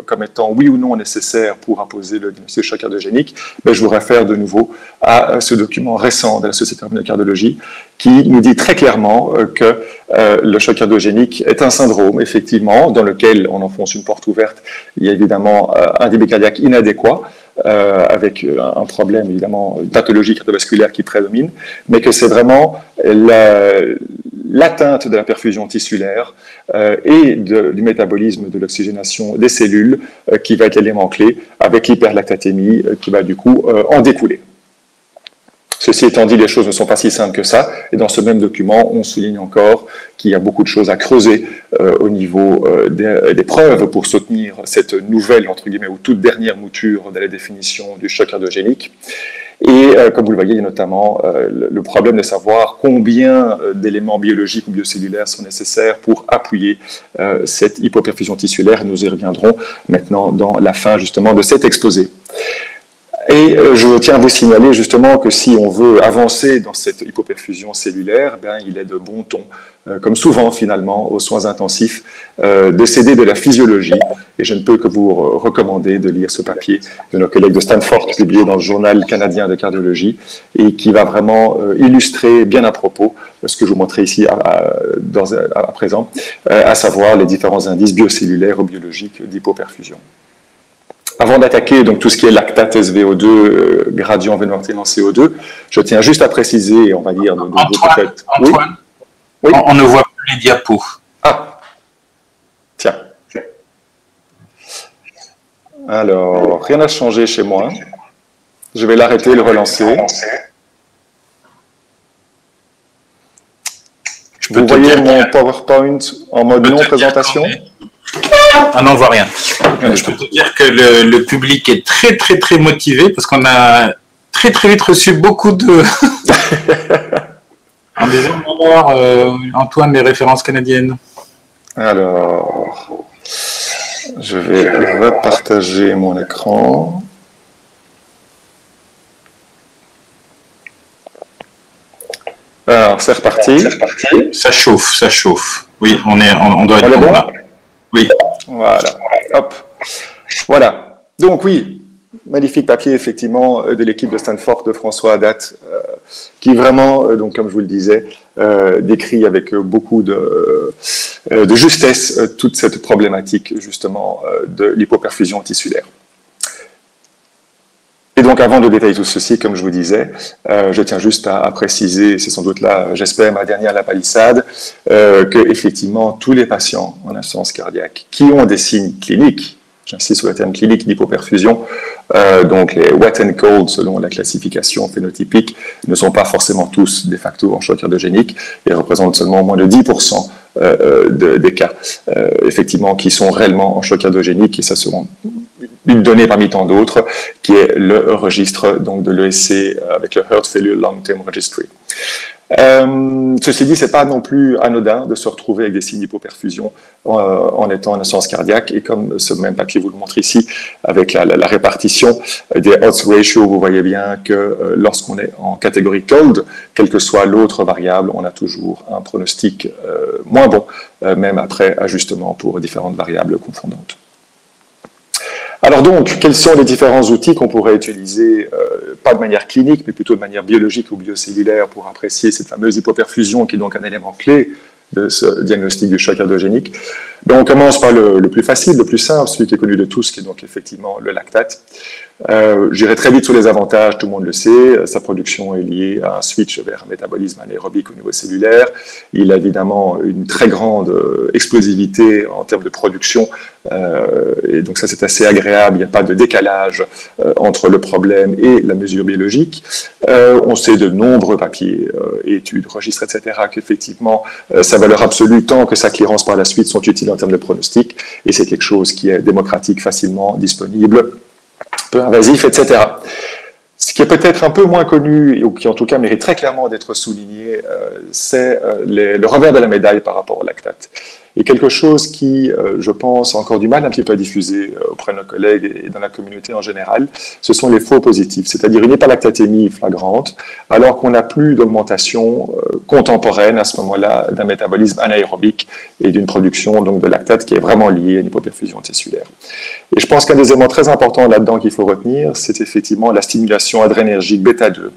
Speaker 4: comme étant oui ou non nécessaires pour imposer le diagnostic de choc cardiogénique, je vous réfère de nouveau à ce document récent de la Société de cardiologie qui nous dit très clairement que le choc cardiogénique est un syndrome, effectivement, dans lequel on enfonce une porte ouverte. Il y a évidemment un débit cardiaque inadéquat, avec un problème évidemment une pathologie cardiovasculaire qui prédomine, mais que c'est vraiment l'atteinte de la perfusion tissulaire et du métabolisme de l'oxygénation des cellules qui va être l'élément clé, avec l'hyperlactatémie qui va du coup en découler. Ceci étant dit, les choses ne sont pas si simples que ça, et dans ce même document, on souligne encore qu'il y a beaucoup de choses à creuser au niveau des preuves pour soutenir cette nouvelle, entre guillemets, ou toute dernière mouture de la définition du choc cardiogénique. Et comme vous le voyez, il y a notamment le problème de savoir combien d'éléments biologiques ou biocellulaires sont nécessaires pour appuyer cette hypoperfusion tissulaire, et nous y reviendrons maintenant dans la fin justement de cet exposé. Et je tiens à vous signaler justement que si on veut avancer dans cette hypoperfusion cellulaire, il est de bon ton, comme souvent finalement aux soins intensifs, de s'aider de la physiologie. Et je ne peux que vous recommander de lire ce papier de nos collègues de Stanford, publié dans le journal canadien de cardiologie, et qui va vraiment illustrer bien à propos ce que je vous montrais ici à présent, à savoir les différents indices biocellulaires ou biologiques d'hypoperfusion. Avant d'attaquer donc tout ce qui est lactate SVO2, gradient veno-artériel en CO2, je tiens juste à préciser, on va dire,
Speaker 1: Antoine,
Speaker 4: oui.
Speaker 1: On ne voit plus les diapos.
Speaker 4: Ah, tiens. Alors, rien n'a changé chez moi. Je vais l'arrêter, le relancer. Vous voyez mon PowerPoint en mode non-présentation ?
Speaker 1: Ah non, on voit rien. Je peux te dire que le public est très très très motivé parce qu'on a très très vite reçu beaucoup de... en disant Antoine, les références canadiennes.
Speaker 4: Alors, je vais repartager mon écran. Alors, c'est reparti.
Speaker 1: Ça chauffe, ça chauffe. Oui, on doit être bon là. Oui.
Speaker 4: Voilà. Hop. Voilà. Donc oui, magnifique papier effectivement de l'équipe de Stanford de François Haddad, qui vraiment, donc comme je vous le disais, décrit avec beaucoup de justesse toute cette problématique justement de l'hypoperfusion tissulaire. Et donc, avant de détailler tout ceci, comme je vous disais, je tiens juste à préciser, c'est sans doute là, j'espère, ma dernière la palissade, que effectivement, tous les patients en insuffisance cardiaque qui ont des signes cliniques, j'insiste sur le terme clinique d'hypoperfusion, Donc les wet and cold, selon la classification phénotypique, ne sont pas forcément tous de facto en choc cardiogénique et représentent seulement moins de 10% des cas, effectivement, qui sont réellement en choc cardiogénique, et ça sera une donnée parmi tant d'autres, qui est le registre donc, de l'ESC avec le Heart Failure Long Term Registry. Ceci dit, c'est pas non plus anodin de se retrouver avec des signes d'hypoperfusion en étant en insuffisance cardiaque, et comme ce même papier vous le montre ici, avec la répartition des odds ratio, vous voyez bien que lorsqu'on est en catégorie cold, quelle que soit l'autre variable, on a toujours un pronostic moins bon, même après ajustement pour différentes variables confondantes. Alors donc, quels sont les différents outils qu'on pourrait utiliser, pas de manière clinique, mais plutôt de manière biologique ou biocellulaire, pour apprécier cette fameuse hypoperfusion qui est donc un élément clé de ce diagnostic du choc cardiogénique? Donc, on commence par le plus facile, le plus simple, celui qui est connu de tous, qui est donc effectivement le lactate. J'irai très vite sur les avantages, tout le monde le sait. Sa production est liée à un switch vers un métabolisme anaérobique au niveau cellulaire. Il a évidemment une très grande explosivité en termes de production, et donc ça c'est assez agréable. Il n'y a pas de décalage entre le problème et la mesure biologique. On sait de nombreux papiers, études, registres, etc., qu'effectivement sa valeur absolue, tant que sa clearance par la suite, sont utiles en termes de pronostic, et c'est quelque chose qui est démocratique, facilement disponible, peu invasif, etc. Ce qui est peut-être un peu moins connu, ou qui en tout cas mérite très clairement d'être souligné, c'est le revers de la médaille par rapport au lactate. Et quelque chose qui, je pense, a encore du mal un petit peu à diffuser auprès de nos collègues et dans la communauté en général, ce sont les faux positifs, c'est-à-dire une hyperlactatémie flagrante, alors qu'on n'a plus d'augmentation contemporaine à ce moment-là d'un métabolisme anaérobique et d'une production donc, de lactate qui est vraiment liée à une hypoperfusion tissulaire. Et je pense qu'un des éléments très importants là-dedans qu'il faut retenir, c'est effectivement la stimulation adrénergique bêta-2,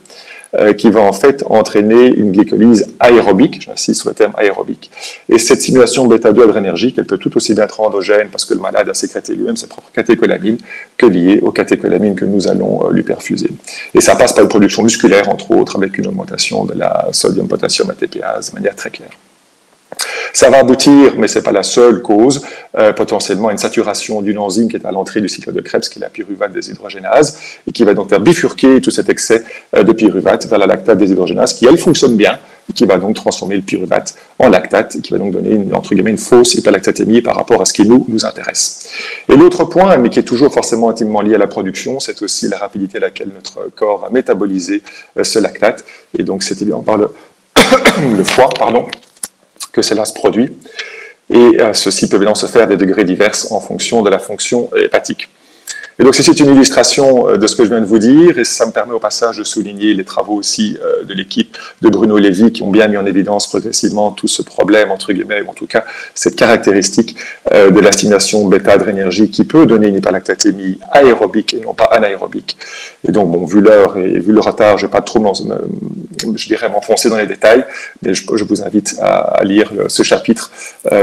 Speaker 4: qui va en fait entraîner une glycolyse aérobique, j'insiste sur le terme aérobique. Et cette stimulation bêta-2 adrénergique, elle peut tout aussi bien être endogène parce que le malade a sécrété lui-même ses propres catécholamines que liée aux catécholamines que nous allons lui perfuser. Et ça passe par une production musculaire, entre autres, avec une augmentation de la sodium-potassium ATPase de manière très claire. Ça va aboutir, mais ce n'est pas la seule cause, potentiellement à une saturation d'une enzyme qui est à l'entrée du cycle de Krebs, qui est la pyruvate déshydrogénase, et qui va donc faire bifurquer tout cet excès de pyruvate vers la lactate déshydrogénase, qui elle fonctionne bien, et qui va donc transformer le pyruvate en lactate, et qui va donc donner entre guillemets une fausse hyperlactatémie par rapport à ce qui nous intéresse. Et l'autre point, mais qui est toujours forcément intimement lié à la production, c'est aussi la rapidité à laquelle notre corps va métaboliser ce lactate, et donc c'est évidemment par le foie, que cela se produit, et ceci peut évidemment se faire à des degrés divers en fonction de la fonction hépatique. Et donc, c'est une illustration de ce que je viens de vous dire, et ça me permet au passage de souligner les travaux aussi de l'équipe de Bruno Lévy, qui ont bien mis en évidence progressivement tout ce problème, entre guillemets, ou en tout cas, cette caractéristique de la stimulation bêta-adrénergie qui peut donner une hyperlactatémie aérobique et non pas anaérobique. Et donc, bon, vu l'heure et vu le retard, je ne vais pas trop, je dirais, m'enfoncer dans les détails, mais je vous invite à lire ce chapitre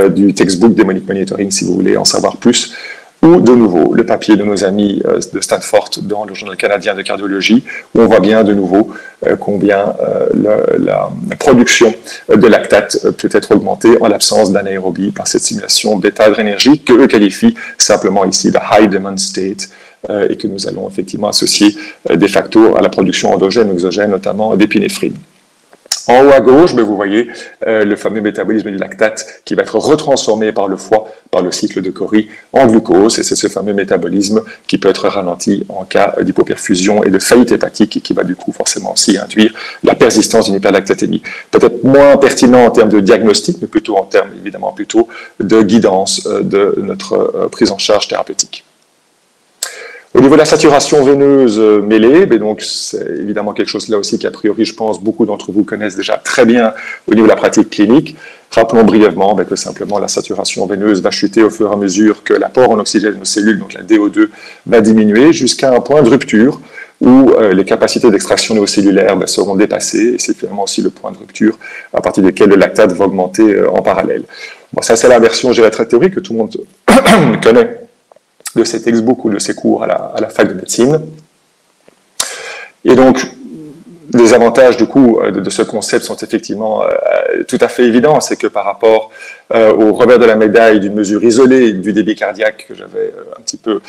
Speaker 4: du textbook Demonic Monitoring si vous voulez en savoir plus. Ou de nouveau le papier de nos amis de Stanford dans le journal canadien de cardiologie, où on voit bien de nouveau combien la production de lactate peut être augmentée en l'absence d'anaérobie par cette stimulation bêta-adrénergique que eux qualifient simplement ici de high demand state, et que nous allons effectivement associer de facto à la production endogène ou exogène, notamment d'épinéphrine. En haut à gauche, vous voyez le fameux métabolisme du lactate qui va être retransformé par le foie, par le cycle de Cori, en glucose, et c'est ce fameux métabolisme qui peut être ralenti en cas d'hypoperfusion et de faillite hépatique, et qui va du coup forcément aussi induire la persistance d'une hyperlactatémie. Peut-être moins pertinent en termes de diagnostic, mais plutôt en termes évidemment plutôt de guidance de notre prise en charge thérapeutique. Au niveau de la saturation veineuse mêlée, donc c'est évidemment quelque chose là aussi qu'a priori, je pense, beaucoup d'entre vous connaissent déjà très bien au niveau de la pratique clinique. Rappelons brièvement que simplement la saturation veineuse va chuter au fur et à mesure que l'apport en oxygène de nos cellules, donc la DO2, va diminuer jusqu'à un point de rupture où les capacités d'extraction néocellulaire seront dépassées, et c'est finalement aussi le point de rupture à partir duquel le lactate va augmenter en parallèle. Bon, ça c'est la version, je dirais, très théorique que tout le monde connaît de ces textbooks ou de ces cours à la fac de médecine. Et donc, Les avantages du coup de ce concept sont effectivement tout à fait évidents. C'est que par rapport au revers de la médaille d'une mesure isolée du débit cardiaque que j'avais un petit peu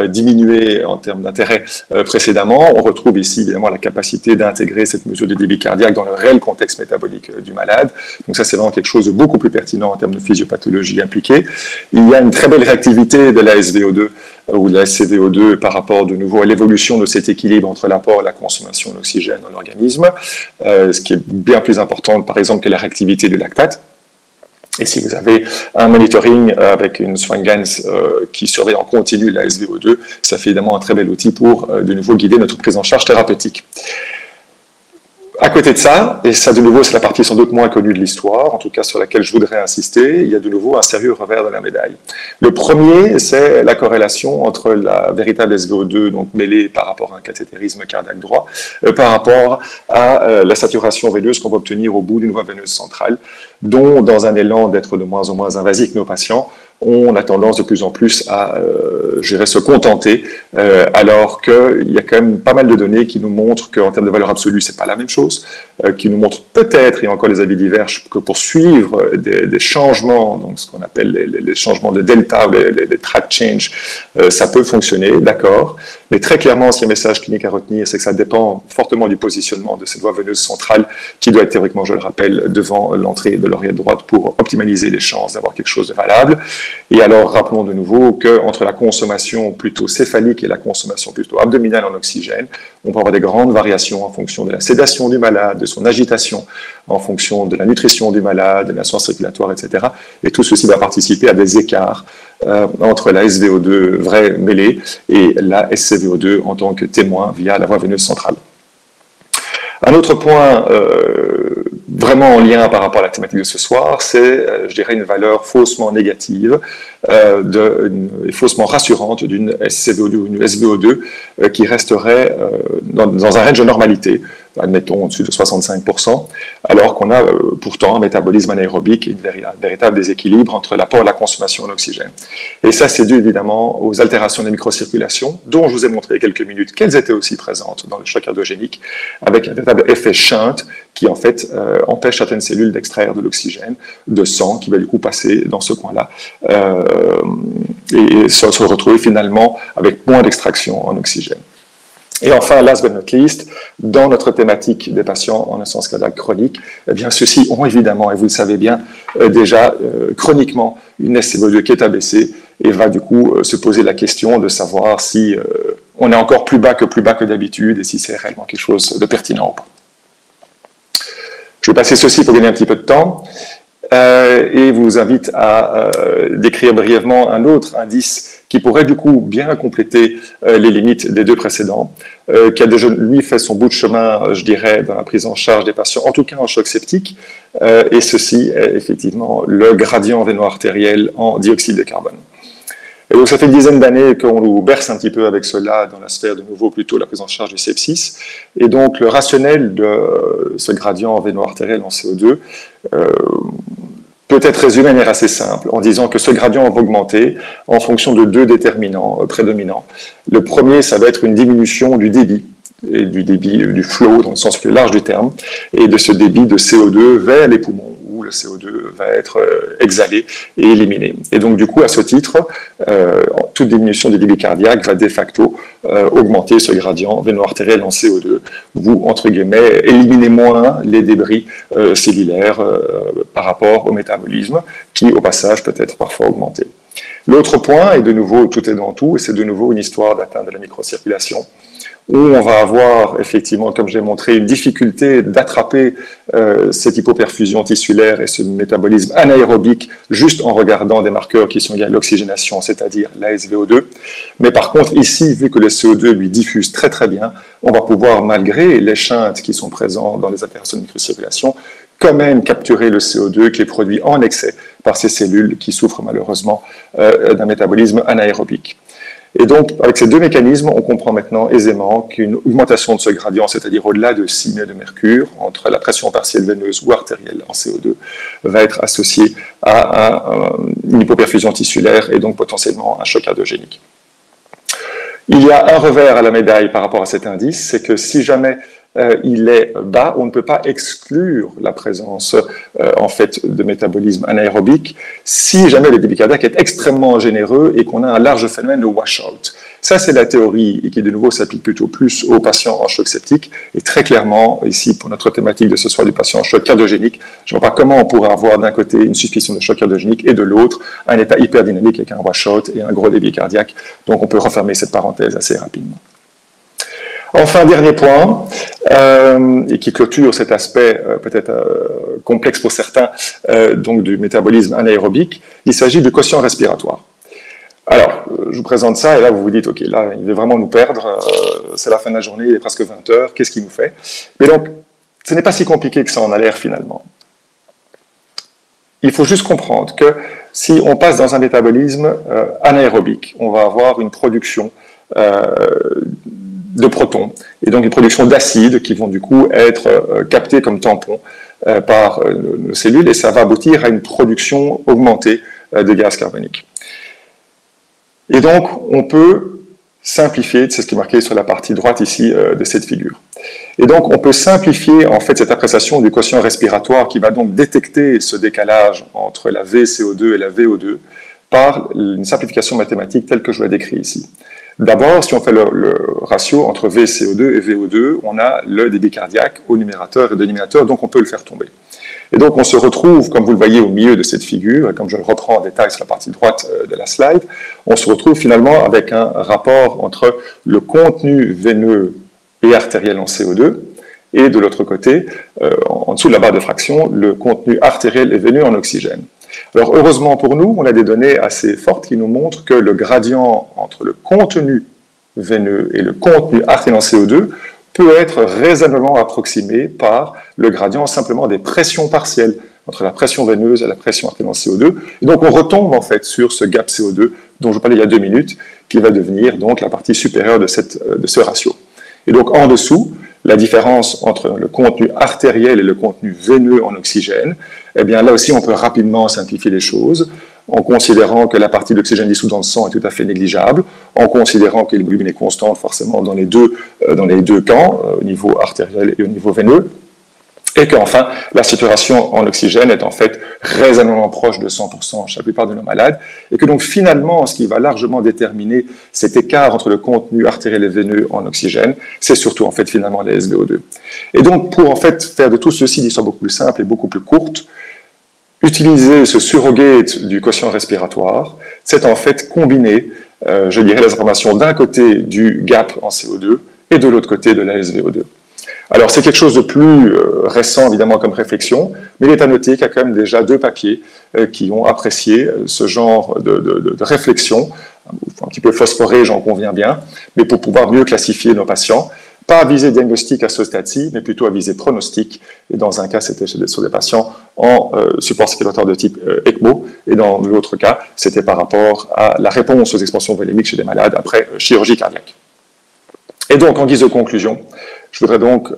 Speaker 4: diminué en termes d'intérêt précédemment, on retrouve ici évidemment la capacité d'intégrer cette mesure de débit cardiaque dans le réel contexte métabolique du malade. Donc ça, c'est vraiment quelque chose de beaucoup plus pertinent en termes de physiopathologie impliquée. Il y a une très belle réactivité de la SVO2 ou de la SCVO2 par rapport de nouveau à l'évolution de cet équilibre entre l'apport et la consommation d'oxygène dans l'organisme, ce qui est bien plus important par exemple que la réactivité du lactate. Et si vous avez un monitoring avec une Swan-Ganz qui surveille en continu la SVO2, ça fait évidemment un très bel outil pour de nouveau guider notre prise en charge thérapeutique. À côté de ça, et ça de nouveau c'est la partie sans doute moins connue de l'histoire, en tout cas sur laquelle je voudrais insister, il y a de nouveau un sérieux revers de la médaille. Le premier, c'est la corrélation entre la véritable SVO2, donc mêlée par rapport à un cathétérisme cardiaque droit, par rapport à la saturation veineuse qu'on va obtenir au bout d'une voie veineuse centrale, dont dans un élan d'être de moins en moins invasif que nos patients, on a tendance de plus en plus à se contenter, alors qu'il y a quand même pas mal de données qui nous montrent qu'en termes de valeur absolue, c'est pas la même chose, qui nous montrent peut-être, et encore les avis divers, que pour suivre des changements, donc ce qu'on appelle les changements de delta, les track change, ça peut fonctionner, d'accord, mais très clairement, s'il y a un message clinique à retenir, c'est que ça dépend fortement du positionnement de cette voie veineuse centrale, qui doit être théoriquement, je le rappelle, devant l'entrée de l'oreillette droite pour optimaliser les chances d'avoir quelque chose de valable. Et alors, rappelons de nouveau qu'entre la consommation plutôt céphalique et la consommation plutôt abdominale en oxygène, on peut avoir des grandes variations en fonction de la sédation du malade, de son agitation, en fonction de la nutrition du malade, de l'insuffisance circulatoire, etc. Et tout ceci va participer à des écarts entre la SVO2 vraie mêlée et la SCVO2 en tant que témoin via la voie veineuse centrale. Un autre point vraiment en lien par rapport à la thématique de ce soir, c'est, je dirais, une valeur faussement négative et faussement rassurante d'une SCVO2 ou une SVO2 qui resterait dans un range de normalité, admettons au-dessus de 65%, alors qu'on a pourtant un métabolisme anaérobique et un véritable déséquilibre entre l'apport et la consommation en oxygène. Et ça, c'est dû évidemment aux altérations de la microcirculation, dont je vous ai montré il y a quelques minutes qu'elles étaient aussi présentes dans le choc cardiogénique, avec un véritable effet shunt qui en fait empêche certaines cellules d'extraire de l'oxygène, de sang, qui va du coup passer dans ce coin-là, et se retrouver finalement avec moins d'extraction en oxygène. Et enfin, last but not least, dans notre thématique des patients en insuffisance cardiaque chronique, eh bien, ceux-ci ont évidemment, et vous le savez bien, déjà chroniquement une SCVO2 qui est abaissée et va du coup se poser la question de savoir si on est encore plus bas que d'habitude et si c'est réellement quelque chose de pertinent ou pas. Je vais passer ceci pour gagner un petit peu de temps et vous invite à décrire brièvement un autre indice qui pourrait du coup bien compléter les limites des deux précédents, qui a déjà lui fait son bout de chemin, je dirais, dans la prise en charge des patients, en tout cas en choc septique, et ceci est effectivement le gradient véno-artériel en dioxyde de carbone. Et donc ça fait une dizaine d'années qu'on nous berce un petit peu avec cela dans la sphère de nouveau plutôt la prise en charge du sepsis, et donc le rationnel de ce gradient véno-artériel en CO2 peut être résumé de manière assez simple, en disant que ce gradient va augmenter en fonction de deux déterminants prédominants. Le premier, ça va être une diminution du débit, et du flow, dans le sens plus large du terme, et de ce débit de CO2 vers les poumons, où le CO2 va être exhalé et éliminé. Et donc, du coup, à ce titre, toute diminution du débit cardiaque va de facto augmenter ce gradient véno-artériel en CO2. Vous, entre guillemets, éliminez moins les débris cellulaires par rapport au métabolisme, qui, au passage, peut être parfois augmenté. L'autre point, et de nouveau, tout est dans tout, et c'est de nouveau une histoire d'atteinte de la microcirculation, où on va avoir effectivement, comme j'ai montré, une difficulté d'attraper cette hypoperfusion tissulaire et ce métabolisme anaérobique juste en regardant des marqueurs qui sont liés à l'oxygénation, c'est-à-dire la SVO2. Mais par contre, ici, vu que le CO2 lui diffuse très très bien, on va pouvoir, malgré les shunts qui sont présents dans les altérations de microcirculation, quand même capturer le CO2 qui est produit en excès par ces cellules qui souffrent malheureusement d'un métabolisme anaérobique. Et donc, avec ces deux mécanismes, on comprend maintenant aisément qu'une augmentation de ce gradient, c'est-à-dire au-delà de 6 mmHg de mercure, entre la pression partielle veineuse ou artérielle en CO2, va être associée à une hypoperfusion tissulaire et donc potentiellement un choc cardiogénique. Il y a un revers à la médaille par rapport à cet indice, c'est que si jamais il est bas, on ne peut pas exclure la présence en fait de métabolisme anaérobique si jamais le débit cardiaque est extrêmement généreux et qu'on a un large phénomène de washout. Ça, c'est la théorie et qui, de nouveau, s'applique plutôt plus aux patients en choc septique. Et très clairement, ici, pour notre thématique de ce soir du patient en choc cardiogénique, je ne vois pas comment on pourrait avoir d'un côté une suspicion de choc cardiogénique et de l'autre un état hyperdynamique avec un washout et un gros débit cardiaque. Donc, on peut refermer cette parenthèse assez rapidement. Enfin, dernier point, et qui clôture cet aspect peut-être complexe pour certains, donc du métabolisme anaérobique, il s'agit du quotient respiratoire. Alors, je vous présente ça, et là, vous vous dites, OK, là, il veut vraiment nous perdre, c'est la fin de la journée, il est presque 20 heures, qu'est-ce qu'il nous fait? Mais donc, ce n'est pas si compliqué que ça en a l'air, finalement. Il faut juste comprendre que si on passe dans un métabolisme anaérobique, on va avoir une production de protons, et donc une production d'acides qui vont du coup être captés comme tampons par nos cellules, et ça va aboutir à une production augmentée de gaz carbonique. Et donc, on peut simplifier, c'est ce qui est marqué sur la partie droite ici de cette figure. Et donc, on peut simplifier en fait cette appréciation du quotient respiratoire qui va donc détecter ce décalage entre la VCO2 et la VO2 par une simplification mathématique telle que je l'ai décrit ici. D'abord, si on fait le ratio entre VCO2 et VO2, on a le débit cardiaque au numérateur et dénominateur, donc on peut le faire tomber. Et donc on se retrouve, comme vous le voyez au milieu de cette figure, comme je le reprends en détail sur la partie droite de la slide, on se retrouve finalement avec un rapport entre le contenu veineux et artériel en CO2, et de l'autre côté, en dessous de la barre de fraction, le contenu artériel et veineux en oxygène. Alors heureusement pour nous, on a des données assez fortes qui nous montrent que le gradient entre le contenu veineux et le contenu artériel en CO2 peut être raisonnablement approximé par le gradient simplement des pressions partielles entre la pression veineuse et la pression artérielle en CO2. Et donc on retombe en fait sur ce gap CO2 dont je vous parlais il y a 2 minutes, qui va devenir donc la partie supérieure de ce ratio. Et donc en dessous, la différence entre le contenu artériel et le contenu veineux en oxygène, eh bien là aussi on peut rapidement simplifier les choses en considérant que la partie d'oxygène dissoute dans le sang est tout à fait négligeable, en considérant que l'hémoglobine est constante forcément dans les deux camps, au niveau artériel et au niveau veineux, et qu'enfin, la saturation en oxygène est en fait raisonnablement proche de 100% chez la plupart de nos malades, et que donc finalement, ce qui va largement déterminer cet écart entre le contenu artériel et veineux en oxygène, c'est surtout en fait finalement la SVO2. Et donc pour en fait faire de tout ceci une histoire beaucoup plus simple et beaucoup plus courte, utiliser ce surrogate du quotient respiratoire, c'est en fait combiner, je dirais, les informations d'un côté du gap en CO2 et de l'autre côté de la SVO2. Alors, c'est quelque chose de plus récent, évidemment, comme réflexion, mais il est à noter qu'il y a quand même déjà 2 papiers qui ont apprécié ce genre de réflexion, un petit peu phosphoré, j'en conviens bien, mais pour pouvoir mieux classifier nos patients, pas à visée diagnostic à ce stade-ci, mais plutôt à visée pronostic, et dans un cas, c'était sur des patients en support circulatoire de type ECMO, et dans l'autre cas, c'était par rapport à la réponse aux expansions volumiques chez des malades après chirurgie cardiaque. Et donc, en guise de conclusion, je voudrais donc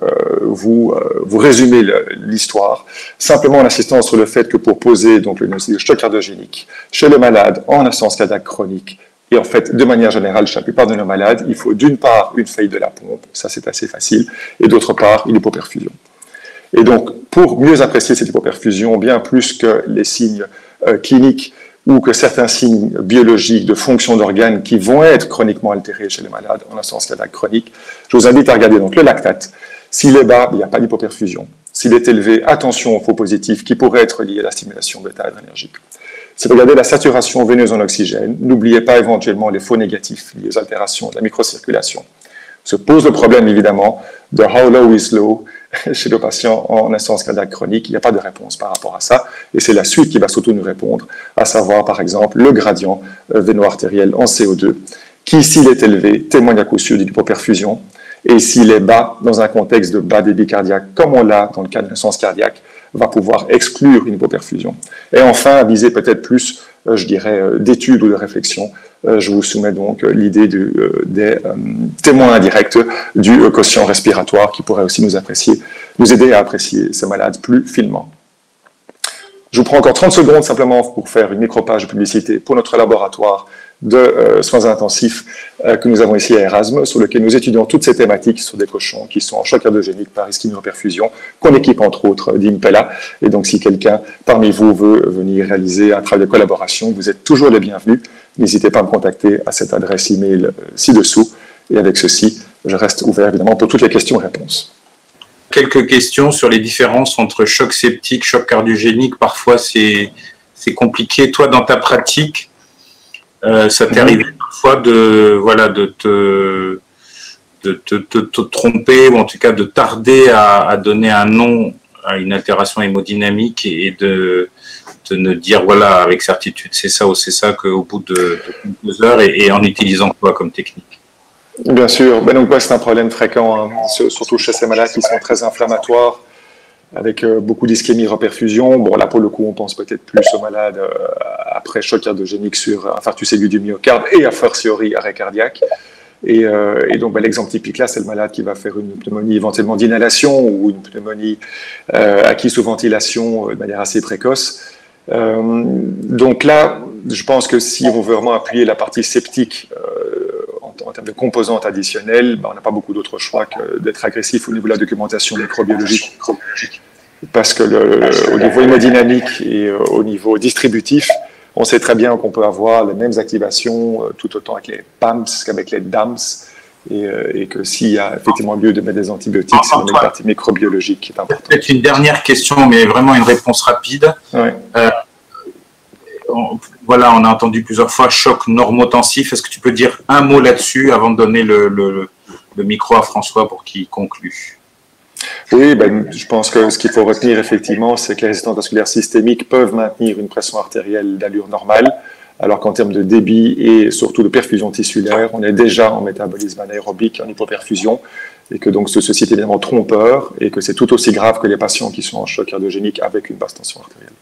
Speaker 4: vous résumer l'histoire, simplement en insistant sur le fait que pour poser donc, le diagnostic de choc cardiogénique chez le malade en insuffisance cardiaque chronique, et en fait, de manière générale, chez la plupart de nos malades, il faut d'une part une faillite de la pompe, ça c'est assez facile, et d'autre part une hypoperfusion. Et donc, pour mieux apprécier cette hypoperfusion, bien plus que les signes cliniques ou que certains signes biologiques de fonction d'organes qui vont être chroniquement altérés chez les malades en insuffisance cardiaque chronique, je vous invite à regarder donc le lactate. S'il est bas, il n'y a pas d'hypoperfusion. S'il est élevé, attention aux faux positifs qui pourraient être liés à la stimulation bêta-adrénergique. C'est de regarder la saturation veineuse en oxygène. N'oubliez pas éventuellement les faux négatifs liés aux altérations de la microcirculation. Se pose le problème évidemment de how low is low chez le patient en insuffisance cardiaque chronique. Il n'y a pas de réponse par rapport à ça. Et c'est la suite qui va surtout nous répondre, à savoir par exemple le gradient véno-artériel en CO2, qui s'il est élevé témoigne à coup sûr d'une hypoperfusion. Et s'il est bas, dans un contexte de bas débit cardiaque, comme on l'a dans le cas de l'insuffisance cardiaque, va pouvoir exclure une hypoperfusion. Et enfin, à viser peut-être plus, je dirais, d'études ou de réflexion, je vous soumets donc l'idée des témoins indirects du quotient respiratoire qui pourrait aussi nous aider à apprécier ces malades plus finement. Je vous prends encore 30 secondes simplement pour faire une micro-page de publicité pour notre laboratoire de soins intensifs que nous avons ici à Erasme, sur lequel nous étudions toutes ces thématiques sur des cochons qui sont en choc cardiogénique par ischémie-reperfusion, qu'on équipe entre autres d'Impella. Et donc, si quelqu'un parmi vous veut venir réaliser un travail de collaboration, vous êtes toujours les bienvenus. N'hésitez pas à me contacter à cette adresse email ci-dessous. Et avec ceci, je reste ouvert évidemment pour toutes les questions et réponses.
Speaker 1: Quelques questions sur les différences entre choc septique, choc cardiogénique. Parfois, c'est compliqué. Toi, dans ta pratique, ça t'est arrivé parfois de te tromper, ou en tout cas de tarder à donner un nom à une altération hémodynamique et de ne dire voilà avec certitude c'est ça ou c'est ça qu'au bout de quelques heures et en utilisant quoi comme technique?
Speaker 4: Bien sûr, donc c'est un problème fréquent, hein, surtout chez ces malades qui sont très inflammatoires, avec beaucoup d'ischémie-reperfusion. Bon, là, pour le coup, on pense peut-être plus aux malades après choc cardiogénique sur infarctus aigu du myocarde et a fortiori arrêt cardiaque. Et donc, l'exemple typique là, c'est le malade qui va faire une pneumonie éventuellement d'inhalation ou une pneumonie acquise sous ventilation de manière assez précoce. Donc là, je pense que si on veut vraiment appuyer la partie septique en termes de composantes additionnelles, on n'a pas beaucoup d'autres choix que d'être agressif au niveau de la documentation microbiologique. Parce que au niveau hémodynamique et au niveau distributif, on sait très bien qu'on peut avoir les mêmes activations tout autant avec les PAMS qu'avec les DAMS, et que s'il y a effectivement lieu de mettre des antibiotiques, c'est une partie microbiologique qui est importante.
Speaker 1: Peut-être une dernière question, mais vraiment une réponse rapide.
Speaker 4: Ouais.
Speaker 1: Voilà, on a entendu plusieurs fois choc normotensif. Est-ce que tu peux dire un mot là-dessus avant de donner le micro à François pour qu'il conclue?
Speaker 4: Oui, je pense que ce qu'il faut retenir effectivement, c'est que les résistances vasculaires systémiques peuvent maintenir une pression artérielle d'allure normale, alors qu'en termes de débit et surtout de perfusion tissulaire, on est déjà en métabolisme anaérobique, en hypoperfusion, et que donc ceci est évidemment trompeur, et que c'est tout aussi grave que les patients qui sont en choc cardiogénique avec une basse tension artérielle.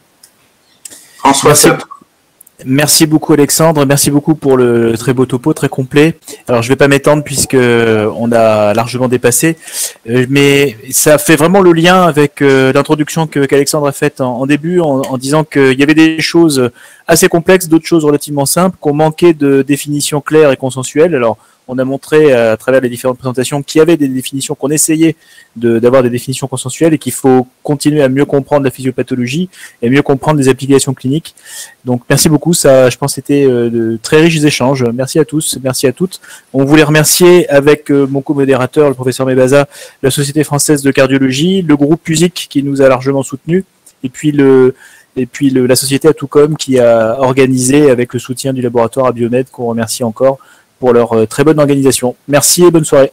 Speaker 1: François,
Speaker 2: merci beaucoup Alexandre, merci beaucoup pour le très beau topo, très complet. Alors je ne vais pas m'étendre puisque on a largement dépassé, mais ça fait vraiment le lien avec l'introduction qu'Alexandre a faite en début en disant qu'il y avait des choses assez complexes, d'autres choses relativement simples, qu'on manquait de définitions claires et consensuelles. Alors on a montré à travers les différentes présentations qu'il y avait des définitions, qu'on essayait d'avoir des définitions consensuelles et qu'il faut continuer à mieux comprendre la physiopathologie et mieux comprendre les applications cliniques. Donc merci beaucoup, ça je pense c'était de très riches échanges. Merci à tous, merci à toutes. On voulait remercier avec mon co-modérateur, le professeur Mebaza, la Société française de cardiologie, le groupe USIC qui nous a largement soutenus, et puis la société Atucom qui a organisé avec le soutien du laboratoire Abiomed, qu'on remercie encore pour leur très bonne organisation. Merci et bonne soirée.